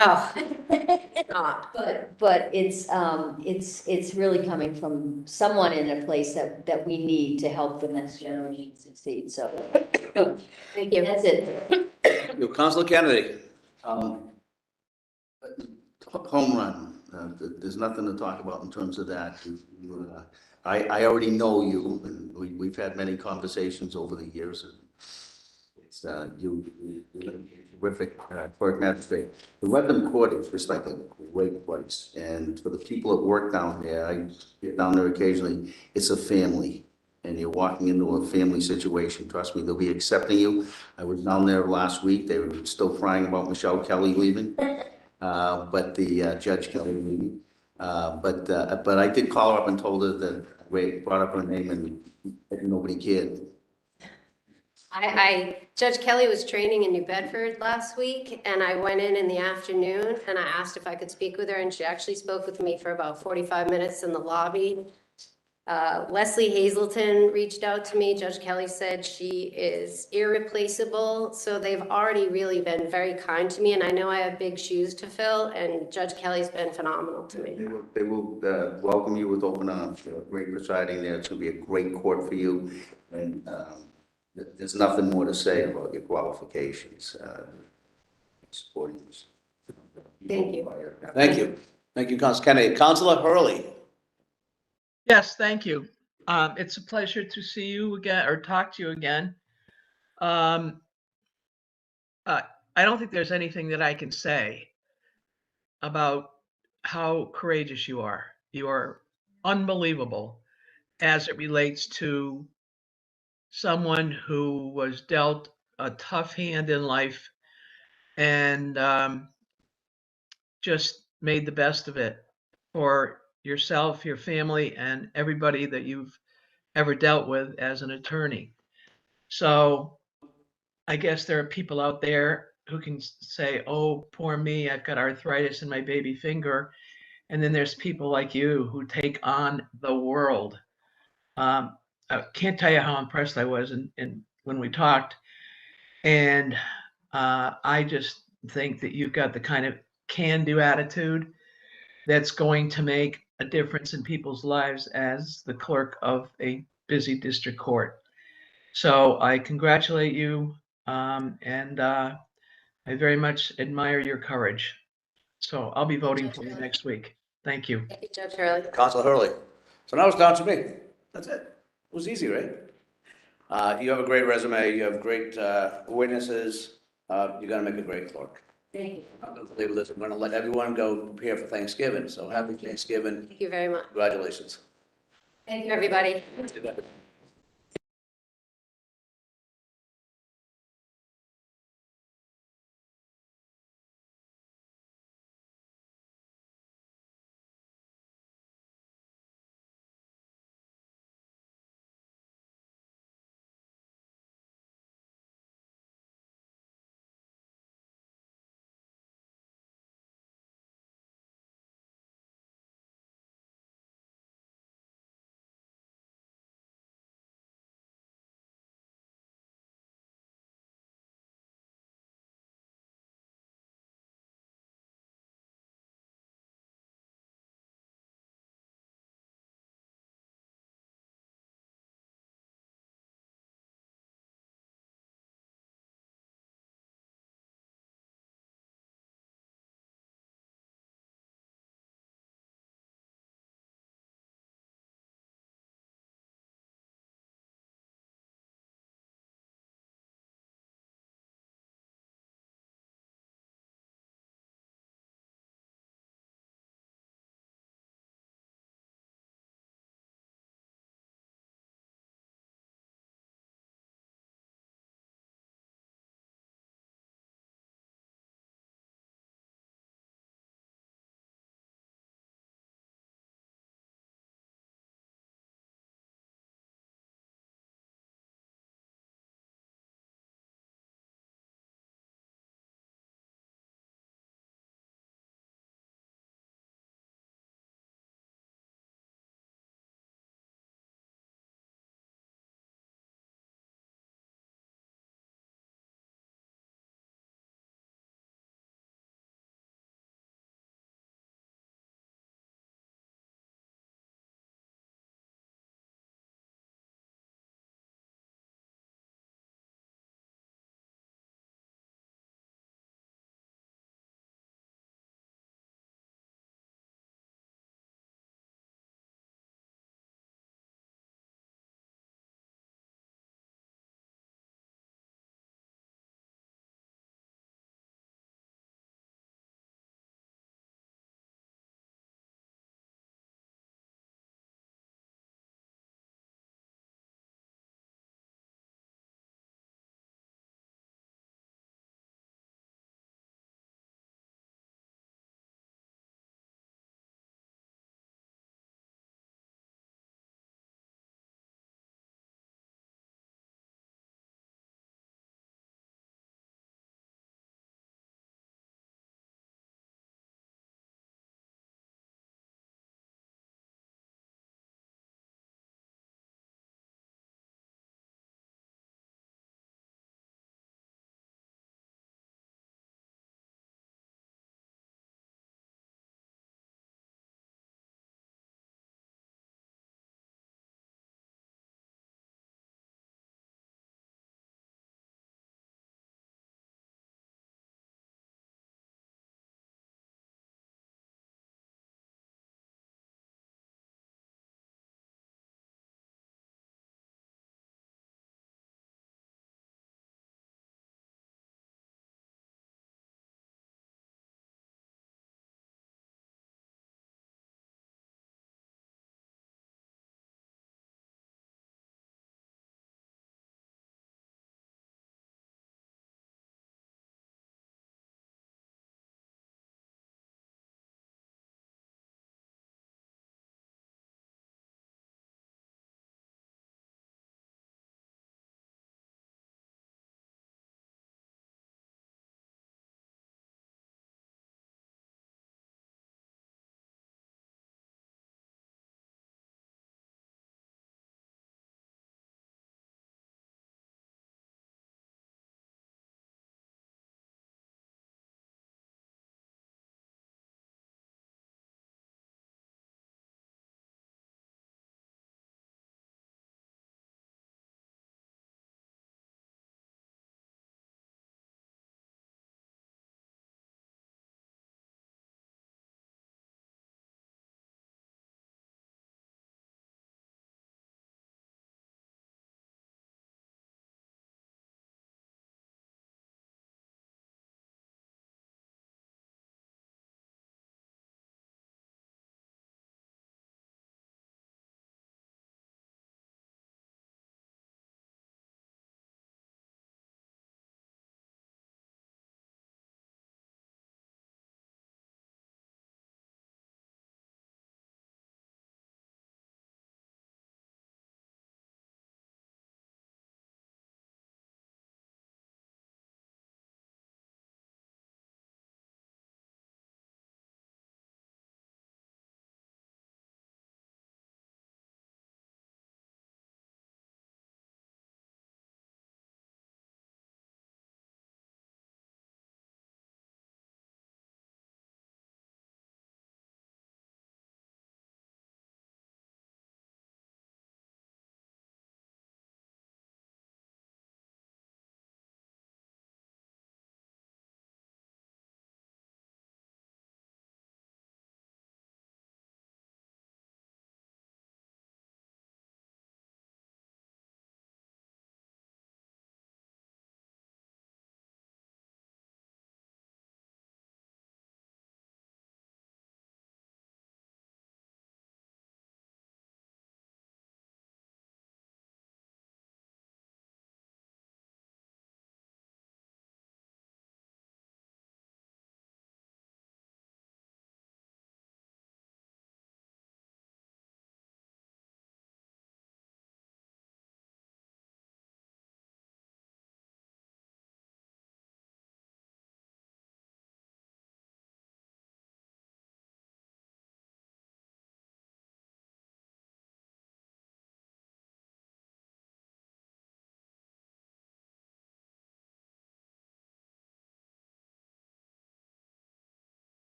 [SPEAKER 15] Oh, it's not.
[SPEAKER 6] But it's really coming from someone in a place that we need to help the next generation succeed. So,
[SPEAKER 15] Thank you.
[SPEAKER 6] that's it.
[SPEAKER 8] Your Councilor Kennedy.
[SPEAKER 13] Home run. There's nothing to talk about in terms of that. I already know you, and we've had many conversations over the years. It's you're a terrific clerk magistrate. The Wrentham Court is just like a great place, and for the people that work down there, I get down there occasionally. It's a family, and you're walking into a family situation. Trust me, they'll be accepting you. I was down there last week. They were still crying about Michelle Kelly leaving. But the Judge Kelly leaving. But I did call her up and told her that we brought up her name and nobody cared.
[SPEAKER 15] Judge Kelly was training in New Bedford last week, and I went in the afternoon and I asked if I could speak with her, and she actually spoke with me for about 45 minutes in the lobby. Leslie Hazelton reached out to me. Judge Kelly said she is irreplaceable. So they've already really been very kind to me, and I know I have big shoes to fill, and Judge Kelly's been phenomenal to me.
[SPEAKER 13] They will welcome you with open arms. Great presiding there. It's going to be a great court for you. And there's nothing more to say about your qualifications. Supporting you.
[SPEAKER 15] Thank you.
[SPEAKER 8] Thank you. Thank you, Councilor Kennedy. Councilor Hurley.
[SPEAKER 10] Yes, thank you. It's a pleasure to see you again or talk to you again. I don't think there's anything that I can say about how courageous you are. You are unbelievable as it relates to someone who was dealt a tough hand in life and just made the best of it for yourself, your family, and everybody that you've ever dealt with as an attorney. So I guess there are people out there who can say, oh, poor me, I've got arthritis in my baby finger. And then there's people like you who take on the world. I can't tell you how impressed I was when we talked. And I just think that you've got the kind of can-do attitude that's going to make a difference in people's lives as the clerk of a busy district court. So I congratulate you, and I very much admire your courage. So I'll be voting for you next week. Thank you.
[SPEAKER 15] Thank you, Judge Hurley.
[SPEAKER 8] Councilor Hurley. So now it's down to me. That's it. It was easy, right? You have a great resume. You have great witnesses. You're going to make a great clerk.
[SPEAKER 6] Thank you.
[SPEAKER 8] I'm going to leave this. I'm going to let everyone go prepare for Thanksgiving. So happy Thanksgiving.
[SPEAKER 15] Thank you very much.
[SPEAKER 8] Congratulations.
[SPEAKER 15] Thank you, everybody.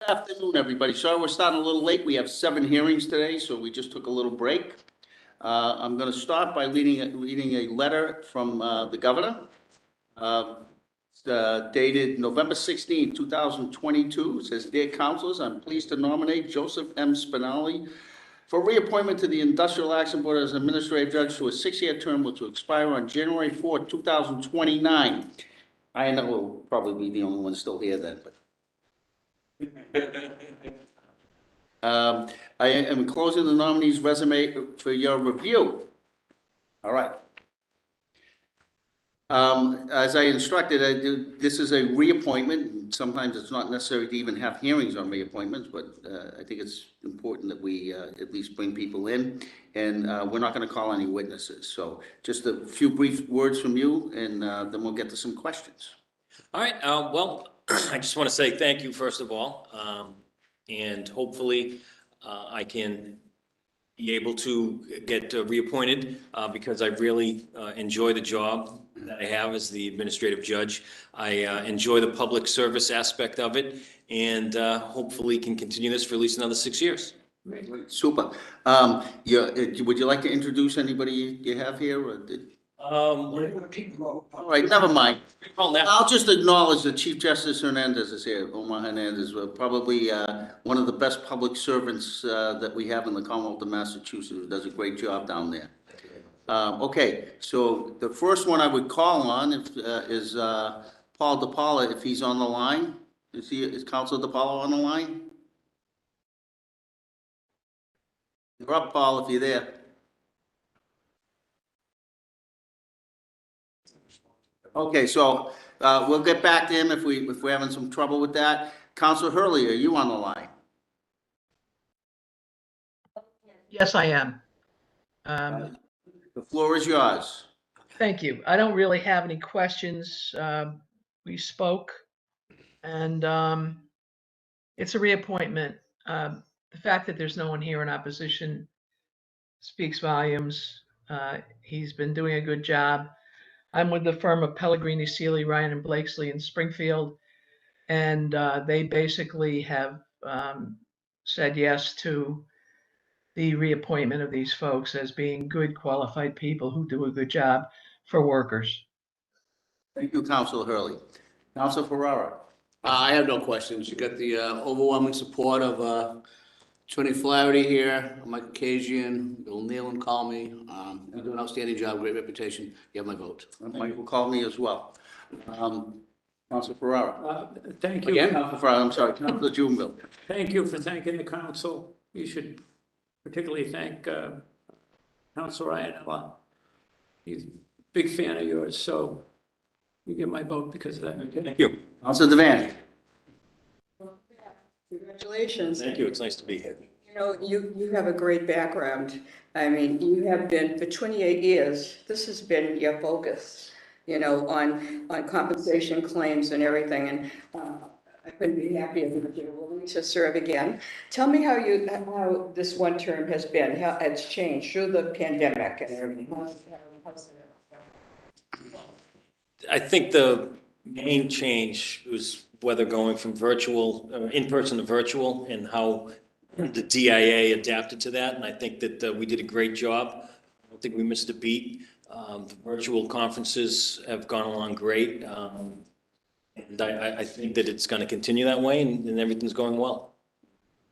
[SPEAKER 13] Afternoon, everybody. Sorry we're starting a little late. We have 7 hearings today, so we just took a little break. I'm going to start by reading a letter from the governor dated November 16, 2022. It says, "Dear councilors, I'm pleased to nominate Joseph M. Spinelli for reappointment to the Industrial Action Board as Administrative Judge to a 6-year term which will expire on January 4, 2029. I know we'll probably be the only one still here then, but I am enclosing the nominee's resume for your review. All right. As I instructed, this is a reappointment. Sometimes it's not necessary to even have hearings on reappointments, but I think it's important that we at least bring people in. And we're not going to call any witnesses. So just a few brief words from you, and then we'll get to some questions.
[SPEAKER 18] All right, well, I just want to say thank you, first of all, and hopefully I can be able to get reappointed because I really enjoy the job that I have as the administrative judge. I enjoy the public service aspect of it, and hopefully can continue this for at least another 6 years.
[SPEAKER 13] Super. Would you like to introduce anybody you have here? Or all right, never mind. I'll just acknowledge that Chief Justice Hernandez is here. Omar Hernandez, probably one of the best public servants that we have in the Commonwealth of Massachusetts, who does a great job down there. Okay, so the first one I would call on is Paul DiPaolo, if he's on the line. Is Councilor DiPaolo on the line? You're up, Paul, if you're there. Okay, so we'll get back to him if we're having some trouble with that. Councilor Hurley, are you on the line?
[SPEAKER 10] Yes, I am.
[SPEAKER 13] The floor is yours.
[SPEAKER 10] Thank you. I don't really have any questions. We spoke, and it's a reappointment. The fact that there's no one here in opposition speaks volumes. He's been doing a good job. I'm with the firm of Pellegrini, Seeley, Ryan, and Blakesley in Springfield, and they basically have said yes to the reappointment of these folks as being good, qualified people who do a good job for workers.
[SPEAKER 13] Thank you, Councilor Hurley. Councilor Ferrara.
[SPEAKER 8] I have no questions. You got the overwhelming support of Attorney Flaherty here, Mike Occasion, Bill Nealon call me. You do an outstanding job, great reputation. You have my vote.
[SPEAKER 13] Mike will call me as well. Councilor Ferrara.
[SPEAKER 1] Thank you.
[SPEAKER 13] Again, Councilor Ferrara, I'm sorry, Councilor Juneville.
[SPEAKER 1] Thank you for thanking the council. You should particularly thank Councilor Iannella. He's a big fan of yours, so you get my vote because of that.
[SPEAKER 18] Thank you.
[SPEAKER 13] Councilor Devan.
[SPEAKER 5] Congratulations.
[SPEAKER 18] Thank you. It's nice to be here.
[SPEAKER 5] You know, you have a great background. I mean, you have been, for 28 years, this has been your focus, you know, on compensation claims and everything. And I couldn't be happier that you're willing to serve again. Tell me how this one term has been, how it's changed through the pandemic and everything. How's it?
[SPEAKER 18] I think the main change was whether going from virtual, in-person to virtual, and how the DIA adapted to that. And I think that we did a great job. I don't think we missed a beat. The virtual conferences have gone along great. And I think that it's going to continue that way, and everything's going well.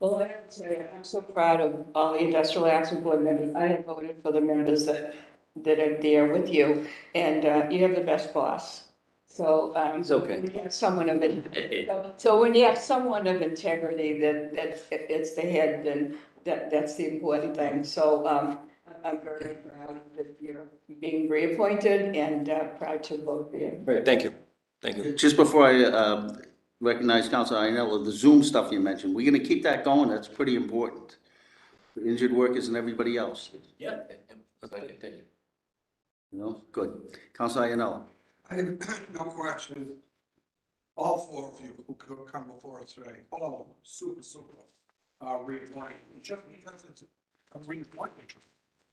[SPEAKER 5] Well, I have to say, I'm so proud of all the Industrial Action Board members. I have voted for the members that are there with you, and you have the best boss. So
[SPEAKER 8] it's okay.
[SPEAKER 5] When you have someone of when you have someone of integrity that it's the head, then that's the important thing. So I'm very proud that you're being reappointed and proud to vote for you.
[SPEAKER 18] Great, thank you. Thank you.
[SPEAKER 13] Just before I recognize Councilor Iannella, the Zoom stuff you mentioned, we're going to keep that going. That's pretty important for injured workers and everybody else.
[SPEAKER 18] Yeah. Thank you.
[SPEAKER 13] You know, good. Councilor Iannella.
[SPEAKER 4] I have no question. All 4 of you who could come before us today, all of them, super reappointed. Just because it's a reappointment,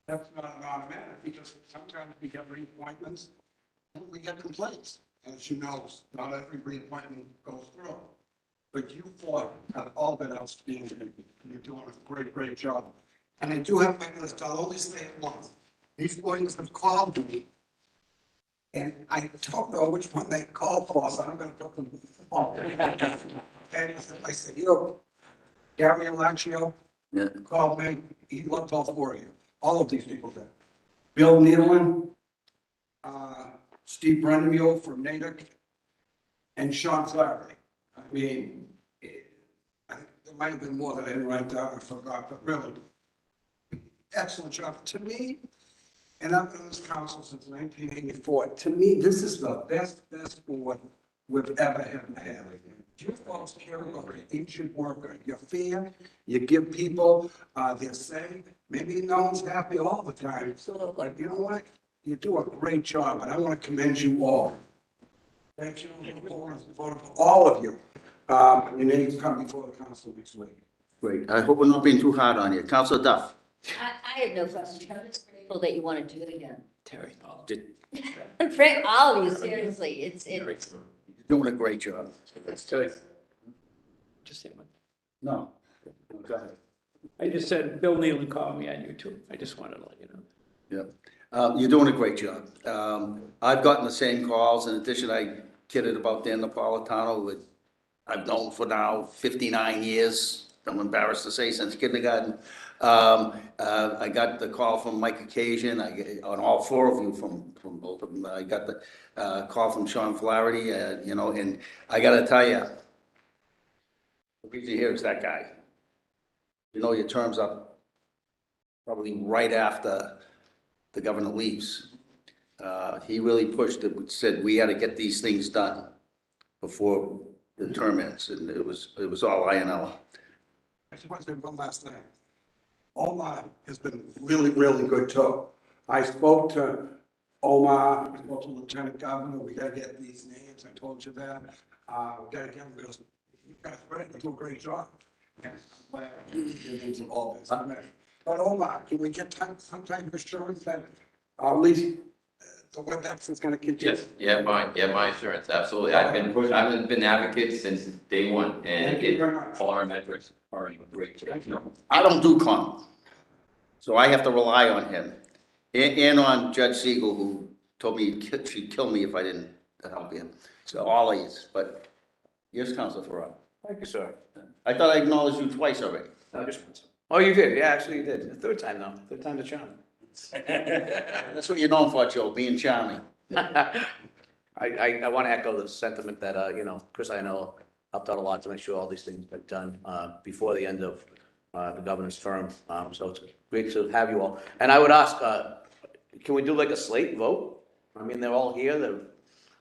[SPEAKER 4] that's not an automatic, because sometimes we get reappointments and we get complaints. And as you know, not every reappointment goes through. but you four have all been outstanding. You're doing a great, great job. And I do have my list, I'll only say it once. These boys have called me, and I don't know which one they called for, so I'm gonna put them all. And I said, Gary Alaccio called me, he loved all four of you, all of these people did. Bill Nealon, Steve Brendamule from Natick, and Sean Flaherty. I mean, there might have been more that I didn't write down, I forgot, but really, excellent job. To me, and I've been on this council since 1984, to me, this is the best board we've ever had. You folks care about the ancient worker. You're fair, you give people their say. Maybe no one's happy all the time, but you know what? You do a great job, and I want to commend you all. Thank you for all of you. Your names come before the council next week.
[SPEAKER 13] Great. I hope we're not being too hard on you. Councilor Duff.
[SPEAKER 6] I have no question. I'm just grateful that you want to do it again.
[SPEAKER 8] Terry,
[SPEAKER 6] For all of you, seriously, it's.
[SPEAKER 13] You're doing a great job.
[SPEAKER 1] Just say one.
[SPEAKER 13] No. Go ahead.
[SPEAKER 1] I just said, Bill Nealon called me on YouTube. I just wanted to let you know.
[SPEAKER 13] Yeah. You're doing a great job. I've gotten the same calls. In addition, I kidded about Dan Napolitano, with I've known for now 59 years. I'm embarrassed to say, since kindergarten. I got the call from Mike Occasion, on all four of you from both of them. I got the call from Sean Flaherty, and I gotta tell you, the reason you're here is that guy. Your term's up probably right after the governor leaves. He really pushed it, said we had to get these things done before the term ends, and it was all INL.
[SPEAKER 4] I just want to say one last thing. Omar has been really, really good too. I spoke to Omar, I spoke to Lieutenant Governor, we gotta get these names, I told you that. We gotta get them, because you guys do a great job. And I'm glad your names have all been submitted. But Omar, can we get some type of assurance that at least the WebEx is gonna continue?
[SPEAKER 19] Yes, my assurance, absolutely. I've been an advocate since day one, and all our metrics are in great shape.
[SPEAKER 13] I don't do comment, so I have to rely on him and on Judge Siegel, who told me she'd kill me if I didn't help him. So all of you, but here's Councilor Farrar.
[SPEAKER 8] Thank you, sir.
[SPEAKER 13] I thought I acknowledged you twice already.
[SPEAKER 8] No, just once. Oh, you did? Yeah, actually you did. The third time though. Third time's a charm.
[SPEAKER 13] That's what you're known for, Joe, being charming.
[SPEAKER 8] I want to echo the sentiment that, Chris, I know, helped out a lot to make sure all these things get done before the end of the governor's term. So it's great to have you all. And I would ask, can we do like a slate vote? I mean, they're all here.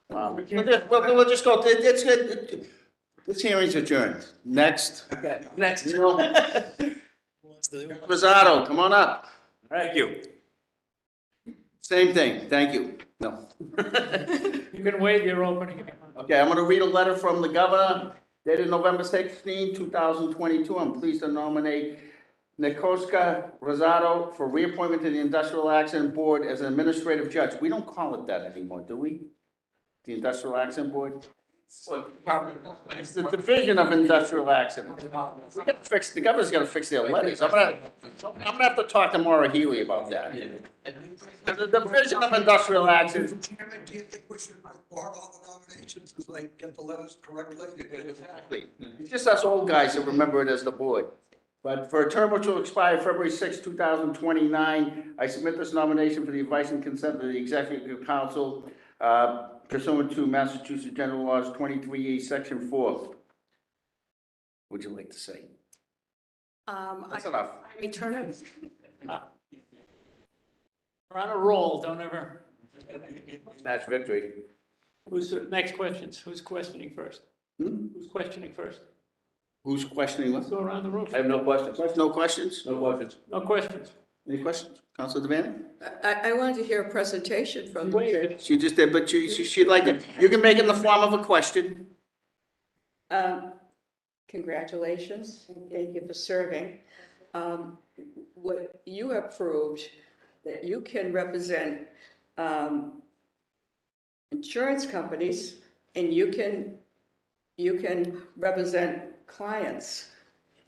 [SPEAKER 13] We'll just go, it's good. This hearing's adjourned. Next.
[SPEAKER 8] Okay, next.
[SPEAKER 13] Rosado, come on up.
[SPEAKER 8] Thank you.
[SPEAKER 13] Same thing, thank you. No.
[SPEAKER 1] You can waive your opening.
[SPEAKER 13] Okay, I'm gonna read a letter from the governor dated November 16, 2022. I'm pleased to nominate Nikoska Rosado for reappointment to the Industrial Accident Board as an administrative judge. We don't call it that anymore, do we? The Industrial Accident Board? It's the Division of Industrial Accident. We gotta fix, the governor's gotta fix their letters. I'm gonna have to talk to Maura Healy about that. The Division of Industrial Accident.
[SPEAKER 4] Chairman, do you think we should report all the nominations so they get the letters correctly?
[SPEAKER 13] Exactly. It's just us old guys that remember it as the board. But for a term which will expire February 6, 2029, I submit this nomination for the advice and consent of the Executive Council pursuant to Massachusetts General Laws 23E, Section 4. What would you like to say? That's enough.
[SPEAKER 12] I return it.
[SPEAKER 1] We're on a roll, don't ever.
[SPEAKER 8] Match victory.
[SPEAKER 1] Who's, next questions? Who's questioning first? Who's questioning first?
[SPEAKER 13] Who's questioning what?
[SPEAKER 1] Let's go around the room.
[SPEAKER 8] I have no questions.
[SPEAKER 13] No questions?
[SPEAKER 8] No questions.
[SPEAKER 1] No questions.
[SPEAKER 13] Any questions? Councilor Devaney?
[SPEAKER 5] I wanted to hear a presentation from.
[SPEAKER 13] She just did, but she'd like to, you can make it in the form of a question.
[SPEAKER 5] Congratulations, and thank you for serving. What you have proved that you can represent insurance companies, and you can you can represent clients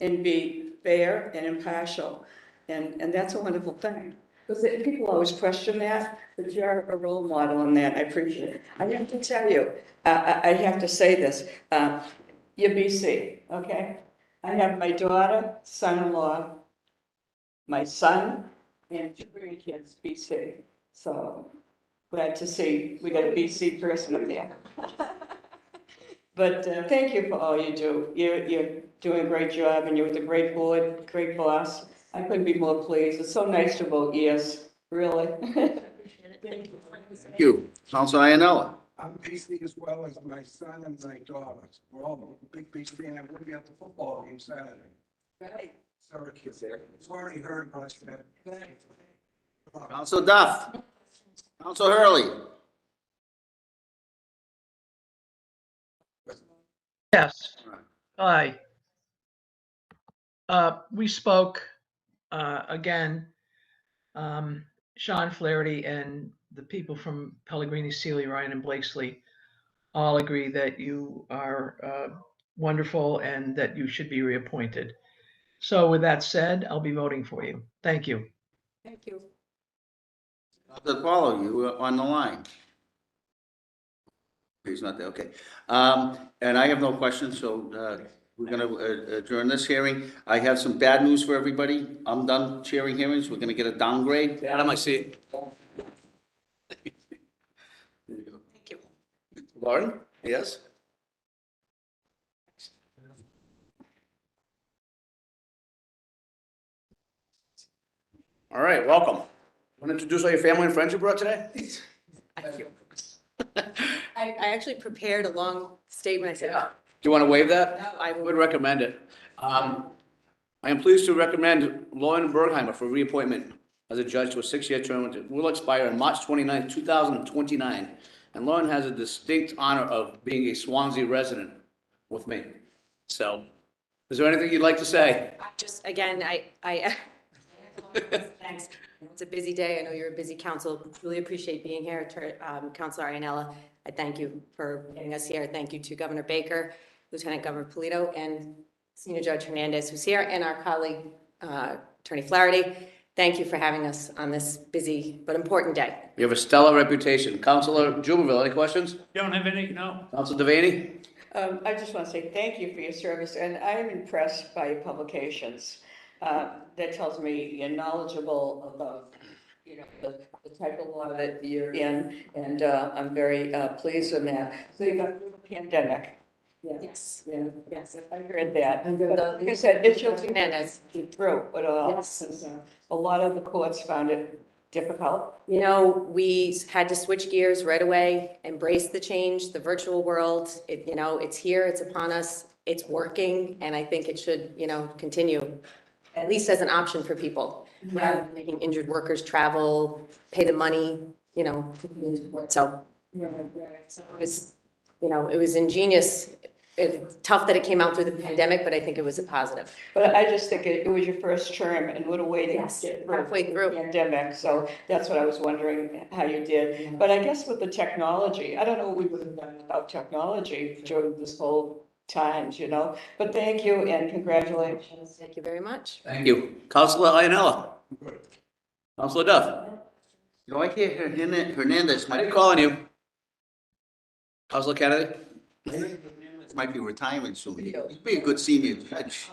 [SPEAKER 5] and be fair and impartial. And that's a wonderful thing. Because people always question that, but you're a role model in that. I appreciate it. I have to tell you, I have to say this. You're BC, okay? I have my daughter, son-in-law, my son, and 2 grandkids, BC. So glad to see we got a BC person up there. But thank you for all you do. You're doing a great job, and you're with a great board, great boss. I couldn't be more pleased. It's so nice to vote yes, really.
[SPEAKER 13] Thank you. Councilor Iannella.
[SPEAKER 4] I'm BC as well as my son and my daughter. We're all big BC, and I'm going to be at the football game Saturday.
[SPEAKER 5] Right.
[SPEAKER 4] Syracuse there. It's already heard what I said.
[SPEAKER 13] Councilor Duff. Councilor Hurley.
[SPEAKER 10] Yes. Hi. We spoke again, Sean Flaherty and the people from Pellegrini, Sealy, Ryan, and Blakesley all agree that you are wonderful and that you should be reappointed. So with that said, I'll be voting for you. Thank you.
[SPEAKER 5] Thank you.
[SPEAKER 13] Councilor Paulo, you were on the line. He's not there, okay. And I have no questions, so we're going to adjourn this hearing. I have some bad news for everybody. I'm done chairing hearings. We're going to get a downgrade.
[SPEAKER 8] Adam, I see it.
[SPEAKER 5] Thank you.
[SPEAKER 8] Lauren? Yes? All right, welcome. Want to introduce all your family and friends you brought today?
[SPEAKER 2] Thank you. I actually prepared a long statement. I said,
[SPEAKER 8] Do you want to waive that?
[SPEAKER 2] No, I
[SPEAKER 8] would recommend it. I am pleased to recommend Lauren Bergheimer for reappointment as a judge to a 6-year term that will expire on March 29, 2029. And Lauren has a distinct honor of being a Swansea resident with me. So, is there anything you'd like to say?
[SPEAKER 2] just, again, I thanks. It's a busy day. I know you're a busy council. Really appreciate being here. Councilor Iannella, I thank you for getting us here. Thank you to Governor Baker, Lieutenant Governor Polito, and Senior Judge Hernandez, who's here, and our colleague, Attorney Flaherty. Thank you for having us on this busy but important day.
[SPEAKER 8] You have a stellar reputation. Councilor Jubinville, any questions?
[SPEAKER 1] Don't have any, no.
[SPEAKER 8] Councilor Devaney?
[SPEAKER 5] I just want to say thank you for your service, and I am impressed by your publications. That tells me you're knowledgeable about, the type of law that you're in, and I'm very pleased with that. So you got through the pandemic. Yeah.
[SPEAKER 2] Yes.
[SPEAKER 5] Yeah.
[SPEAKER 2] Yes.
[SPEAKER 5] I heard that.
[SPEAKER 2] Under the
[SPEAKER 5] Like I said, it's your
[SPEAKER 2] Hernandez.
[SPEAKER 5] through it all.
[SPEAKER 2] Yes.
[SPEAKER 5] A lot of the courts found it difficult.
[SPEAKER 2] We had to switch gears right away, embrace the change, the virtual world. It's here, it's upon us, it's working, and I think it should, continue, at least as an option for people. Rather than making injured workers travel, pay the money, so. It was ingenious. It's tough that it came out through the pandemic, but I think it was a positive.
[SPEAKER 5] But I just think it was your first term and what a way to
[SPEAKER 2] Yes,
[SPEAKER 5] get
[SPEAKER 2] halfway through.
[SPEAKER 5] the pandemic. So that's what I was wondering how you did. But I guess with the technology, I don't know what we would have done without technology during this whole times, But thank you and congratulations.
[SPEAKER 2] Thank you very much.
[SPEAKER 8] Thank you. Councilor Iannella? Councilor Duff?
[SPEAKER 13] I hear Hernandez
[SPEAKER 8] I didn't call on you. Councilor Kennedy?
[SPEAKER 13] might be retiring soon. He'd be a good senior judge.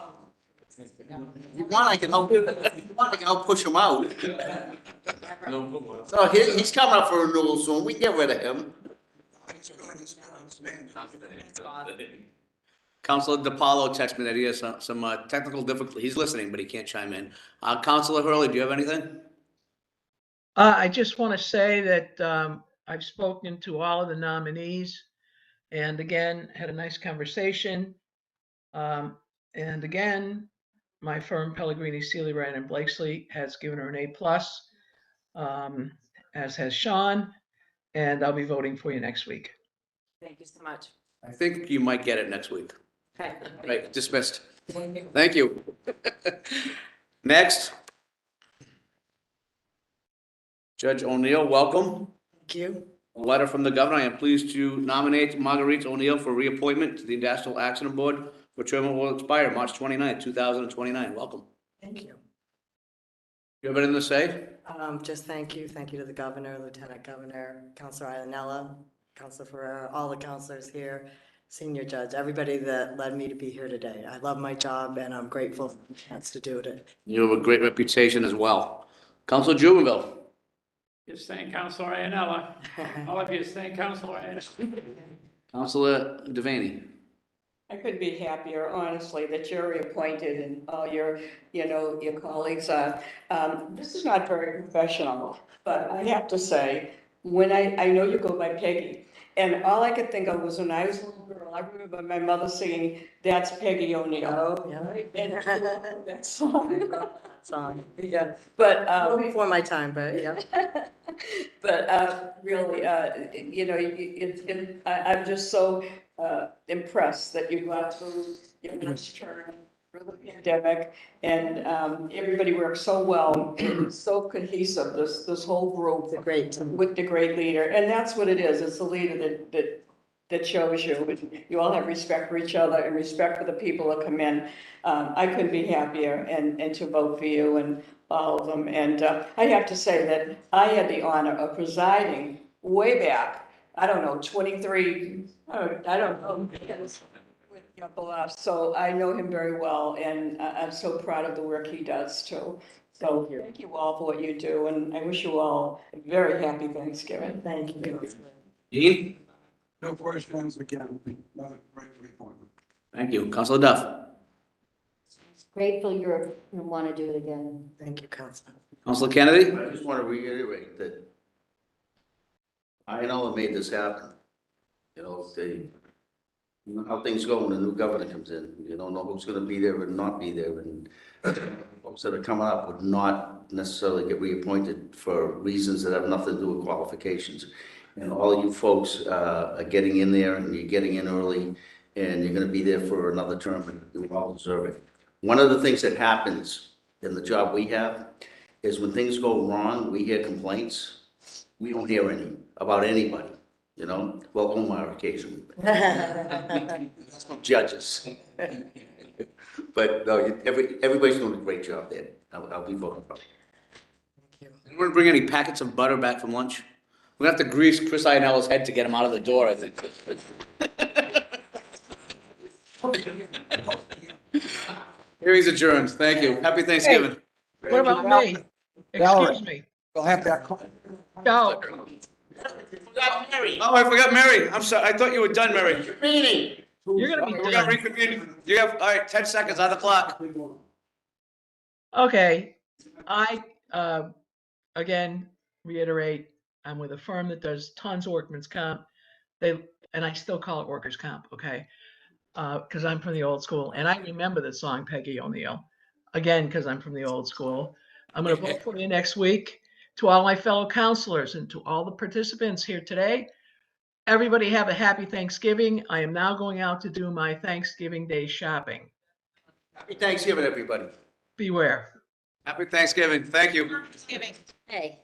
[SPEAKER 13] If you want, I can help push him out. So he's coming up for renewal soon. We can get rid of him.
[SPEAKER 8] Councilor DiPaolo texted me that he has some technical difficulty. He's listening, but he can't chime in. Councilor Hurley, do you have anything?
[SPEAKER 10] I just want to say that I've spoken to all of the nominees and again, had a nice conversation. And again, my firm Pellegrini, Sealy, Ryan, and Blakesley has given her an A+, as has Sean, and I'll be voting for you next week.
[SPEAKER 2] Thank you so much.
[SPEAKER 8] I think you might get it next week.
[SPEAKER 2] Okay.
[SPEAKER 8] Right, dismissed. Thank you. Next. Judge O'Neill, welcome.
[SPEAKER 2] Thank you.
[SPEAKER 8] A letter from the governor. I am pleased to nominate Marguerite O'Neill for reappointment to the Industrial Accident Board for term that will expire March 29th, 2029. Welcome.
[SPEAKER 20] Thank you.
[SPEAKER 8] You have anything to say?
[SPEAKER 20] Just thank you. Thank you to the governor, Lieutenant Governor, Councilor Iannella, Councilor Ferrera, all the councilors here, senior judge, everybody that led me to be here today. I love my job and I'm grateful for the chance to do it.
[SPEAKER 8] You have a great reputation as well. Councilor Jubenville.
[SPEAKER 1] Just thank Councilor Iannella. All of you thank Councilor Iannella.
[SPEAKER 8] Councilor Devaney.
[SPEAKER 5] I couldn't be happier, honestly, that you're reappointed and all your, your colleagues are. This is not very professional, but I have to say, when I know you go by Peggy, and all I could think of was when I was a little girl, I remember my mother singing, "That's Peggy O'Neill."
[SPEAKER 20] Oh, yeah.
[SPEAKER 5] And that song.
[SPEAKER 20] Song.
[SPEAKER 5] Yeah, but.
[SPEAKER 20] Before my time, but yeah.
[SPEAKER 5] But really, I'm just so impressed that you got through your first term through the pandemic, and everybody worked so well, and so cohesive. This whole group, with the great leader, and that's what it is. It's the leader that shows you. And you all have respect for each other and respect for the people that come in. I couldn't be happier and to vote for you and all of them. And I have to say that I had the honor of presiding way back, I don't know, 23, I don't know, with your boss. So I know him very well, and I'm so proud of the work he does too. So thank you all for what you do, and I wish you all a very happy Thanksgiving.
[SPEAKER 20] Thank you.
[SPEAKER 8] Dean?
[SPEAKER 4] No questions again. Another great appointment.
[SPEAKER 8] Thank you. Councilor Duff.
[SPEAKER 6] Grateful you want to do it again.
[SPEAKER 20] Thank you, Councilor.
[SPEAKER 8] Councilor Kennedy?
[SPEAKER 13] I just want to reiterate that I know what made this happen. You know how things go when a new governor comes in. You don't know who's going to be there and not be there. And folks that are coming up would not necessarily get reappointed for reasons that have nothing to do with qualifications. And all you folks are getting in there, and you're getting in early, and you're going to be there for another term, and you all deserve it. One of the things that happens in the job we have is when things go wrong, we hear complaints. We don't hear any about anybody, welcome our occasionally. That's from judges. But no, everybody's doing a great job there. I'll be voting for it.
[SPEAKER 20] Thank you.
[SPEAKER 8] Anyone bring any packets of butter back from lunch? We're gonna have to grease Chris Ianella's head to get him out of the door, I think. Hearing's adjourned. Thank you. Happy Thanksgiving.
[SPEAKER 10] What about me? Excuse me.
[SPEAKER 4] We'll have that.
[SPEAKER 10] No.
[SPEAKER 8] Oh, I forgot Mary. I'm sorry. I thought you were done, Mary.
[SPEAKER 10] You're gonna be
[SPEAKER 8] We're gonna
[SPEAKER 10] done.
[SPEAKER 8] reconvene. You have, all right, 10 seconds on the clock.
[SPEAKER 10] Okay, I, again, reiterate, I'm with a firm that does tons of workman's comp. And I still call it workers' comp, okay? Because I'm from the old school, and I remember the song Peggy O'Neill. Again, because I'm from the old school. I'm gonna vote for you next week. To all my fellow counselors and to all the participants here today, everybody have a happy Thanksgiving. I am now going out to do my Thanksgiving Day shopping.
[SPEAKER 8] Happy Thanksgiving, everybody.
[SPEAKER 10] Beware.
[SPEAKER 8] Happy Thanksgiving. Thank you.
[SPEAKER 6] Hey.